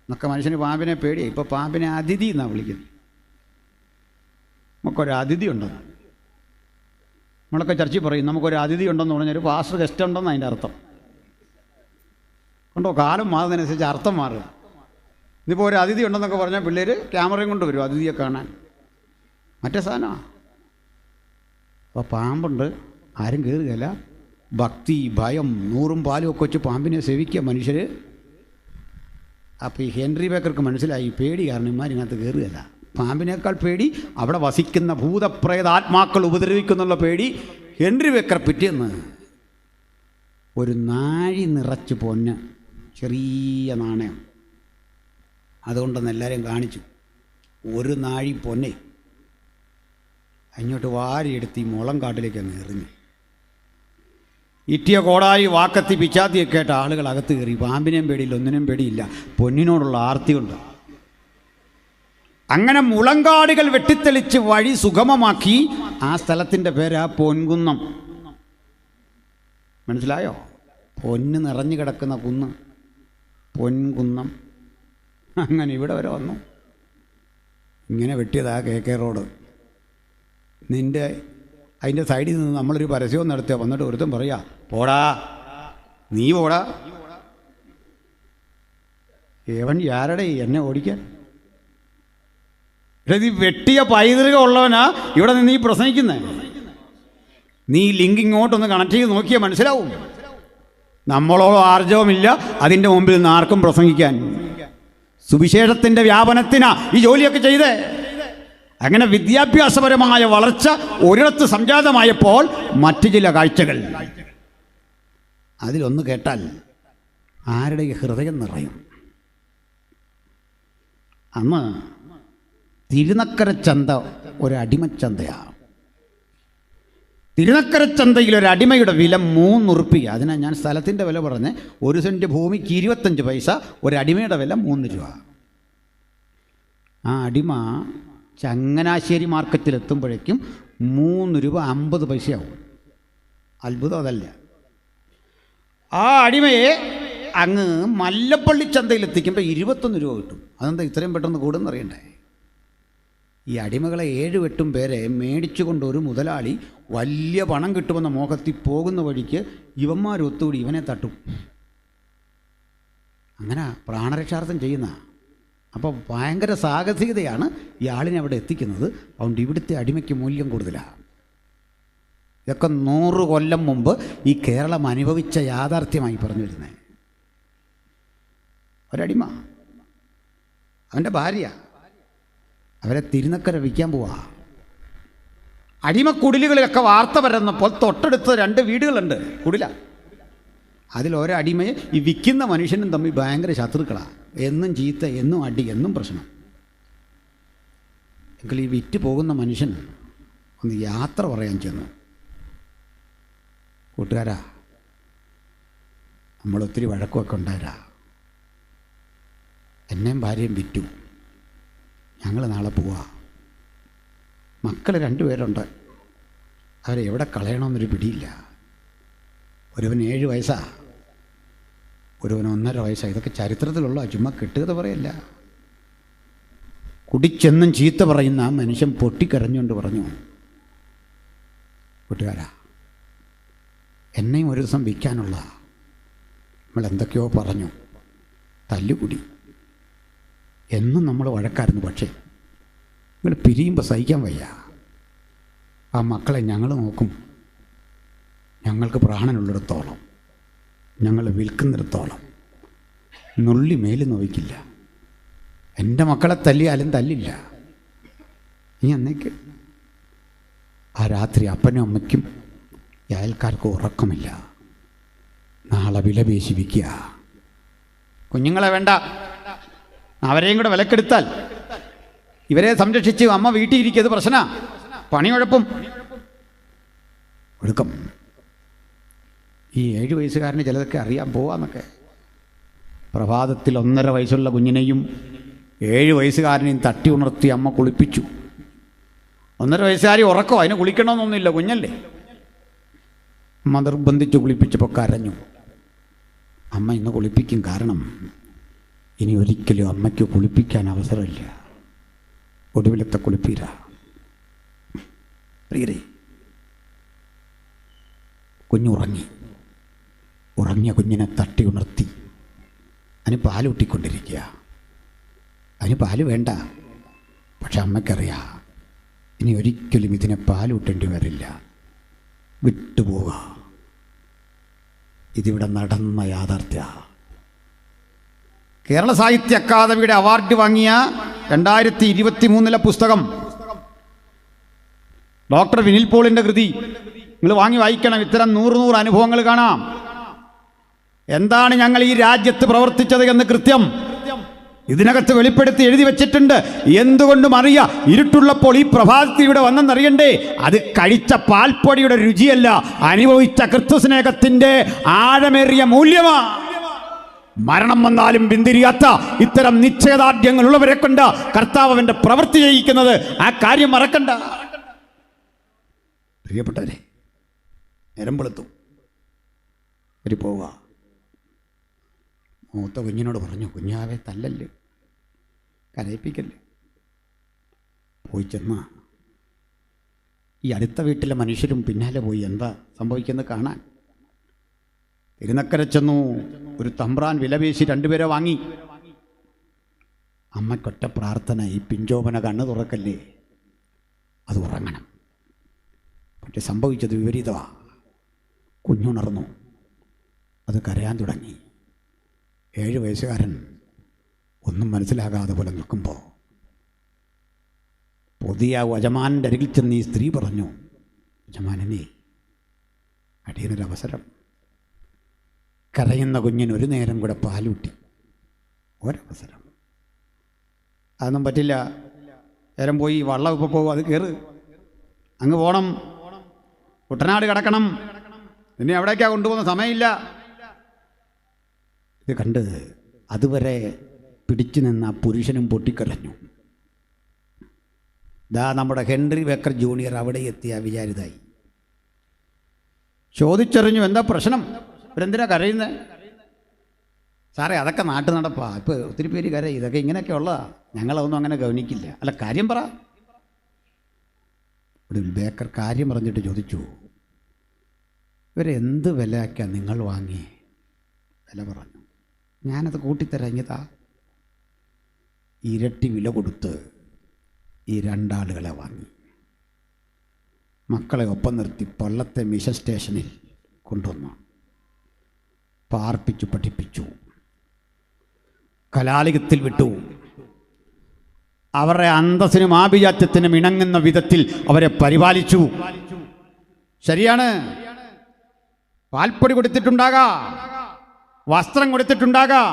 എന്നൊക്കെ മനുഷ്യന് പാമ്പിനെ പേടിയായി. ഇപ്പോൾ പാമ്പിനെ അതിഥി എന്നാണ് വിളിക്കുന്നത്. നമുക്കൊരു അതിഥി ഉണ്ടെന്ന് നമ്മളൊക്കെ ചർച്ചയിൽ പറയും. നമുക്കൊരു അതിഥി ഉണ്ടെന്ന് പറഞ്ഞാൽ ഒരു പാസ്റ്റർ ഗസ്റ്റ് ഉണ്ടെന്ന് അതിൻ്റെ അർത്ഥം. കണ്ടോ, കാലം മാറുന്നതിനനുസരിച്ച് അർത്ഥം മാറുക. ഇതിപ്പോൾ ഒരു അതിഥി ഉണ്ടെന്നൊക്കെ പറഞ്ഞാൽ പിള്ളേർ ക്യാമറയും കൊണ്ട് വരും അതിഥിയെ കാണാൻ. മറ്റേ സാധനമാണ്. അപ്പോൾ പാമ്പുണ്ട്, ആരും കയറുകയില്ല. ഭക്തി, ഭയം, 100 പാലും ഒക്കെ വെച്ച് പാമ്പിനെ സേവിക്കുക മനുഷ്യർ. അപ്പോൾ ഈ ഹെൻറി ബേക്കർക്ക് മനസ്സിലായി, പേടി കാരണം ഇമാരിനകത്ത് കയറുകയില്ല. പാമ്പിനേക്കാൾ പേടി അവിടെ വസിക്കുന്ന ഭൂതപ്രേതാത്മാക്കൾ ഉപദ്രവിക്കുന്നുള്ള പേടി. ഹെൻറി ബേക്കർ പിറ്റേന്ന് ഒരു നാഴി നിറച്ച് പൊന്ന്, ചെറിയ നാണയം, അതുകൊണ്ടെന്ന് എല്ലാവരും കാണിച്ചു. ഒരു നാഴി പൊന്നെ അങ്ങോട്ട് വാരിയെടുത്ത് ഈ മുളങ്കാട്ടിലേക്ക് അങ്ങ് എറിഞ്ഞു. ഇറ്റിയ കോടായി വാക്കത്തി പിച്ചാത്തിയൊക്കെ ആയിട്ട് ആളുകൾ അകത്ത് കയറി. പാമ്പിനെയും പേടിയില്ല, ഒന്നിനും പേടിയില്ല, പൊന്നിനോടുള്ള ആർത്തി കൊണ്ട്. അങ്ങനെ മുളങ്കാടുകൾ വെട്ടിത്തെളിച്ച് വഴി സുഗമമാക്കി. ആ സ്ഥലത്തിൻ്റെ പേരാ പൊൻകുന്നം. മനസ്സിലായോ? പൊന്ന് നിറഞ്ഞു കിടക്കുന്ന കുന്ന്, പൊൻകുന്നം. അങ്ങനെ ഇവിടെ വരെ വന്നു. ഇങ്ങനെ വെട്ടിയതാ KK റോഡ്. അതിൻ്റെ സൈഡിൽ നിന്ന് നമ്മളൊരു പരസ്യവും നടത്തുക. വന്നിട്ട് ഒരുത്തം പറയാ, പോടാ നീ പോടാ. ഏവൻ യാരുടെ എന്നെ ഓടിക്കാൻ? ഇത് വെട്ടിയ പൈതൃകം ഉള്ളവനാ ഇവിടെ നിന്ന് ഈ പ്രസംഗിക്കുന്നത്. നീ ലിങ്ക് ഇങ്ങോട്ടൊന്ന് കണക്ട് ചെയ്ത് നോക്കിയാൽ മനസ്സിലാവും. നമ്മളോ ആർജവമില്ല അതിൻ്റെ മുമ്പിൽ നിന്ന് ആർക്കും പ്രസംഗിക്കാൻ. സുവിശേഷത്തിൻ്റെ വ്യാപനത്തിനാ ഈ ജോലിയൊക്കെ ചെയ്ത്. അങ്ങനെ വിദ്യാഭ്യാസപരമായ വളർച്ച ഒരിടത്ത് സംജാതമായപ്പോൾ മറ്റു ചില കാഴ്ചകൾ, അതിലൊന്ന് കേട്ടാൽ ആരുടെ ഹൃദയം നിറയും. അന്ന് തിരുനക്കര ചന്ത ഒരു അടിമച്ചന്തയാണ്. തിരുനക്കര ചന്തയിൽ ഒരു അടിമയുടെ വില 3 ഉറുപ്പിക. അതിനാ ഞാൻ സ്ഥലത്തിൻ്റെ വില പറഞ്ഞ്. 1 സെൻറ്റ് ഭൂമിക്ക് 25 പൈസ, ഒരു അടിമയുടെ വില 3 രൂപ. ആ അടിമ ചങ്ങനാശ്ശേരി മാർക്കറ്റിലെത്തുമ്പോഴേക്കും 3 രൂപ 50 പൈസയാവും. അത്ഭുതം അതല്ല. ആ അടിമയെ അങ്ങ് മല്ലപ്പള്ളി ചന്തയിലെത്തിക്കുമ്പോൾ 21 രൂപ കിട്ടും. അതെന്താ ഇത്രയും പെട്ടെന്ന് കൂടുന്നറിയണ്ടേ? ഈ അടിമകളെ 7-8 പേരെ മേടിച്ചുകൊണ്ട് ഒരു മുതലാളി വലിയ പണം കിട്ടുമെന്ന മോഹത്തിൽ പോകുന്ന വഴിക്ക് ഇവന്മാരൊത്തുകൂടി ഇവനെ തട്ടും. അങ്ങനെ പ്രാണരക്ഷാർത്ഥം ചെയ്യുന്ന. അപ്പോൾ ഭയങ്കര സാഹസികതയാണ് ഈ ആളിനെ അവിടെ എത്തിക്കുന്നത്. അതുകൊണ്ട് ഇവിടുത്തെ അടിമയ്ക്ക് മൂല്യം കൂടുതലാണ്. ഇതൊക്കെ 100 കൊല്ലം മുമ്പ് ഈ കേരളം അനുഭവിച്ച യാഥാർത്ഥ്യമായി പറഞ്ഞു വരുന്നത്. ഒരടിമ, അവൻ്റെ ഭാര്യ, അവരെ തിരുനക്കര വിൽക്കാൻ പോവാ. അടിമക്കുടിലുകളിലൊക്കെ വാർത്ത പരന്നപ്പോൾ തൊട്ടടുത്ത് 2 വീടുകളുണ്ട്, കുടില. അതിലൊരടിമയെ ഈ വിൽക്കുന്ന മനുഷ്യനും തമ്മിൽ ഭയങ്കര ശത്രുക്കളാണ്. എന്നും ചീത്ത, എന്നും അടി, എന്നും പ്രശ്നം. എങ്കിൽ ഈ വിറ്റ് പോകുന്ന മനുഷ്യൻ ഒന്ന് യാത്ര പറയാൻ ചെന്നു. കൂട്ടുകാരാ, നമ്മളൊത്തിരി വഴക്കുമൊക്കെ ഉണ്ടായരാ. എന്നെയും ഭാര്യയും വിറ്റു, ഞങ്ങൾ നാളെ പോവാ. മക്കൾ 2 പേരുണ്ട്, അവരെ എവിടെ കളയണമെന്നൊരു പിടിയില്ല. ഒരുവൻ 7 വയസ്സാ, ഒരുവൻ 1.5 വയസ്സാ. ഇതൊക്കെ ചരിത്രത്തിലുള്ള, ചുമ്മാ കെട്ടുകഥ പറയല്ല. കുടിച്ചെന്നും ചീത്ത പറയുന്ന ആ മനുഷ്യൻ പൊട്ടിക്കരഞ്ഞുകൊണ്ട് പറഞ്ഞു, കൂട്ടുകാരാ, എന്നെയും ഒരു ദിവസം വിൽക്കാനുള്ള. നമ്മൾ എന്തൊക്കെയോ പറഞ്ഞു, തല്ലുകൂടി, എന്നും നമ്മൾ വഴക്കായിരുന്നു. പക്ഷേ നിങ്ങൾ പിരിയുമ്പോൾ സഹിക്കാൻ വയ്യ. ആ മക്കളെ ഞങ്ങൾ നോക്കും. ഞങ്ങൾക്ക് പ്രാണനുള്ളിടത്തോളം, ഞങ്ങൾ വിൽക്കുന്നിടത്തോളം നുള്ളി മേല് നോക്കില്ല. എൻ്റെ മക്കളെ തല്ലിയാലും തല്ലില്ല. നീ അന്നേക്ക് ആ രാത്രി അപ്പനും അമ്മയ്ക്കും അയൽക്കാർക്കും ഉറക്കമില്ല. നാളെ വില പേശി വിൽക്കുക. കുഞ്ഞുങ്ങളെ വേണ്ട, അവരെയും കൂടെ വിലക്കെടുത്താൽ ഇവരെ സംരക്ഷിച്ച് അമ്മ വീട്ടിൽ ഇരിക്കുന്നത് പ്രശ്ന. പണിയുഴപ്പും ഒടുക്കം. ഈ 7 വയസ്സുകാരന് ചിലതൊക്കെ അറിയാൻ പോവാന്നൊക്കെ. പ്രഭാതത്തിൽ 1.5 വയസ്സുള്ള കുഞ്ഞിനെയും 7 വയസ്സുകാരനെയും തട്ടി ഉണർത്തി അമ്മ കുളിപ്പിച്ചു. 1.5 വയസ്സുകാരി ഉറക്കോ, അതിന് കുളിക്കണമെന്നൊന്നുമില്ല, കുഞ്ഞല്ലേ. അമ്മ നിർബന്ധിച്ച് കുളിപ്പിച്ചപ്പോൾ കരഞ്ഞു. അമ്മ ഇന്ന് കുളിപ്പിക്കും, കാരണം ഇനി ഒരിക്കലും അമ്മയ്ക്ക് കുളിപ്പിക്കാൻ അവസരമില്ല. ഒടുവിലത്തെ കുളിപ്പീര. പ്രിയരേ, കുഞ്ഞുറങ്ങി. ഉറങ്ങിയ കുഞ്ഞിനെ തട്ടി ഉണർത്തി. അതിന് പാലൂട്ടിക്കൊണ്ടിരിക്കുക. അതിന് പാല് വേണ്ട, പക്ഷെ അമ്മയ്ക്കറിയാം ഇനി ഒരിക്കലും ഇതിനെ പാലൂട്ടേണ്ടി വരില്ല, വിട്ടുപോവുക. ഇതിവിടെ നടന്ന യാഥാർത്ഥ്യ. കേരള സാഹിത്യ അക്കാദമിയുടെ അവാർഡ് വാങ്ങിയ 2023 പുസ്തകം ഡോക്ടർ വിനിൽ പോളിൻ്റെ കൃതി നിങ്ങൾ വാങ്ങി വായിക്കണം. ഇത്തരം 100 അനുഭവങ്ങൾ കാണാം. എന്താണ് ഞങ്ങൾ ഈ രാജ്യത്ത് പ്രവർത്തിച്ചത് എന്ന് കൃത്യം ഇതിനകത്ത് വെളിപ്പെടുത്തി എഴുതി വെച്ചിട്ടുണ്ട്. എന്തുകൊണ്ടും അറിയാം, ഇരുട്ടുള്ളപ്പോൾ ഈ പ്രഭാതത്തിൽ ഇവിടെ വന്നെന്നറിയണ്ടേ? അത് കഴിച്ച പാൽപ്പൊടിയുടെ രുചിയല്ല, അനുഭവിച്ച ക്രിസ്തുസ്നേഹത്തിൻ്റെ ആഴമേറിയ മൂല്യമാണ്. മരണം വന്നാലും പിന്തിരിയാത്ത ഇത്തരം നിശ്ചയദാർഢ്യങ്ങളുള്ളവരെ കൊണ്ട് കർത്താവ് അവൻ്റെ പ്രവൃത്തി ചെയ്യിക്കുന്നത്. ആ കാര്യം മറക്കണ്ട. പ്രിയപ്പെട്ടവരെ, നേരം വെളുത്തു, ഒരു പോവുക. മൂത്ത കുഞ്ഞിനോട് പറഞ്ഞു, കുഞ്ഞാവെ തല്ലല്ലേ, കരയിപ്പിക്കല്ലേ. പോയി ചെന്ന ഈ അടുത്ത വീട്ടിലെ മനുഷ്യരും പിന്നാലെ പോയി എന്താ സംഭവിക്കുന്നത് കാണാൻ. തിരുനക്കര ചെന്നു. ഒരു തമ്പ്രാൻ വിലപേശി 2 പേരെ വാങ്ങി. അമ്മയ്ക്കൊറ്റ പ്രാർത്ഥന, ഈ പിഞ്ചോപന കണ്ണ് തുറക്കല്ലേ, അത് ഉറങ്ങണം. പക്ഷെ സംഭവിച്ചത് വിപരീതമാണ്. കുഞ്ഞുണർന്നു, അത് കരയാൻ തുടങ്ങി. 7 വയസ്സുകാരൻ ഒന്നും മനസ്സിലാകാതെ പോലെ നിൽക്കുമ്പോൾ പുതിയ യജമാനൻ്റെ അരികിൽ ചെന്ന് ഈ സ്ത്രീ പറഞ്ഞു, യജമാനനെ, അടിയനൊരവസരം. കരയുന്ന കുഞ്ഞിന് ഒരു നേരം കൂടെ പാലൂട്ടി, ഒരവസരം. അതൊന്നും പറ്റില്ല, നേരം പോയി വള്ളം ഇപ്പോൾ പോകും, അത് കയറ്, അങ്ങ് പോകണം, കുട്ടനാട് കിടക്കണം, പിന്നെ എവിടേക്കാണ് കൊണ്ടുപോകുന്ന സമയമില്ല. ഇത് കണ്ട് അതുവരെ പിടിച്ചു നിന്ന ആ പുരുഷനും പൊട്ടിക്കരഞ്ഞു. ദാ നമ്മുടെ ഹെൻറി ബേക്കർ ജൂനിയർ അവിടെ എത്തിയ വിചാരിതായി. ചോദിച്ചറിഞ്ഞു, എന്താ പ്രശ്നം, ഇവരെന്തിനാ കരയുന്നത്? സാറേ, അതൊക്കെ നാട്ടു നടപ്പാ, ഇപ്പോൾ ഒത്തിരി പേര് കരയും, ഇതൊക്കെ ഇങ്ങനെയൊക്കെ ഉള്ളതാ, ഞങ്ങളതൊന്നും അങ്ങനെ ഗവനിക്കില്ല. അല്ല, കാര്യം പറ. ഒരു ബേക്കർ കാര്യം പറഞ്ഞിട്ട് ചോദിച്ചു, ഇവരെന്ത് വിലയ്ക്കാണ് നിങ്ങൾ വാങ്ങി? വില പറഞ്ഞു. ഞാനത് കൂട്ടിത്തരഞ്ഞതാ. ഇരട്ടി വില കൊടുത്ത് ഈ 2 ആളുകളെ വാങ്ങി. മക്കളെ ഒപ്പം നിർത്തി പള്ളത്തെ മിഷൻ സ്റ്റേഷനിൽ കൊണ്ടുവന്നു, പാർപ്പിച്ചു, പഠിപ്പിച്ചു, കലാലയത്തിൽ വിട്ടു. അവരുടെ അന്തസ്സിനും ആഭിജാത്യത്തിനും ഇണങ്ങുന്ന വിധത്തിൽ അവരെ പരിപാലിച്ചു. ശരിയാണ്, പാൽപ്പൊടി കൊടുത്തിട്ടുണ്ടാകാം, വസ്ത്രം കൊടുത്തിട്ടുണ്ടാകാം,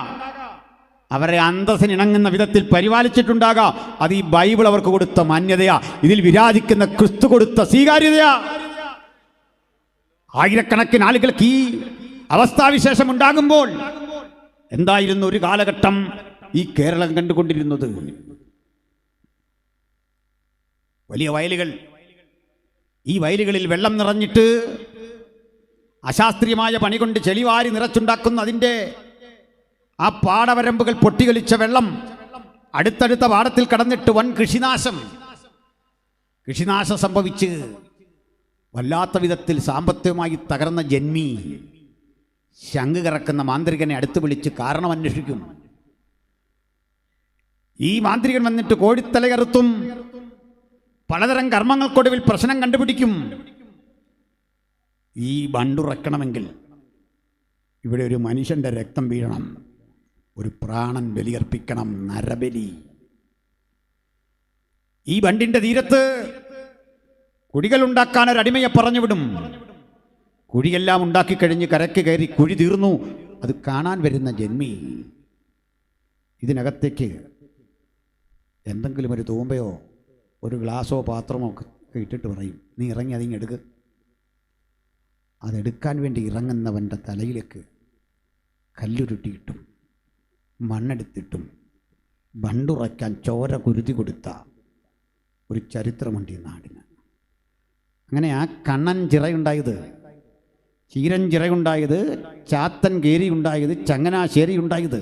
അവരെ അന്തസ്സിന് ഇണങ്ങുന്ന വിധത്തിൽ പരിപാലിച്ചിട്ടുണ്ടാകാം. അത് ഈ ബൈബിൾ അവർക്ക് കൊടുത്ത മാന്യതയാ, ഇതിൽ വിരാജിക്കുന്ന ക്രിസ്തു കൊടുത്ത സ്വീകാര്യതയാ. ആയിരക്കണക്കിന് ആളുകൾക്ക് ഈ അവസ്ഥാവിശേഷം ഉണ്ടാകുമ്പോൾ എന്തായിരുന്നു ഒരു കാലഘട്ടം ഈ കേരളം കണ്ടുകൊണ്ടിരുന്നത്? വലിയ വയലുകൾ, ഈ വയലുകളിൽ വെള്ളം നിറഞ്ഞിട്ട് അശാസ്ത്രീയമായ പണി കൊണ്ട് ചെളിവാരി നിറച്ചുണ്ടാക്കുന്ന അതിൻ്റെ ആ പാടവരമ്പുകൾ പൊട്ടിയൊലിച്ച വെള്ളം അടുത്തടുത്ത പാടത്തിൽ കടന്നിട്ട് വൻ കൃഷിനാശം സംഭവിച്ച് വല്ലാത്ത വിധത്തിൽ സാമ്പത്തികമായി തകർന്ന ജന്മി ശംഖ് കറക്കുന്ന മാന്ത്രികനെ അടുത്ത് വിളിച്ച് കാരണം അന്വേഷിക്കും. ഈ മാന്ത്രികൻ വന്നിട്ട് കോഴിത്തല കറുത്തും പലതരം കർമ്മങ്ങൾക്കൊടുവിൽ പ്രശ്നം കണ്ടുപിടിക്കും. ഈ ബണ്ടുറക്കണമെങ്കിൽ ഇവിടെ ഒരു മനുഷ്യൻ്റെ രക്തം വീഴണം, ഒരു പ്രാണൻ ബലിയർപ്പിക്കണം, നരബലി. ഈ ബണ്ടിൻ്റെ തീരത്ത് കുഴികൾ ഉണ്ടാക്കാൻ ഒരു അടിമയെ പറഞ്ഞുവിടും. കുഴിയെല്ലാം ഉണ്ടാക്കിക്കഴിഞ്ഞ് കരയ്ക്ക് കയറി കുഴി തീർന്നു, അത് കാണാൻ വരുന്ന ജന്മി ഇതിനകത്തേക്ക് എന്തെങ്കിലും ഒരു തൂമ്പയോ ഒരു ഗ്ലാസോ പാത്രമോ ഒക്കെ ഇട്ടിട്ട് പറയും, നീ ഇറങ്ങി അതിങ്ങെടുക്ക്. അതെടുക്കാൻ വേണ്ടി ഇറങ്ങുന്നവൻ്റെ തലയിലേക്ക് കല്ലുരുട്ടിയിട്ടും മണ്ണെടുത്തിട്ടും ബണ്ടുറയ്ക്കാൻ ചോര കുരുതി കൊടുത്ത ഒരു ചരിത്രമുണ്ട് ഈ നാടിന്. അങ്ങനെ ആ കണ്ണൻ ചിറയുണ്ടായത്, ചീരൻ ചിറയുണ്ടായത്, ചാത്തൻ കേരി ഉണ്ടായത്, ചങ്ങനാശ്ശേരി ഉണ്ടായത്.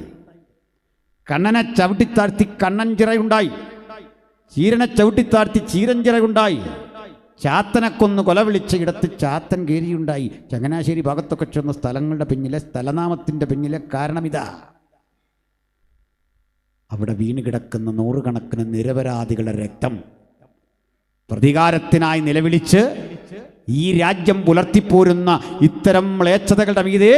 കണ്ണനെ ചവിട്ടിത്താഴ്ത്തി കണ്ണൻ ചിറയുണ്ടായി, ചീരനെ ചവിട്ടിത്താഴ്ത്തി ചീരൻ ചിറയുണ്ടായി, ചാത്തനെ കൊന്ന് കൊല വിളിച്ച ഇടത്ത് ചാത്തൻ കേരിയുണ്ടായി. ചങ്ങനാശ്ശേരി ഭാഗത്തൊക്കെ ചെന്ന സ്ഥലങ്ങളുടെ പിന്നിലെ സ്ഥലനാമത്തിൻ്റെ പിന്നിലെ കാരണമിതാ. അവിടെ വീണ് കിടക്കുന്ന 100 കണക്കിന് നിരപരാധികളുടെ രക്തം പ്രതികാരത്തിനായി നിലവിളിച്ച് ഈ രാജ്യം പുലർത്തിപ്പോരുന്ന ഇത്തരം മ്ലേച്ഛതകളുടെ മീതെ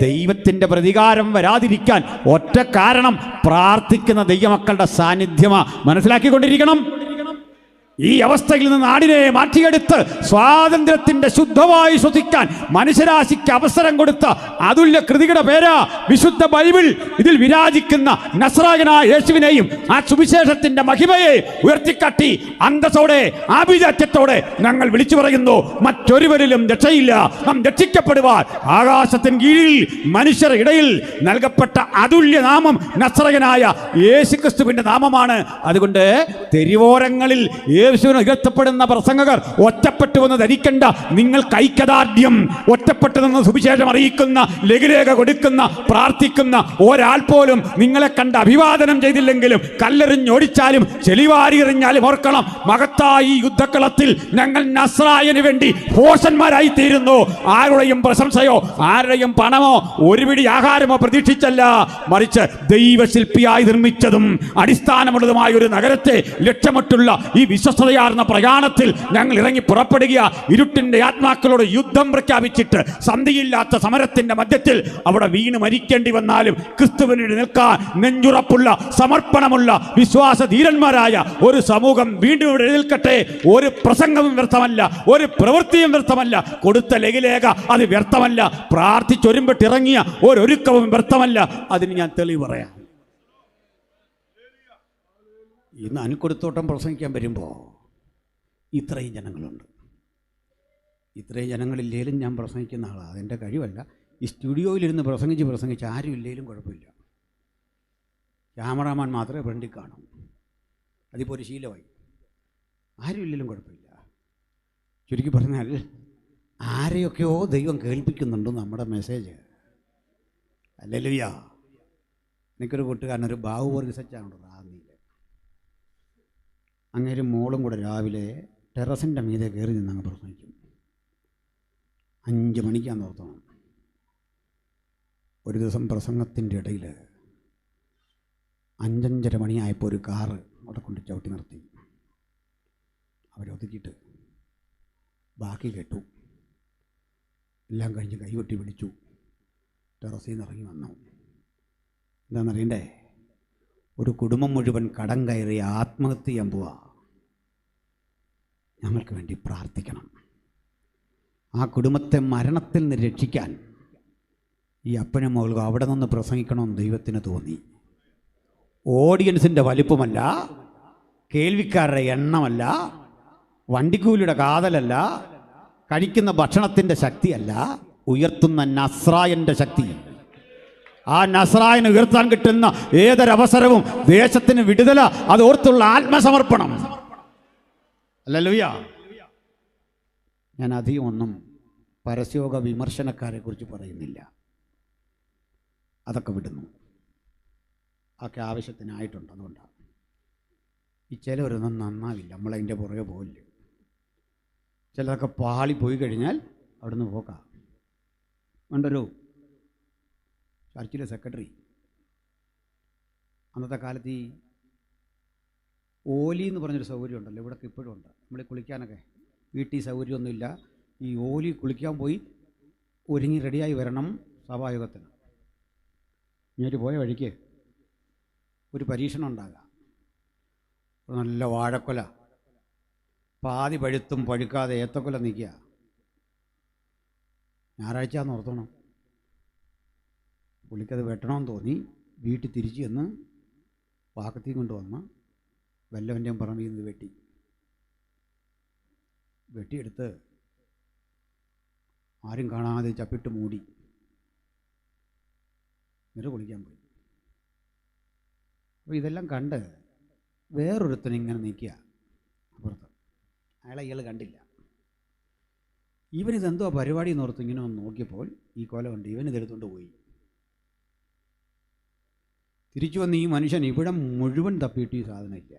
ദൈവത്തിൻ്റെ പ്രതികാരം വരാതിരിക്കാൻ ഒറ്റ കാരണം പ്രാർത്ഥിക്കുന്ന ദൈവമക്കളുടെ സാന്നിധ്യമാ. മനസ്സിലാക്കിക്കൊണ്ടിരിക്കണം. ഈ അവസ്ഥയിൽ നിന്ന് നാടിനെ മാറ്റിയെടുത്ത് സ്വാതന്ത്ര്യത്തിന്റെ ശുദ്ധമായി ശ്വസിക്കാൻ മനുഷ്യരാശിക്ക് അവസരം കൊടുത്ത അതുല്യ കൃതിയുടെ പേരാ വിശുദ്ധ ബൈബിൾ. ഇതിൽ വിരാജിക്കുന്ന നസ്രായനായ യേശുവിനെയും ആ സുവിശേഷത്തിന്റെ മഹിമയെ ഉയർത്തിക്കാട്ടി അന്തസ്സോടെ ആഭിജാത്യത്തോടെ ഞങ്ങൾ വിളിച്ചു പറയുന്നു, മറ്റൊരുവരിലും രക്ഷയില്ല. നാം രക്ഷിക്കപ്പെടുവാൻ ആകാശത്തിന് കീഴിൽ മനുഷ്യർ ഇടയിൽ നൽകപ്പെട്ട അതുല്യ നാമം നസ്രായനായ യേശുക്രിസ്തുവിന്റെ നാമമാണ്. അതുകൊണ്ട് തെരുവോരങ്ങളിൽ യേശുവിനെ ഉയർത്തപ്പെടുന്ന പ്രസംഗകർ ഒറ്റപ്പെട്ടുവെന്ന് ധരിക്കണ്ട. നിങ്ങൾക്ക് ഐക്യദാർഢ്യം, ഒറ്റപ്പെട്ടു നിന്ന് സുവിശേഷം അറിയിക്കുന്ന, ലഘുലേഖ കൊടുക്കുന്ന, പ്രാർത്ഥിക്കുന്ന ഒരാൾ പോലും നിങ്ങളെ കണ്ട് അഭിവാദനം ചെയ്തില്ലെങ്കിലും കല്ലെറിഞ്ഞോടിച്ചാലും ചെളിവാരി എറിഞ്ഞാലും ഓർക്കണം, മഹത്തായ ഈ യുദ്ധക്കളത്തിൽ ഞങ്ങൾ നസ്രായന് വേണ്ടി ഭോഷന്മാരായി തീരുന്നു. ആരുടെയും പ്രശംസയോ ആരുടെയും പണമോ ഒരു പിടി ആഹാരമോ പ്രതീക്ഷിച്ചല്ല, മറിച്ച് ദൈവശില്പിയായി നിർമ്മിച്ചതും അടിസ്ഥാനമുള്ളതുമായ ഒരു നഗരത്തെ ലക്ഷ്യമിട്ടുള്ള ഈ വിശ്വസ്തയാർന്ന പ്രയാണത്തിൽ ഞങ്ങൾ ഇറങ്ങി പുറപ്പെടുക. ഇരുട്ടിന്റെ ആത്മാക്കളോട് യുദ്ധം പ്രഖ്യാപിച്ചിട്ട് സന്ധിയില്ലാത്ത സമരത്തിന്റെ മധ്യത്തിൽ അവിടെ വീണ് മരിക്കേണ്ടി വന്നാലും ക്രിസ്തുവിന് നിൽക്കാൻ നെഞ്ചുറപ്പുള്ള സമർപ്പണമുള്ള വിശ്വാസധീരന്മാരായ ഒരു സമൂഹം വീണ്ടും ഇവിടെ എഴുന്നേൽക്കട്ടെ. ഒരു പ്രസംഗവും വ്യർത്ഥമല്ല, ഒരു പ്രവൃത്തിയും വ്യർത്ഥമല്ല, കൊടുത്ത ലഘുലേഖ അത് വ്യർത്ഥമല്ല, പ്രാർത്ഥിച്ചൊരുമ്പെട്ടിറങ്ങിയ ഒരൊരുക്കവും വ്യർത്ഥമല്ല. അതിന് ഞാൻ തെളിവ് പറയാം. ഇന്ന് അനിൽക്കൊടുത്തോട്ടം പ്രസംഗിക്കാൻ വരുമ്പോൾ ഇത്രയും ജനങ്ങളുണ്ട്. ഇത്രയും ജനങ്ങളില്ലേലും ഞാൻ പ്രസംഗിക്കുന്ന ആളാണ്. അതെൻ്റെ കഴിവല്ല. ഈ സ്റ്റുഡിയോയിലിരുന്ന് പ്രസംഗിച്ച് ആരും ഇല്ലേലും കുഴപ്പമില്ല. ക്യാമറാമാൻ മാത്രമേ ഫ്രണ്ടിൽ കാണൂ. അതിപ്പോൾ ഒരു ശീലമായി. ആരും ഇല്ലെങ്കിലും കുഴപ്പമില്ല. ചുരുക്കി പറഞ്ഞാൽ ആരെയൊക്കെയോ ദൈവം കേൾപ്പിക്കുന്നുണ്ട് നമ്മുടെ മെസ്സേജ്. ഹല്ലേലൂയ. എനിക്കൊരു കൂട്ടുകാരനൊരു ബാഹു റിസർച്ചാണ് റാന്നിയിൽ. അങ്ങേര് മോളും കൂടെ രാവിലെ ടെറസിൻ്റെ മീതെ കയറി നിന്നങ്ങ് പ്രസംഗിക്കും. 5 മണിക്കാന്ന് ഓർത്തണം. ഒരു ദിവസം പ്രസംഗത്തിൻ്റെ ഇടയിൽ 5-5:30 മണിയായപ്പോൾ ഒരു കാറ് അവിടെ കൊണ്ട് ചവിട്ടി നിർത്തി. അവരൊതുക്കിയിട്ട് ബാക്കി കേട്ടു. എല്ലാം കഴിഞ്ഞ് കൈകൊട്ടി വിളിച്ചു. ടെറസിൽ നിന്ന് ഇറങ്ങി വന്നു. എന്താണെന്നറിയണ്ടേ? ഒരു കുടുംബം മുഴുവൻ കടം കയറി ആത്മഹത്യ ചെയ്യാൻ പോവാ. ഞങ്ങൾക്ക് വേണ്ടി പ്രാർത്ഥിക്കണം. ആ കുടുംബത്തെ മരണത്തിൽ നിന്ന് രക്ഷിക്കാൻ ഈ അപ്പനും മകൾക്കും അവിടെ നിന്ന് പ്രസംഗിക്കണമെന്ന് ദൈവത്തിന് തോന്നി. ഓഡിയൻസിൻ്റെ വലിപ്പമല്ല, കേൾവിക്കാരുടെ എണ്ണമല്ല, വണ്ടിക്കൂലിയുടെ കാതലല്ല, കഴിക്കുന്ന ഭക്ഷണത്തിൻ്റെ ശക്തിയല്ല, ഉയർത്തുന്ന നസ്രായൻ്റെ ശക്തി. ആ നസ്രായനെ ഉയർത്താൻ കിട്ടുന്ന ഏതൊരവസരവും ദേശത്തിന് വിടുതല, അത് ഓർത്തുള്ള ആത്മസമർപ്പണം. ഹല്ലേലൂയ. ഞാൻ അധികം ഒന്നും പരസ്യോഗ വിമർശനക്കാരെ കുറിച്ച് പറയുന്നില്ല. അതൊക്കെ വിടുന്നു. ഒക്കെ ആവശ്യത്തിനായിട്ടുണ്ട്. അതുകൊണ്ടാണ് ഈ ചിലവരൊന്നും നന്നാവില്ല, നമ്മളതിൻ്റെ പുറകെ പോകില്ല. ചിലതൊക്കെ പാളി പോയി കഴിഞ്ഞാൽ അവിടുന്ന് പോക്കാം. ഉണ്ടൊരു ചർച്ചിലെ സെക്രട്ടറി, അന്നത്തെ കാലത്ത് ഈ ഓലി എന്ന് പറഞ്ഞൊരു സൗകര്യം ഉണ്ടല്ലോ, ഇവിടെയൊക്കെ ഇപ്പോഴും ഉണ്ട്. നമ്മൾ കുളിക്കാനൊക്കെ വീട്ടിൽ സൗകര്യമൊന്നുമില്ല. ഈ ഓലി കുളിക്കാൻ പോയി ഒരുങ്ങി റെഡിയായി വരണം സഭായോഗത്തിന്. ഇങ്ങോട്ട് പോയ വഴിക്ക് ഒരു പരീക്ഷണം ഉണ്ടാകുക. നല്ല വാഴക്കൊല, പാതി പഴുത്തും പഴുക്കാതെ ഏത്തക്കൊല നിൽക്കുക. ഞായറാഴ്ചയാന്ന് ഓർത്തോണം. പുള്ളിക്കത് വെട്ടണമെന്ന് തോന്നി. വീട്ടിൽ തിരിച്ചു ചെന്ന് പാക്കത്തിൽ കൊണ്ടുവന്ന് വല്ലവൻ്റെയും പറമ്പിൽ നിന്ന് വെട്ടിയെടുത്ത് ആരും കാണാതെ ചപ്പിട്ട് മൂടി. എന്നിട്ട് കുളിക്കാൻ പോയി. അപ്പോൾ ഇതെല്ലാം കണ്ട് വേറൊരുത്തനെ ഇങ്ങനെ നിൽക്കുക അപ്പുറത്ത്. ഇയാൾ കണ്ടില്ല. ഇവനിതെന്തോ പരിപാടി എന്നോർത്ത് ഇങ്ങനെ ഒന്ന് നോക്കിയപ്പോൾ ഈ കൊല കണ്ട് ഇവനിതെടുത്തുകൊണ്ട് പോയി. തിരിച്ചു വന്ന് ഈ മനുഷ്യൻ ഇവിടെ മുഴുവൻ തപ്പിയിട്ട് ഈ സാധനം ഇല്ല.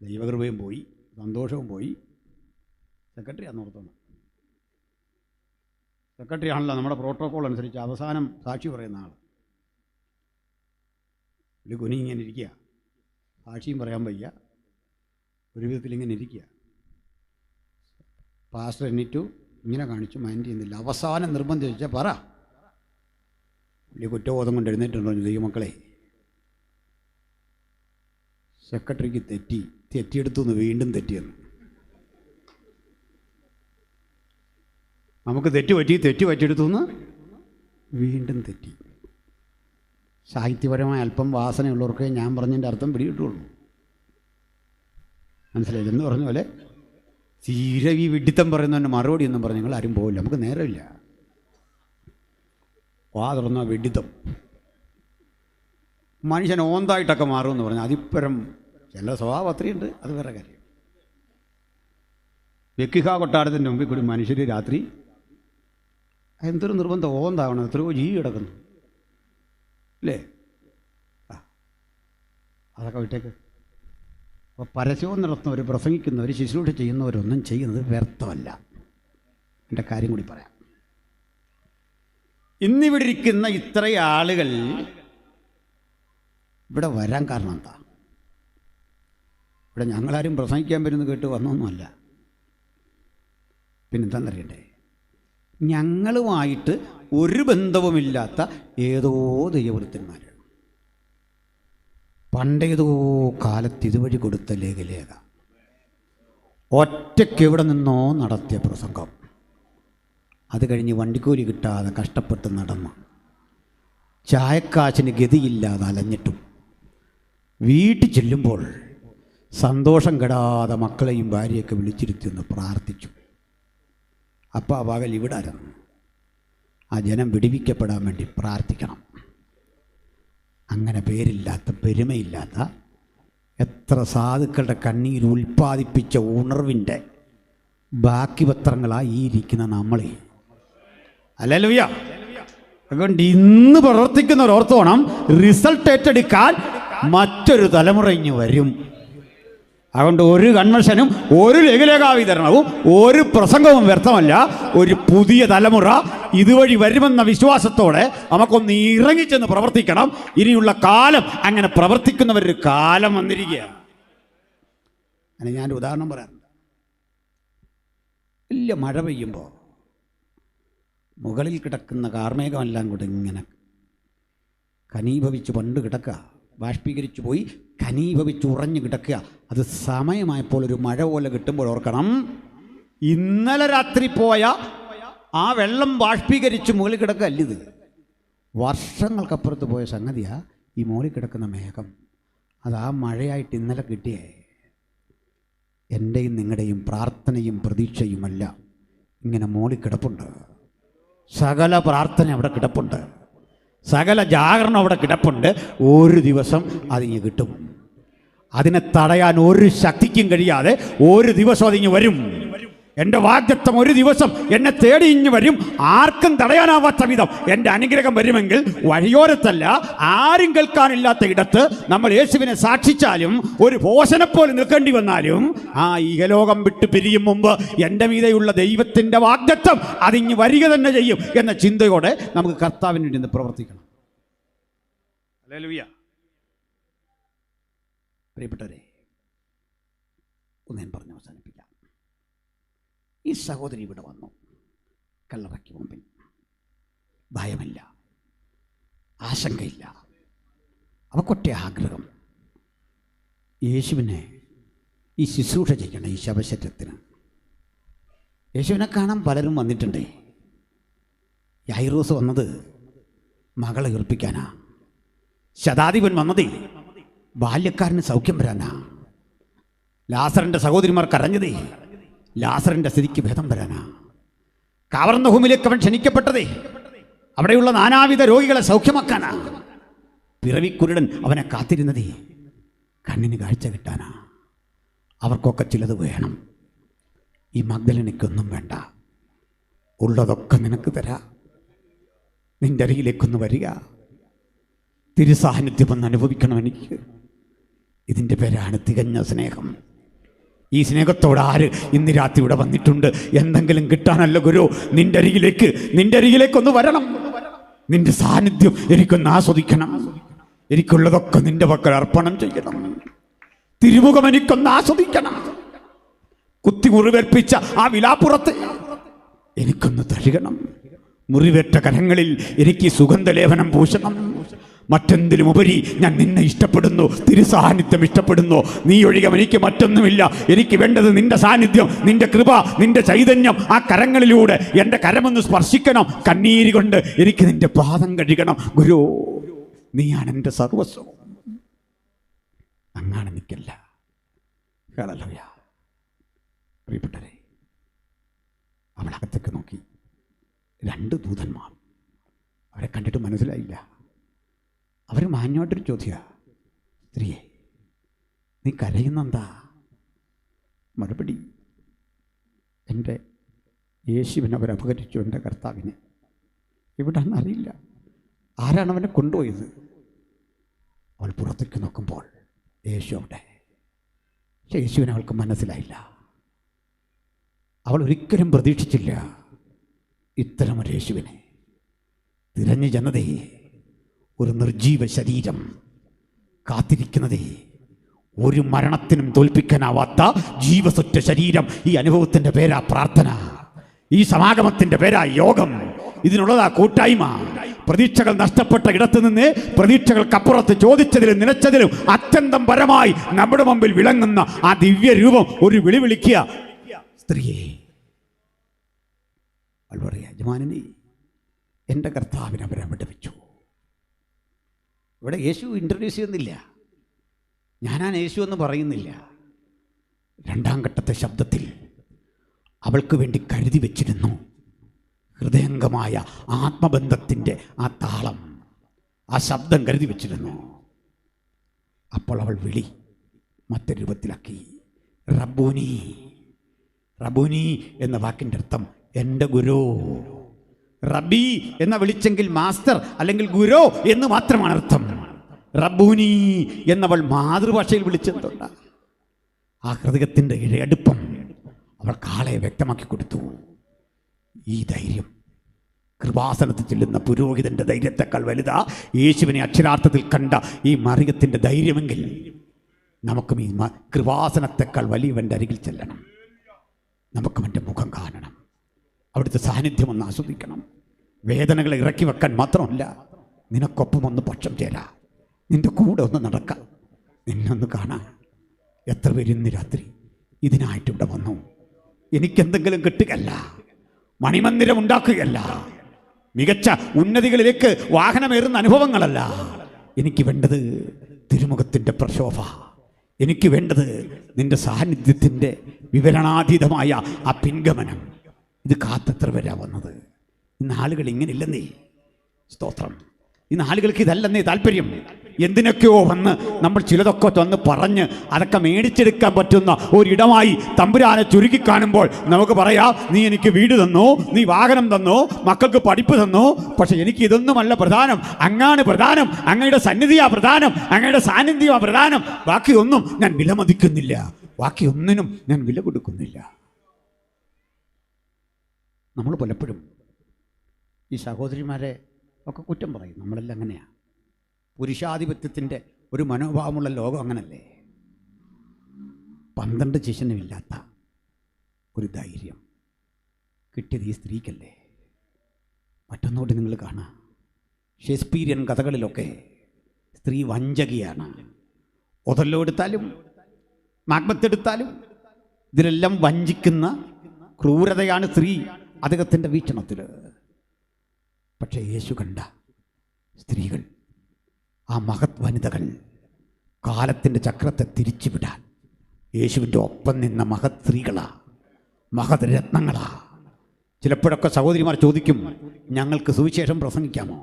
ദൈവകൃപയും പോയി, സന്തോഷവും പോയി. സെക്രട്ടറി അന്നോർത്തോണം. സെക്രട്ടറി ആണല്ലോ നമ്മുടെ പ്രോട്ടോക്കോൾ അനുസരിച്ച് അവസാനം സാക്ഷി പറയുന്ന ആൾ. പുള്ളി കുനി ഇങ്ങനെ ഇരിക്കുക, സാക്ഷിയും പറയാൻ വയ്യ, ഒരു വിധത്തിൽ ഇങ്ങനെ ഇരിക്കുക. പാസ്റ്റർ എണ്ണീറ്റു, ഇങ്ങനെ കാണിച്ചു, മൈൻഡ് ചെയ്യുന്നില്ല. അവസാനം നിർബന്ധിച്ചാൽ പറ. പുള്ളി കുറ്റബോധം കൊണ്ട് എഴുന്നേറ്റുണ്ടോ? ദൈവമക്കളെ, സെക്രട്ടറിക്ക് തെറ്റിയെടുത്തു എന്ന് വീണ്ടും തെറ്റിയെന്ന്. നമുക്ക് തെറ്റ് പറ്റിയെടുത്തു എന്ന് വീണ്ടും തെറ്റി. സാഹിത്യപരമായ അല്പം വാസനയുള്ളവർക്ക് ഞാൻ പറഞ്ഞതിൻ്റെ അർത്ഥം പിടികിട്ടുള്ളൂ. മനസ്സിലായില്ല? എന്ന് പറഞ്ഞ പോലെ തീരെ ഈ വിഡിത്തം പറയുന്നതിൻ്റെ മറുപടി എന്നും പറഞ്ഞ് നിങ്ങൾ ആരും പോവില്ല. നമുക്ക് നേരമില്ല. വാ തുറന്ന വെഡിത്തം. മനുഷ്യൻ ഓന്തായിട്ടൊക്കെ മാറുമെന്ന് പറഞ്ഞാൽ അതിപ്പരം ചില സ്വഭാവം അത്രയുണ്ട്, അത് വേറെ കാര്യം. വെക്കിഹ കൊട്ടാരത്തിൻ്റെ മുമ്പിൽ കൂടി മനുഷ്യർ രാത്രി എന്തൊരു നിർബന്ധം ഓന്താവണം, എത്രയോ ജീവി കിടക്കുന്നു അല്ലേ? അതൊക്കെ വിട്ടേക്ക്. അപ്പോൾ പരസ്യവും നടത്തുന്നവർ, പ്രസംഗിക്കുന്നവർ, ശുശ്രൂഷ ചെയ്യുന്നവരൊന്നും ചെയ്യുന്നത് വ്യർത്ഥമല്ല. എൻ്റെ കാര്യം കൂടി പറയാം. ഇന്നിവിടെ ഇരിക്കുന്ന ഇത്രയും ആളുകൾ ഇവിടെ വരാൻ കാരണം എന്താ? ഇവിടെ ഞങ്ങളാരും പ്രസംഗിക്കാൻ വരുന്നത് കേട്ട് വന്നൊന്നുമല്ല. പിന്നെന്താണെന്നറിയണ്ടേ? ഞങ്ങളുമായിട്ട് ഒരു ബന്ധവുമില്ലാത്ത ഏതോ ദൈവവൃത്തന്മാർ പണ്ടേതോ കാലത്ത് ഇതുവഴി കൊടുത്ത ലേഖ ഒറ്റയ്ക്ക് എവിടെ നിന്നോ നടത്തിയ പ്രസംഗം, അത് കഴിഞ്ഞ് വണ്ടിക്കൂലി കിട്ടാതെ കഷ്ടപ്പെട്ട് നടന്ന് ചായക്കാശിന് ഗതിയില്ലാതെ അലഞ്ഞിട്ടും വീട്ടിൽ ചെല്ലുമ്പോൾ സന്തോഷം കെടാതെ മക്കളെയും ഭാര്യയൊക്കെ വിളിച്ചിരുത്തിയൊന്ന് പ്രാർത്ഥിച്ചു. അപ്പോൾ ആ പകൽ ഇവിടെ ആയിരുന്നു. ആ ജനം വിടിവിക്കപ്പെടാൻ വേണ്ടി പ്രാർത്ഥിക്കണം. അങ്ങനെ പേരില്ലാത്ത, പെരുമയില്ലാത്ത എത്ര സാധുക്കളുടെ കണ്ണീർ ഉൽപ്പാദിപ്പിച്ച ഉണർവിൻ്റെ ബാക്കി പത്രങ്ങളായി ഈ ഇരിക്കുന്ന നമ്മളെ. ഹല്ലേലൂയ. അതുകൊണ്ട് ഇന്ന് പ്രവർത്തിക്കുന്നവർ ഓർത്തോണം, റിസൾട്ട് ഏറ്റെടുക്കാൻ മറ്റൊരു തലമുറ ഇനി വരും. അതുകൊണ്ട് ഒരു കൺവെൻഷനും ഒരു ലഘുലേഖാ വിതരണവും ഒരു പ്രസംഗവും വ്യർത്ഥമല്ല. ഒരു പുതിയ തലമുറ ഇതുവഴി വരുമെന്ന വിശ്വാസത്തോടെ നമുക്കൊന്ന് ഇറങ്ങിച്ചെന്ന് പ്രവർത്തിക്കണം. ഇനിയുള്ള കാലം അങ്ങനെ പ്രവർത്തിക്കുന്നവരൊരു കാലം വന്നിരിക്കുകയാണ്. അങ്ങനെ ഞാനൊരു ഉദാഹരണം പറയാറുണ്ട്. വലിയ മഴ പെയ്യുമ്പോൾ മുകളിൽ കിടക്കുന്ന കാർമേഘമെല്ലാം കൂടെ ഇങ്ങനെ ഘനീഭവിച്ച് പണ്ട് കിടക്കുക, ബാഷ്പീകരിച്ചു പോയി ഘനീഭവിച്ച് ഉറഞ്ഞു കിടക്കുക. അത് സമയമായപ്പോൾ ഒരു മഴ പോലെ കിട്ടുമ്പോൾ ഓർക്കണം, ഇന്നലെ രാത്രി പോയ ആ വെള്ളം ബാഷ്പീകരിച്ച് മുകളിൽ കിടക്കുക അല്ലിത്. വർഷങ്ങൾക്കപ്പുറത്ത് പോയ സംഗതിയാ ഈ മുകളിൽ കിടക്കുന്ന മേഘം. അത് ആ മഴയായിട്ട് ഇന്നലെ കിട്ടിയേ. എൻ്റെയും നിങ്ങളുടെയും പ്രാർത്ഥനയും പ്രതീക്ഷയുമല്ല ഇങ്ങനെ മുകളിൽ കിടപ്പുണ്ട്. സകല പ്രാർത്ഥന അവിടെ കിടപ്പുണ്ട്, സകല ജാഗരണം അവിടെ കിടപ്പുണ്ട്. ഒരു ദിവസം അതിങ്ങ് കിട്ടും. അതിനെ തടയാൻ ഒരു ശക്തിക്കും കഴിയാതെ ഒരു ദിവസം അതിങ്ങ് വരും. എൻ്റെ വാഗ്ദത്തം ഒരു ദിവസം എന്നെ തേടി ഇഞ്ഞ് വരും. ആർക്കും തടയാനാവാത്ത വിധം എൻ്റെ അനുഗ്രഹം വരുമെങ്കിൽ വഴിയോരത്തല്ല, ആരും കേൾക്കാനില്ലാത്ത ഇടത്ത് നമ്മൾ യേശുവിനെ സാക്ഷിച്ചാലും ഒരു ഭോഷനെപ്പോലെ നിൽക്കേണ്ടി വന്നാലും ആ ഇഹലോകം വിട്ട് പിരിയും മുമ്പ് എൻ്റെ മീതെയുള്ള ദൈവത്തിൻ്റെ വാഗ്ദത്തം അതിങ്ങ് വരിക തന്നെ ചെയ്യും എന്ന ചിന്തയോടെ നമുക്ക് കർത്താവിന് വേണ്ടി ഇന്ന് പ്രവർത്തിക്കണം. ഹല്ലേലൂയ. പ്രിയപ്പെട്ടവരെ, ഒന്ന് ഞാൻ പറഞ്ഞു അവസാനിപ്പിക്കാം. ഈ സഹോദരി ഇവിടെ വന്നു. കല്ലറയ്ക്ക് മുമ്പിൽ ഭയമില്ല, ആശങ്കയില്ല, അവക്കൊറ്റ ആഗ്രഹം, യേശുവിനെ ഈ ശുശ്രൂഷ ചെയ്യണം. ഈ ശവശരീരത്തിന് യേശുവിനെ കാണാൻ പലരും വന്നിട്ടുണ്ട്. യായിറോസ് വന്നത് മകളെ ഉറപ്പിക്കാനാ. ശതാധിപൻ വന്നത് ബാല്യക്കാരന് സൗഖ്യം വരാനാ. ലാസറിൻ്റെ സഹോദരിമാർ കരഞ്ഞതേ ലാസറിൻ്റെ സ്ഥിതിക്ക് ഭേദം വരാനാ. കവർന്നഹൂമിലേക്ക് അവൻ ക്ഷണിക്കപ്പെട്ടതേ അവിടെയുള്ള നാനാവിധ രോഗികളെ സൗഖ്യമാക്കാനാ. പിറവിക്കുരുടൻ അവനെ കാത്തിരുന്നതേ കണ്ണിന് കാഴ്ച കിട്ടാനാ. അവർക്കൊക്കെ ചിലത് വേണം. ഈ മഗ്ദലനയ്ക്കൊന്നും വേണ്ട, ഉള്ളതൊക്കെ നിനക്ക് തരാ. നിൻ്റെ അരികിലേക്കൊന്ന് വരിക, തിരുസാന്നിധ്യം ഒന്ന് അനുഭവിക്കണം എനിക്ക്. ഇതിൻ്റെ പേരാണ് തികഞ്ഞ സ്നേഹം. ഈ സ്നേഹത്തോട് ആര് ഇന്ന് രാത്രി ഇവിടെ വന്നിട്ടുണ്ട്? എന്തെങ്കിലും കിട്ടാനല്ല ഗുരു, നിൻ്റെ അരികിലേക്കൊന്ന് വരണം. നിൻ്റെ സാന്നിധ്യം എനിക്കൊന്ന് ആസ്വദിക്കണം. എനിക്കുള്ളതൊക്കെ നിൻ്റെ പക്കൽ അർപ്പണം ചെയ്യണം. തിരുമുഖം എനിക്കൊന്ന് ആസ്വദിക്കണം. കുത്തി മുറിവേൽപ്പിച്ച ആ വിലാപ്പുറത്ത് എനിക്കൊന്ന് തഴുകണം. മുറിവേറ്റ കരങ്ങളിൽ എനിക്ക് സുഗന്ധലേപനം പൂശണം. മറ്റെന്തിലും ഉപരി ഞാൻ നിന്നെ ഇഷ്ടപ്പെടുന്നു, തിരുസാന്നിധ്യം ഇഷ്ടപ്പെടുന്നു. നീ ഒഴികെ എനിക്ക് മറ്റൊന്നുമില്ല. എനിക്ക് വേണ്ടത് നിന്റെ സാന്നിധ്യം, നിന്റെ കൃപ, നിന്റെ ചൈതന്യം. ആ കരങ്ങളിലൂടെ എൻ്റെ കരമൊന്ന് സ്പർശിക്കണം. കണ്ണീര് കൊണ്ട് എനിക്ക് നിന്റെ പാദം കഴുകണം. ഗുരു, നീയാണ് എൻ്റെ സർവസ്വം. അങ്ങനെ നിൽക്കല്ല. ഹല്ലേലൂയ. പ്രിയപ്പെട്ടവരെ, അവളകത്തേക്ക് നോക്കി. 2 ദൂതന്മാർ. അവരെ കണ്ടിട്ട് മനസ്സിലായില്ല. അവർ മാന്യമായിട്ടൊരു ചോദ്യമാണ്, സ്ത്രീയെ നീ കരയുന്നെന്താ? മറുപടി, എൻ്റെ യേശുവിനെ അവർ അപഹരിച്ചു, എൻ്റെ കർത്താവിനെ. എവിടാണെന്നറിയില്ല, ആരാണ് അവനെ കൊണ്ടുപോയത്? അവൾ പുറത്തേക്ക് നോക്കുമ്പോൾ യേശു അവിടെ. പക്ഷെ യേശുവിനെ അവൾക്ക് മനസ്സിലായില്ല. അവൾ ഒരിക്കലും പ്രതീക്ഷിച്ചില്ല ഇത്തരമൊരു യേശുവിനെ. തിരഞ്ഞ ജനതയെ, ഒരു നിർജീവ ശരീരം കാത്തിരിക്കുന്നതേ, ഒരു മരണത്തിനും തോൽപ്പിക്കാനാവാത്ത ജീവസുറ്റ ശരീരം. ഈ അനുഭവത്തിൻ്റെ പേരാ പ്രാർത്ഥന, ഈ സമാഗമത്തിൻ്റെ പേരാ യോഗം, ഇതിനുള്ളതാ കൂട്ടായ്മ. പ്രതീക്ഷകൾ നഷ്ടപ്പെട്ട ഇടത്ത് നിന്ന് പ്രതീക്ഷകൾക്കപ്പുറത്ത് ചോദിച്ചതിലും നിലച്ചതിലും അത്യന്തം പരമായി നമ്മുടെ മുമ്പിൽ വിളങ്ങുന്ന ആ ദിവ്യ രൂപം ഒരു വിളി വിളിക്കുക, സ്ത്രീയെ. അവൾ പറയാ, യജമാനനെ, എൻ്റെ കർത്താവിനെ അവരവിടെ വെച്ചു. ഇവിടെ യേശു ഇൻട്രൊഡ്യൂസ് ചെയ്യുന്നില്ല, ഞാനാണ് യേശു എന്ന് പറയുന്നില്ല. രണ്ടാം ഘട്ടത്തെ ശബ്ദത്തിൽ അവൾക്ക് വേണ്ടി കരുതി വച്ചിരുന്നു ഹൃദയംഗമായ ആത്മബന്ധത്തിൻ്റെ ആ താളം, ആ ശബ്ദം കരുതി വച്ചിരുന്നു. അപ്പോൾ അവൾ വിളി മറ്റൊരു രൂപത്തിലാക്കി, റബ്ബൂനി. റബ്ബൂനി എന്ന വാക്കിൻ്റെ അർത്ഥം എൻ്റെ ഗുരു. റബ്ബി എന്ന വിളിച്ചെങ്കിൽ മാസ്റ്റർ അല്ലെങ്കിൽ ഗുരു എന്ന് മാത്രമാണ് അർത്ഥം. റബ്ബൂനി എന്നവൾ മാതൃഭാഷയിൽ വിളിച്ചെന്തുണ്ട്? ആ ഹൃദയത്തിൻ്റെ ഇഴയടുപ്പം അവൾ കാളെ വ്യക്തമാക്കി കൊടുത്തു. ഈ ധൈര്യം കൃപാസനത്തിൽ ചെല്ലുന്ന പുരോഹിതൻ്റെ ധൈര്യത്തെക്കാൾ വലുതാ യേശുവിനെ അക്ഷരാർത്ഥത്തിൽ കണ്ട ഈ മറിയത്തിൻ്റെ ധൈര്യമെങ്കിൽ നമുക്കും ഈ കൃപാസനത്തെക്കാൾ വലിയവൻ്റെ അരികിൽ ചെല്ലണം. നമുക്കും എൻ്റെ മുഖം കാണണം, അവിടുത്തെ സാന്നിധ്യം ഒന്ന് ആസ്വദിക്കണം. വേദനകളെ ഇറക്കി വെക്കാൻ മാത്രമല്ല, നിനക്കൊപ്പം ഒന്ന് പക്ഷം ചേരാ, നിൻ്റെ കൂടെ ഒന്ന് നടക്കാം, നിന്നൊന്ന് കാണാം. എത്ര പേര് ഇന്ന് രാത്രി ഇതിനായിട്ട് ഇവിടെ വന്നു? എനിക്കെന്തെങ്കിലും കിട്ടുകയല്ല, മണിമന്ദിരം ഉണ്ടാക്കുകയല്ല, മികച്ച ഉന്നതികളിലേക്ക് വാഹനമേറുന്ന അനുഭവങ്ങളല്ല. എനിക്ക് വേണ്ടത് തിരുമുഖത്തിൻ്റെ പ്രശോഭ. എനിക്ക് വേണ്ടത് നിൻ്റെ സാന്നിധ്യത്തിൻ്റെ വിവരണാതീതമായ ആ പിൻഗമനം. ഇത് കാത്തെത്ര പേരാ വന്നത്? ഇന്ന് ആളുകൾ ഇങ്ങനെ ഇല്ലെന്നേ. സ്തോത്രം. ഇന്ന് ആളുകൾക്ക് ഇതല്ലെന്നേ താല്പര്യം. എന്തിനൊക്കെയോ വന്ന് നമ്മൾ ചിലതൊക്കെ വന്ന് പറഞ്ഞ് അതൊക്കെ മേടിച്ചെടുക്കാൻ പറ്റുന്ന ഒരിടമായി തമ്പുരാനെ ചുരുക്കി കാണുമ്പോൾ നമുക്ക് പറയാം, നീ എനിക്ക് വീട് തന്നു, നീ വാഹനം തന്നു, മക്കൾക്ക് പഠിപ്പ് തന്നു, പക്ഷെ എനിക്ക് ഇതൊന്നുമല്ല പ്രധാനം. അങ്ങാണ് പ്രധാനം, അങ്ങയുടെ സന്നിധിയാ പ്രധാനം, അങ്ങയുടെ സാന്നിധ്യമാ പ്രധാനം. ബാക്കിയൊന്നും ഞാൻ വിലമതിക്കുന്നില്ല, ബാക്കിയൊന്നിനും ഞാൻ വില കൊടുക്കുന്നില്ല. നമ്മൾ പലപ്പോഴും ഈ സഹോദരിമാരെ ഒക്കെ കുറ്റം പറയും. നമ്മളെല്ലാം അങ്ങനെയാണ്. പുരുഷാധിപത്യത്തിൻ്റെ ഒരു മനോഭാവമുള്ള ലോകം അങ്ങനല്ലേ. 12 ശിഷ്യനുമില്ലാത്ത ഒരു ധൈര്യം കിട്ടിയത് ഈ സ്ത്രീക്കല്ലേ. മറ്റൊന്നുകൂടി നിങ്ങൾ കാണാം, ഷേക്സ്പീരിയൻ കഥകളിലൊക്കെ സ്ത്രീ വഞ്ചകിയാണ്. ഒഥല്ലോ എടുത്താലും മാക്ബത്ത് എടുത്താലും ഇതിലെല്ലാം വഞ്ചിക്കുന്ന ക്രൂരതയാണ് സ്ത്രീ അദ്ദേഹത്തിൻ്റെ വീക്ഷണത്തിൽ. പക്ഷേ യേശു കണ്ട സ്ത്രീകൾ, ആ മഹത് വനിതകൾ, കാലത്തിൻ്റെ ചക്രത്തെ തിരിച്ചുവിടാൻ യേശുവിൻ്റെ ഒപ്പം നിന്ന മഹത് സ്ത്രീകളാ, മഹത് രത്നങ്ങളാ. ചിലപ്പോഴൊക്കെ സഹോദരിമാർ ചോദിക്കും, ഞങ്ങൾക്ക് സുവിശേഷം പ്രസംഗിക്കാമോ?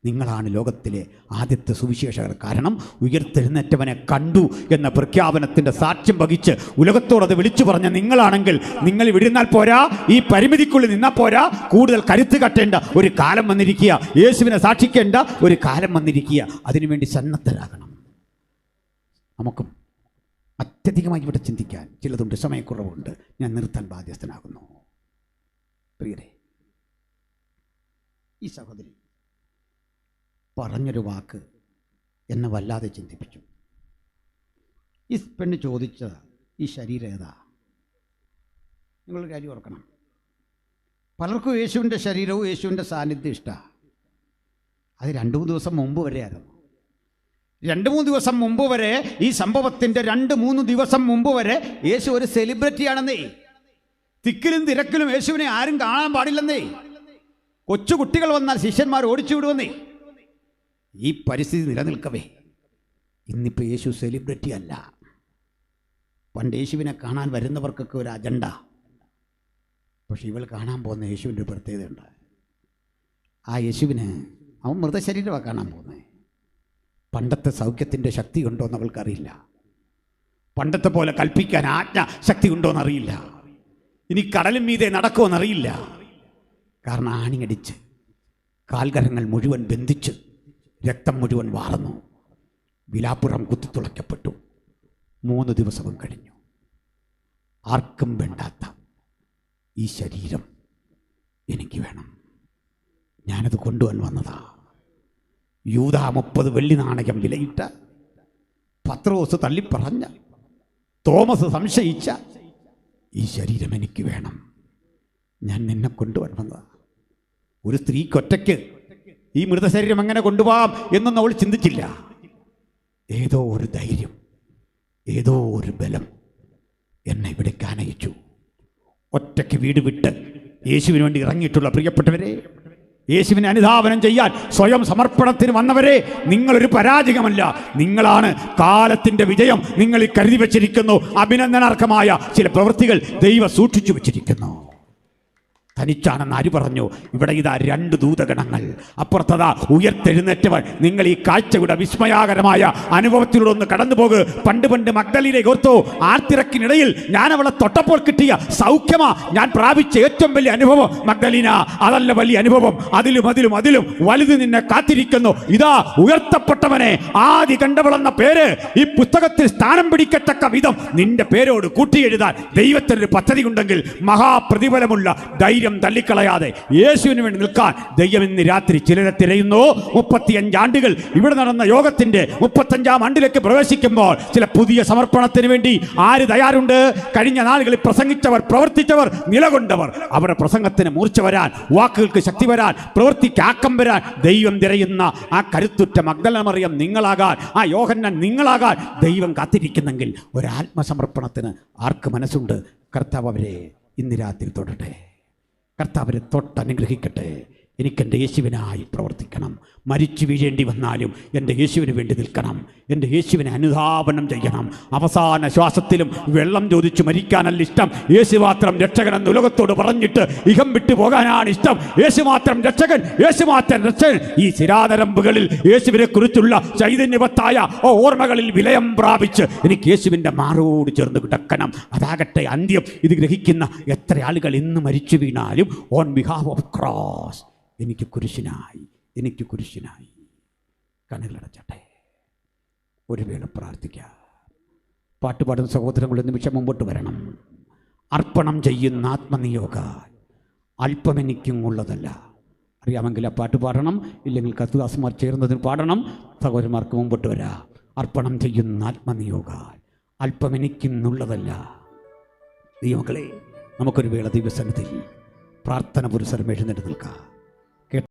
നിങ്ങളാണ് ലോകത്തിലെ ആദ്യത്തെ സുവിശേഷകർ. കാരണം ഉയർത്തെഴുന്നേറ്റവനെ കണ്ടു എന്ന പ്രഖ്യാപനത്തിൻ്റെ സാക്ഷ്യം വഹിച്ച് ഉലകത്തോടത് വിളിച്ചു പറഞ്ഞ നിങ്ങളാണെങ്കിൽ നിങ്ങൾ വിടുന്നാൽ പോരാ, ഈ പരിമിതിക്കുള്ളിൽ നിന്നാൽ പോരാ, കൂടുതൽ കരുത്ത് കട്ടേണ്ട ഒരു കാലം വന്നിരിക്കുക, യേശുവിനെ സാക്ഷിക്കേണ്ട ഒരു കാലം വന്നിരിക്കുക. അതിനുവേണ്ടി സന്നദ്ധരാകണം. നമുക്കും അത്യധികമായി ഇവിടെ ചിന്തിക്കാൻ ചിലതുണ്ട്, സമയക്കുറവുണ്ട്. ഞാൻ നിർത്താൻ ബാധ്യസ്ഥനാകുന്നു. പ്രിയരെ, ഈ സഹോദരി പറഞ്ഞൊരു വാക്ക് എന്നെ വല്ലാതെ ചിന്തിപ്പിച്ചു. ഈ പെണ്ണ് ചോദിച്ച ഈ ശരീരം ഏതാ? നിങ്ങളൊരു കാര്യം ഓർക്കണം, പലർക്കും യേശുവിൻ്റെ ശരീരവും യേശുവിൻ്റെ സാന്നിധ്യം ഇഷ്ടമാണ്. അത് 2-3 ദിവസം മുമ്പ് വരെയായിരുന്നു. 2-3 ദിവസം മുമ്പ് വരെ, ഈ സംഭവത്തിൻ്റെ 2-3 ദിവസം മുമ്പ് വരെ യേശു ഒരു സെലിബ്രിറ്റിയാണെന്നേ. തിക്കിലും തിരക്കിലും യേശുവിനെ ആരും കാണാൻ പാടില്ലെന്നേ. കൊച്ചുകുട്ടികൾ വന്നാൽ ശിഷ്യന്മാർ ഓടിച്ചു വിടുവന്നേ. ഈ പരിസ്ഥിതി നിലനിൽക്കവേ ഇന്നിപ്പോൾ യേശു സെലിബ്രിറ്റി അല്ല. പണ്ട് യേശുവിനെ കാണാൻ വരുന്നവർക്കൊക്കെ ഒരു അജണ്ട. പക്ഷെ ഇവൾ കാണാൻ പോകുന്ന യേശുവിൻ്റെ ഒരു പ്രത്യേകതയുണ്ട്. ആ യേശുവിന് അവൻ മൃതശരീരമാണ് കാണാൻ പോകുന്നത്. പണ്ടത്തെ സൗഖ്യത്തിൻ്റെ ശക്തി ഉണ്ടോ എന്ന് അവൾക്കറിയില്ല. പണ്ടത്തെ പോലെ കൽപ്പിക്കാൻ ആജ്ഞ ശക്തി ഉണ്ടോയെന്നറിയില്ല. ഇനി കടലും മീതെ നടക്കുമെന്നറിയില്ല. കാരണം ആണിയടിച്ച് കാൽകരങ്ങൾ മുഴുവൻ ബന്ധിച്ച് രക്തം മുഴുവൻ വാർന്നു, വിലാപ്പുറം കുത്തിത്തുളയ്ക്കപ്പെട്ടു. 3 ദിവസവും കഴിഞ്ഞു. ആർക്കും വേണ്ടാത്ത ഈ ശരീരം എനിക്ക് വേണം. ഞാനത് കൊണ്ടുവന്ന് വന്നതാ. യൂദാ 30 വെള്ളി നാണയം വിലയിട്ട, പത്രോസ് തള്ളിപ്പറഞ്ഞ, തോമസ് സംശയിച്ച ഈ ശരീരം എനിക്ക് വേണം. ഞാൻ നിന്നെ കൊണ്ടുവന്നതാ. ഒരു സ്ത്രീക്കൊറ്റയ്ക്ക് ഈ മൃതശരീരം എങ്ങനെ കൊണ്ടുപോകാം എന്നൊന്നും അവൾ ചിന്തിച്ചില്ല. ഏതോ ഒരു ധൈര്യം, ഏതോ ഒരു ബലം എന്നെ ഇവിടേക്ക് ആനയിച്ചു. ഒറ്റയ്ക്ക് വീട് വിട്ട് യേശുവിന് വേണ്ടി ഇറങ്ങിയിട്ടുള്ള പ്രിയപ്പെട്ടവരെ, യേശുവിനെ അനുധാവനം ചെയ്യാൻ സ്വയം സമർപ്പണത്തിന് വന്നവരെ, നിങ്ങളൊരു പരാജയമല്ല, നിങ്ങളാണ് കാലത്തിൻ്റെ വിജയം. നിങ്ങളിൽ കരുതി വച്ചിരിക്കുന്നു. അഭിനന്ദനാർഹമായ ചില പ്രവൃത്തികൾ ദൈവം സൂക്ഷിച്ചു വച്ചിരിക്കുന്നു. തനിച്ചാണെന്ന് ആര് പറഞ്ഞു? ഇവിടെ ഇതാ 2 ദൂതഗണങ്ങൾ, അപ്പുറത്തതാ ഉയർത്തെഴുന്നേറ്റവൻ. നിങ്ങൾ ഈ കാഴ്ചയുടെ വിസ്മയാകരമായ അനുഭവത്തിലൂടെ ഒന്ന് കടന്നു പോകുക. പണ്ട് മഗ്ദലീനെ ഓർത്തോ? ആർത്തിരക്കിനിടയിൽ ഞാൻ അവളെ തൊട്ടപ്പോൾ കിട്ടിയ സൗഖ്യമാ ഞാൻ പ്രാപിച്ച ഏറ്റവും വലിയ അനുഭവം. മഗ്ദലീന, അതല്ല വലിയ അനുഭവം. അതിലും വലുത് നിന്നെ കാത്തിരിക്കുന്നു. ഇതാ ഉയർത്തപ്പെട്ടവനെ, ആദി കണ്ടവളെന്ന പേര് ഈ പുസ്തകത്തിൽ സ്ഥാനം പിടിക്കത്തക്ക വിധം നിന്റെ പേരോട് കൂട്ടിയെഴുതാൻ ദൈവത്തിനൊരു പദ്ധതി ഉണ്ടെങ്കിൽ മഹാപ്രതിഫലമുള്ള ധൈര്യം തള്ളിക്കളയാതെ യേശുവിന് വേണ്ടി നിൽക്കാൻ ദൈവം ഇന്ന് രാത്രി ചിലരെ തിരയുന്നു. 35 ആണ്ടുകൾ ഇവിടെ നടന്ന യോഗത്തിന്റെ 35ാം ആണ്ടിലേക്ക് പ്രവേശിക്കുമ്പോൾ ചില പുതിയ സമർപ്പണത്തിന് വേണ്ടി ആര് തയ്യാറുണ്ട്? കഴിഞ്ഞ നാളുകളിൽ പ്രസംഗിച്ചവർ, പ്രവർത്തിച്ചവർ, നിലകൊണ്ടവർ, അവരുടെ പ്രസംഗത്തിന് മൂർച്ച വരാൻ, വാക്കുകൾക്ക് ശക്തി വരാൻ, പ്രവൃത്തിക്ക് ആക്കം വരാൻ ദൈവം തിരയുന്ന ആ കരുത്തുറ്റ മഗ്ദലന മറിയം നിങ്ങളാകാൻ, ആ യോഹന്നാൻ നിങ്ങളാകാൻ ദൈവം കാത്തിരിക്കുന്നെങ്കിൽ ഒരു ആത്മസമർപ്പണത്തിന് ആർക്ക് മനസ്സുണ്ട്? കർത്താവ് അവരെ ഇന്ന് രാത്രി തൊടട്ടെ. കർത്താവിനെ തൊട്ടനുഗ്രഹിക്കട്ടെ. എനിക്കെൻ്റെ യേശുവിനായി പ്രവർത്തിക്കണം. മരിച്ചു വീഴേണ്ടി വന്നാലും എൻ്റെ യേശുവിന് വേണ്ടി നിൽക്കണം. എൻ്റെ യേശുവിനെ അനുധാവനം ചെയ്യണം. അവസാന ശ്വാസത്തിലും വെള്ളം ചോദിച്ചു മരിക്കാനല്ല ഇഷ്ടം. യേശു മാത്രം രക്ഷകനെന്ന് ഉലകത്തോട് പറഞ്ഞിട്ട് ഇഹം വിട്ടു പോകാനാണ് ഇഷ്ടം. യേശു മാത്രം രക്ഷകൻ, യേശു മാത്രം രക്ഷകൻ. ഈ ശിരാതരമ്പുകളിൽ യേശുവിനെ കുറിച്ചുള്ള ചൈതന്യവത്തായ ഓർമ്മകളിൽ വിലയം പ്രാപിച്ച് എനിക്ക് യേശുവിൻ്റെ മാറോട് ചേർന്ന് കിടക്കണം. അതാകട്ടെ അന്ത്യം. ഇത് ഗ്രഹിക്കുന്ന എത്ര ആളുകൾ ഇന്ന് മരിച്ചു വീണാലും ഓൺ ബിഹാഫ് ഓഫ് ക്രോസ്, എനിക്ക് കുരിശിനായി കണ്ണുകളടച്ചട്ടെ. ഒരു വേള പ്രാർത്ഥിക്കാം. പാട്ടുപാടുന്ന സഹോദരങ്ങൾ നിമിഷം മുമ്പോട്ട് വരണം. അർപ്പണം ചെയ്യുന്ന ആത്മനിയോഗ അല്പമെനിക്കും ഉള്ളതല്ല. അറിയാമെങ്കിൽ ആ പാട്ട് പാടണം, ഇല്ലെങ്കിൽ കത്തുദാസന്മാർ ചേർന്നതിന് പാടണം. സഹോദരന്മാർക്ക് മുമ്പോട്ട് വരാം. അർപ്പണം ചെയ്യുന്ന ആത്മനിയോഗ അല്പമെനിക്കും ഉള്ളതല്ല. ദൈവമക്കളെ, നമുക്കൊരു വേള ദൈവസന്നിധിയിൽ പ്രാർത്ഥന പുരസ്സരം എഴുന്നേറ്റ് നിൽക്കാം.